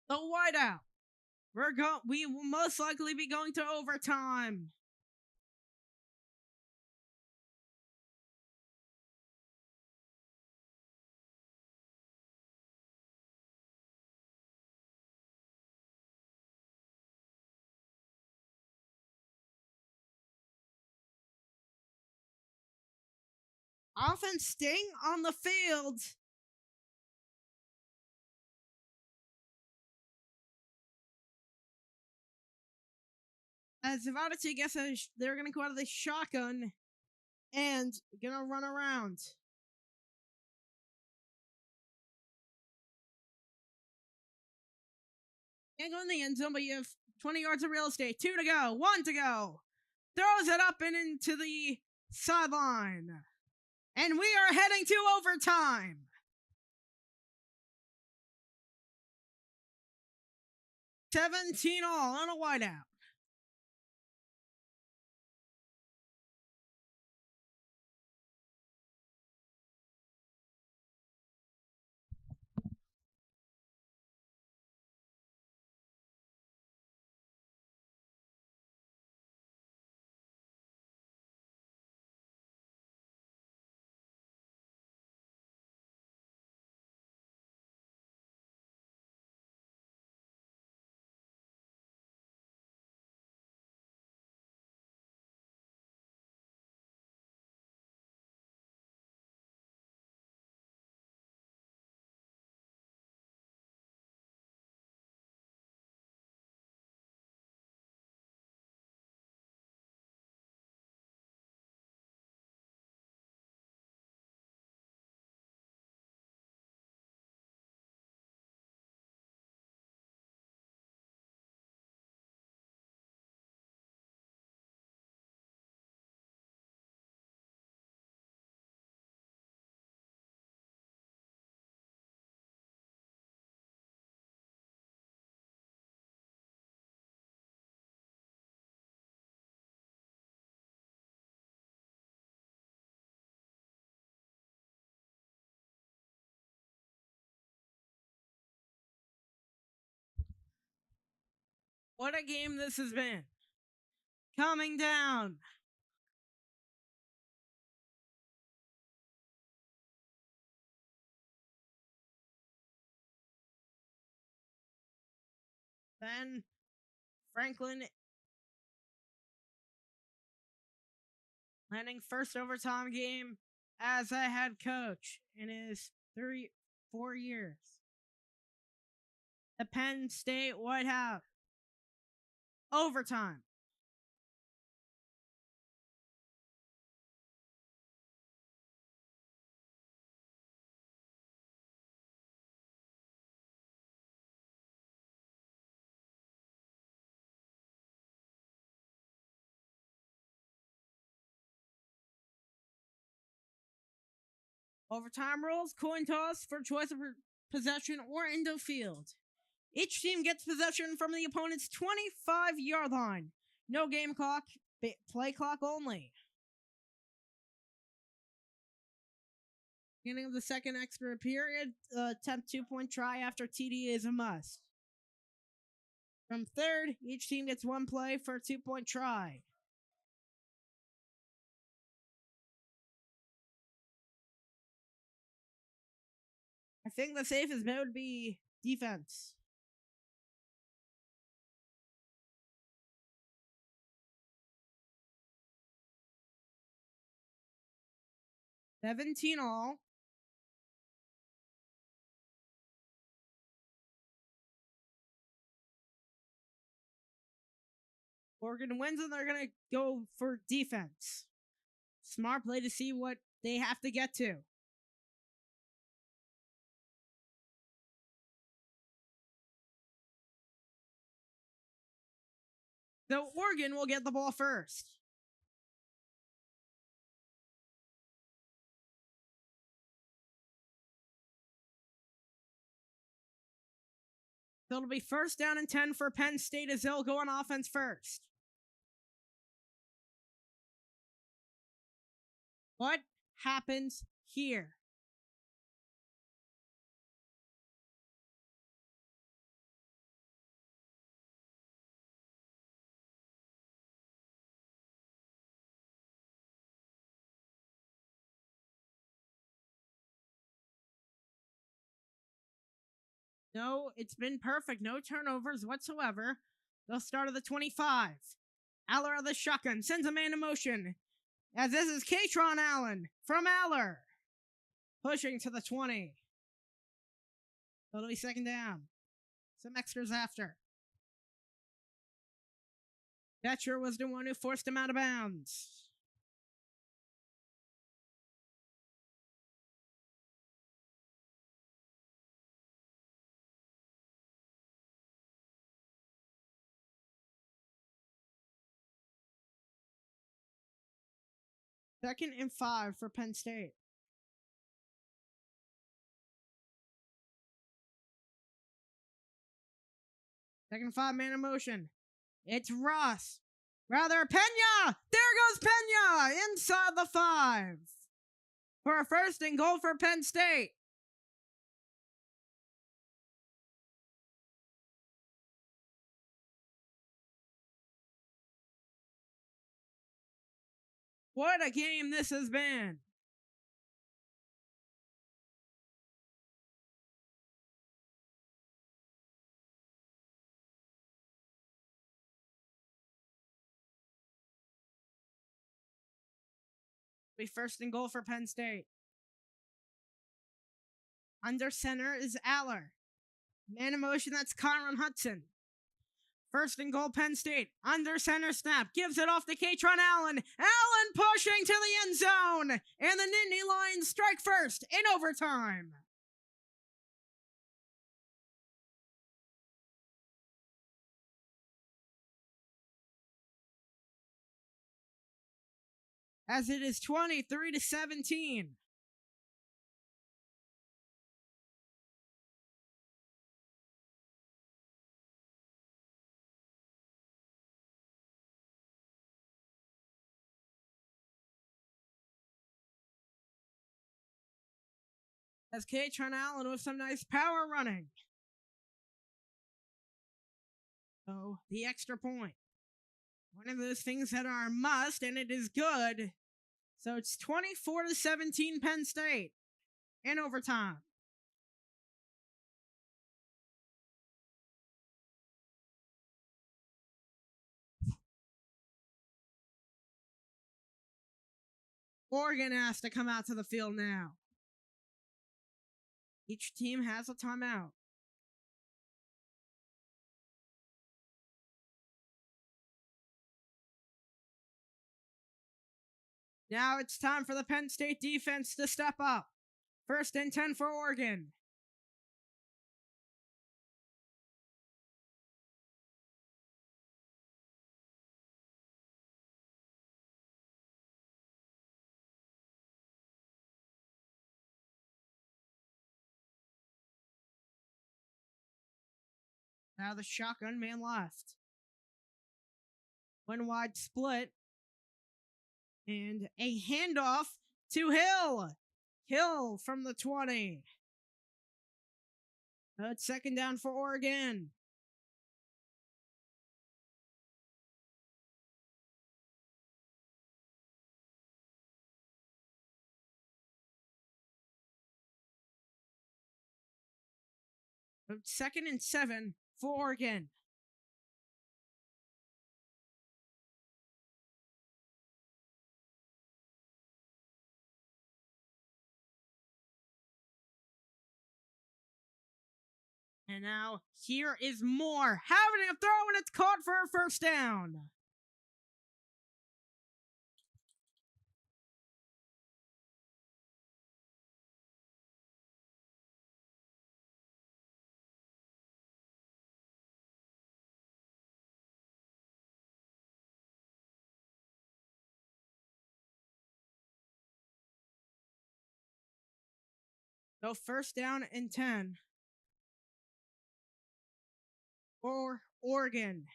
The whiteout. We will most likely be going to overtime. Offense staying on the field. As Zavadachi guesses they're going to go out of the shotgun and going to run around. Can't go in the end zone, but you have 20 yards of real estate. 2 to go. 1 to go. Throws it up and into the sideline. And we are heading to overtime. $17 on a whiteout. What a game this has been. Coming down. Then Franklin landing first overtime game as a head coach in his 4 years. The Penn State White House. Overtime. Overtime rules, coin toss for choice of possession or into field. Each team gets possession from the opponent's 25-yard line. No game clock, play clock only. Beginning of the second extra period, attempt 2-point try after TD is a must. From third, each team gets 1 play for a 2-point try. I think the safest bet would be defense. $17 all. Oregon wins and they're going to go for defense. Smart play to see what they have to get to. So Oregon will get the ball first. So it'll be first down and 10 for Penn State as they'll go on offense first. What happens here? No, it's been perfect. No turnovers whatsoever. They'll start at the 25. Aller of the shotgun sends a man in motion. As this is Katron Allen from Aller. Pushing to the 20. It'll be second down. Some extras after. Betcher was the one who forced him out of bounds. Second and 5 for Penn State. Second 5 man in motion. It's Ross. Rather, Pena! There goes Pena! Inside the 5. For a first and goal for Penn State. What a game this has been. Be first and goal for Penn State. Under center is Aller. Man in motion, that's Kyron Hudson. First and goal, Penn State. Under center snap. Gives it off to Katron Allen. Allen pushing to the end zone. And the Nittany Lions strike first in overtime. As it is 23-17. As Katron Allen with some nice power running. So, the extra point. One of those things that are a must, and it is good. So it's 24-17 Penn State in overtime. Oregon has to come out to the field now. Each team has a timeout. Now it's time for the Penn State defense to step up. First and 10 for Oregon. Now the shotgun man left. One wide split. And a handoff to Hill. Hill from the 20. That's second down for Oregon. Second and 7 for Oregon. And now here is Moore having a throw, and it's caught for a first down. So first down and 10 for Oregon.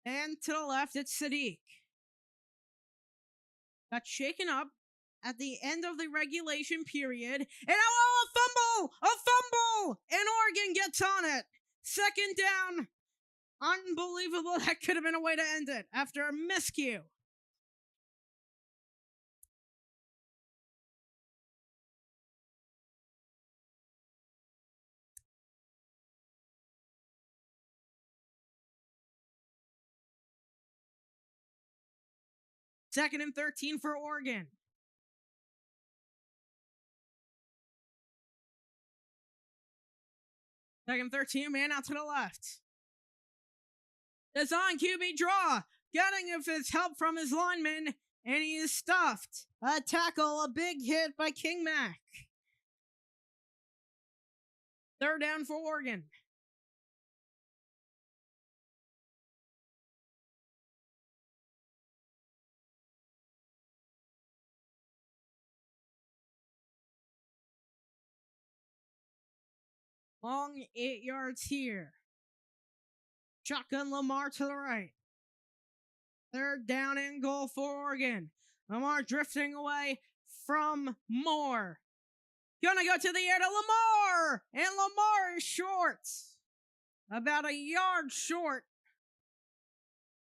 And to the left, it's Sadiq. Got shaken up at the end of the regulation period. And a fumble! A fumble! And Oregon gets on it. Second down. Unbelievable. That could have been a way to end it after a miscue. Second and 13 for Oregon. Second 13, man out to the left. It's on QB draw. Getting of his help from his lineman, and he is stuffed. A tackle, a big hit by King Mac. Third down for Oregon. Long 8 yards here. Shotgun Lamar to the right. Third down and goal for Oregon. Lamar drifting away from Moore. Gonna go to the air to Lamar! And Lamar is short. About a yard short.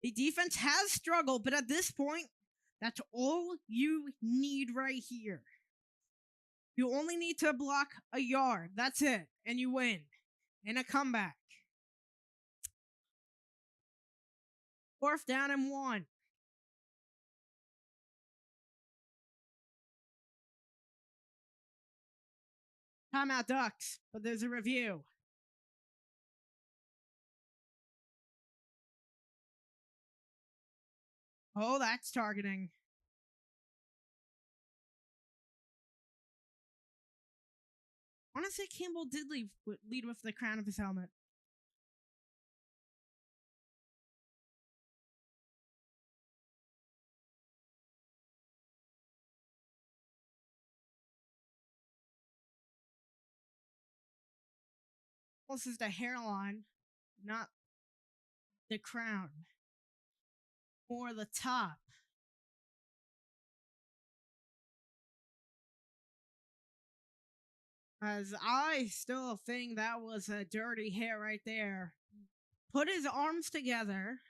The defense has struggled, but at this point, that's all you need right here. You only need to block a yard. That's it. And you win. In a comeback. Fourth down and 1. Timeout Ducks, but there's a review. Oh, that's targeting. I want to say Campbell did lead with the crown of his helmet. This is the hairline, not the crown. Or the top. As I still think that was a dirty hair right there. Put his arms together.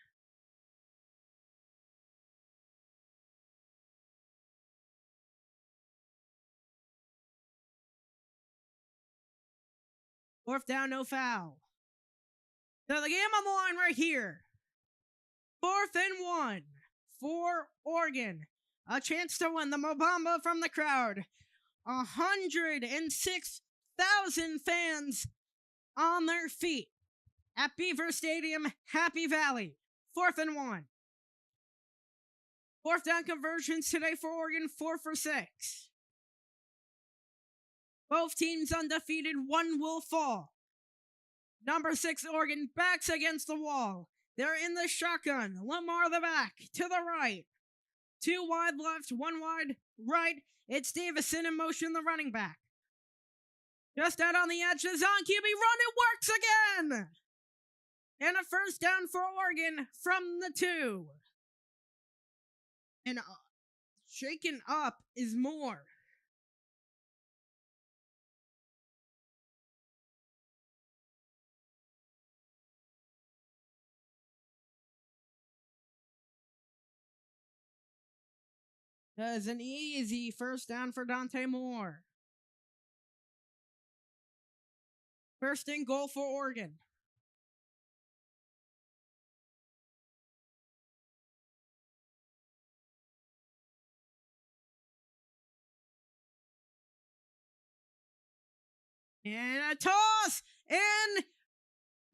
Fourth down, no foul. So the game on the line right here. 4th and 1 for Oregon. A chance to win the Mobamba from the crowd. 106,000 fans on their feet at Beaver Stadium, Happy Valley. 4th and 1. Fourth down conversions today for Oregon, 4 for 6. Both teams undefeated, one will fall. Number 6, Oregon, backs against the wall. They're in the shotgun. Lamar the back, to the right. 2 wide left, 1 wide right. It's Davison in motion, the running back. Just out on the edge, the Zon QB run, it works again! And a first down for Oregon from the 2. And Shaken up is more. That is an easy first down for Dante Moore. First and goal for Oregon. And a toss, and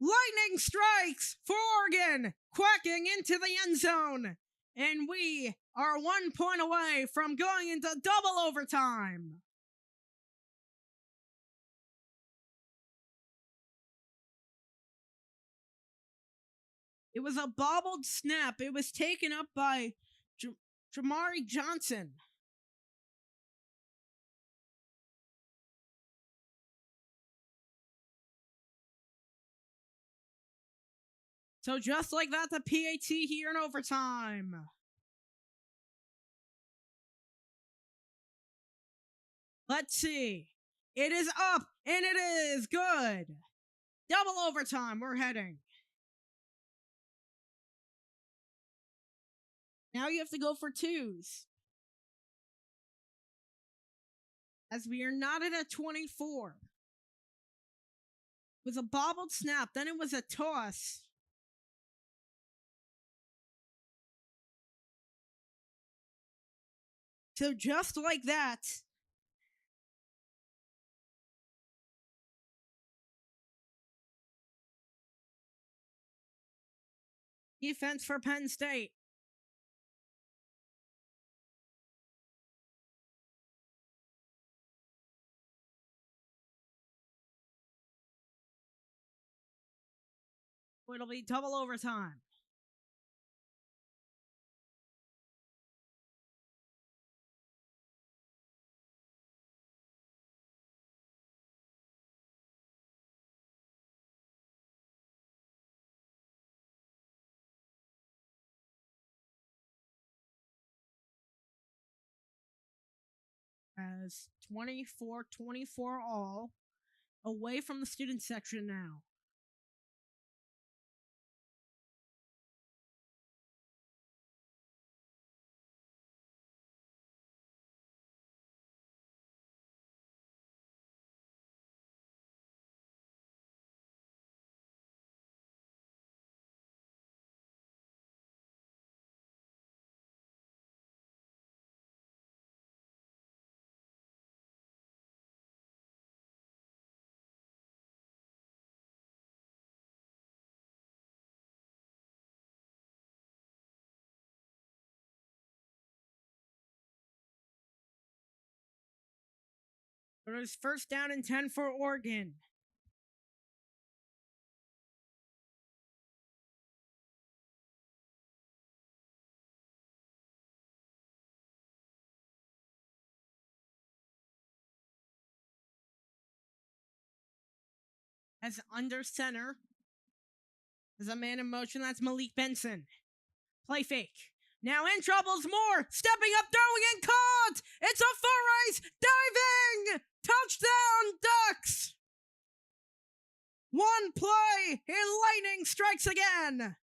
lightning strikes for Oregon, quacking into the end zone. And we are 1 point away from going into double overtime. It was a bobbled snap. It was taken up by Jamari Johnson. So just like that, the PAT here in overtime. Let's see. It is up, and it is good. Double overtime, we're heading. Now you have to go for twos. As we are not at a 24. It was a bobbled snap, then it was a toss. So just like that, defense for Penn State. It'll be double overtime. As 24-24 all, away from the student section now. It was first down and 10 for Oregon. As under center, as a man in motion, that's Malik Benson. Play fake. Now in trouble's Moore, stepping up, throwing, and caught! It's a full race, diving! Touchdown, Ducks! One play, and lightning strikes again.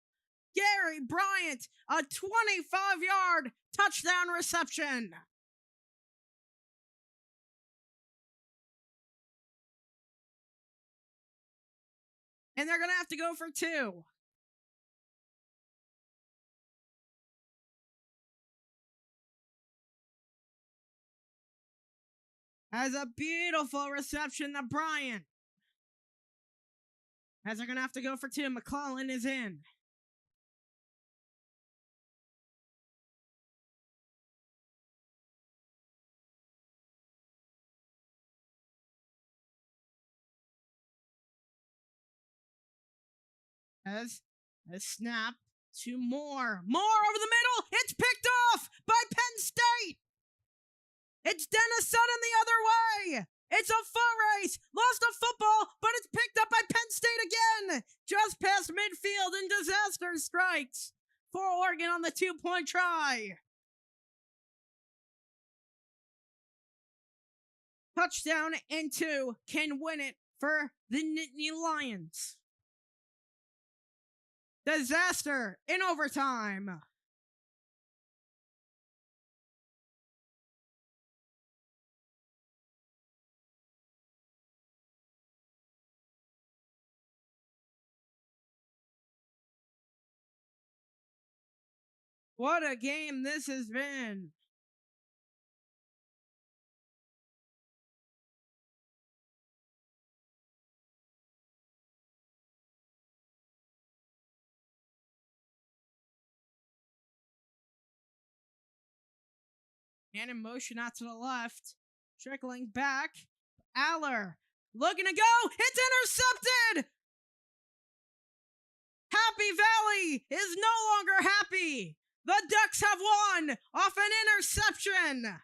Gary Bryant, a 25-yard touchdown reception. And they're going to have to go for two. As a beautiful reception to Bryant. As they're going to have to go for two. McClellan is in. As a snap to Moore. Moore over the middle. It's picked off by Penn State. It's Dennis Sutton the other way. It's a full race. Lost a football, but it's picked up by Penn State again. Just past midfield, and disaster strikes for Oregon on the 2-point try. touchdown, and 2 can win it for the Nittany Lions. Disaster in overtime. What a game this has been. And in motion out to the left. Trickling back. Aller looking to go. It's intercepted. Happy Valley is no longer happy. The Ducks have won off an interception.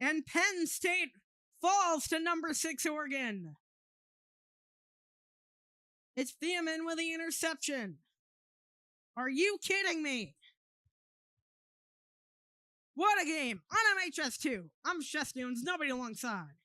And Penn State falls to number 6 Oregon. It's Thiemann with the interception. Are you kidding me? What a game on MHS2. I'm Chess Dunes, nobody alongside.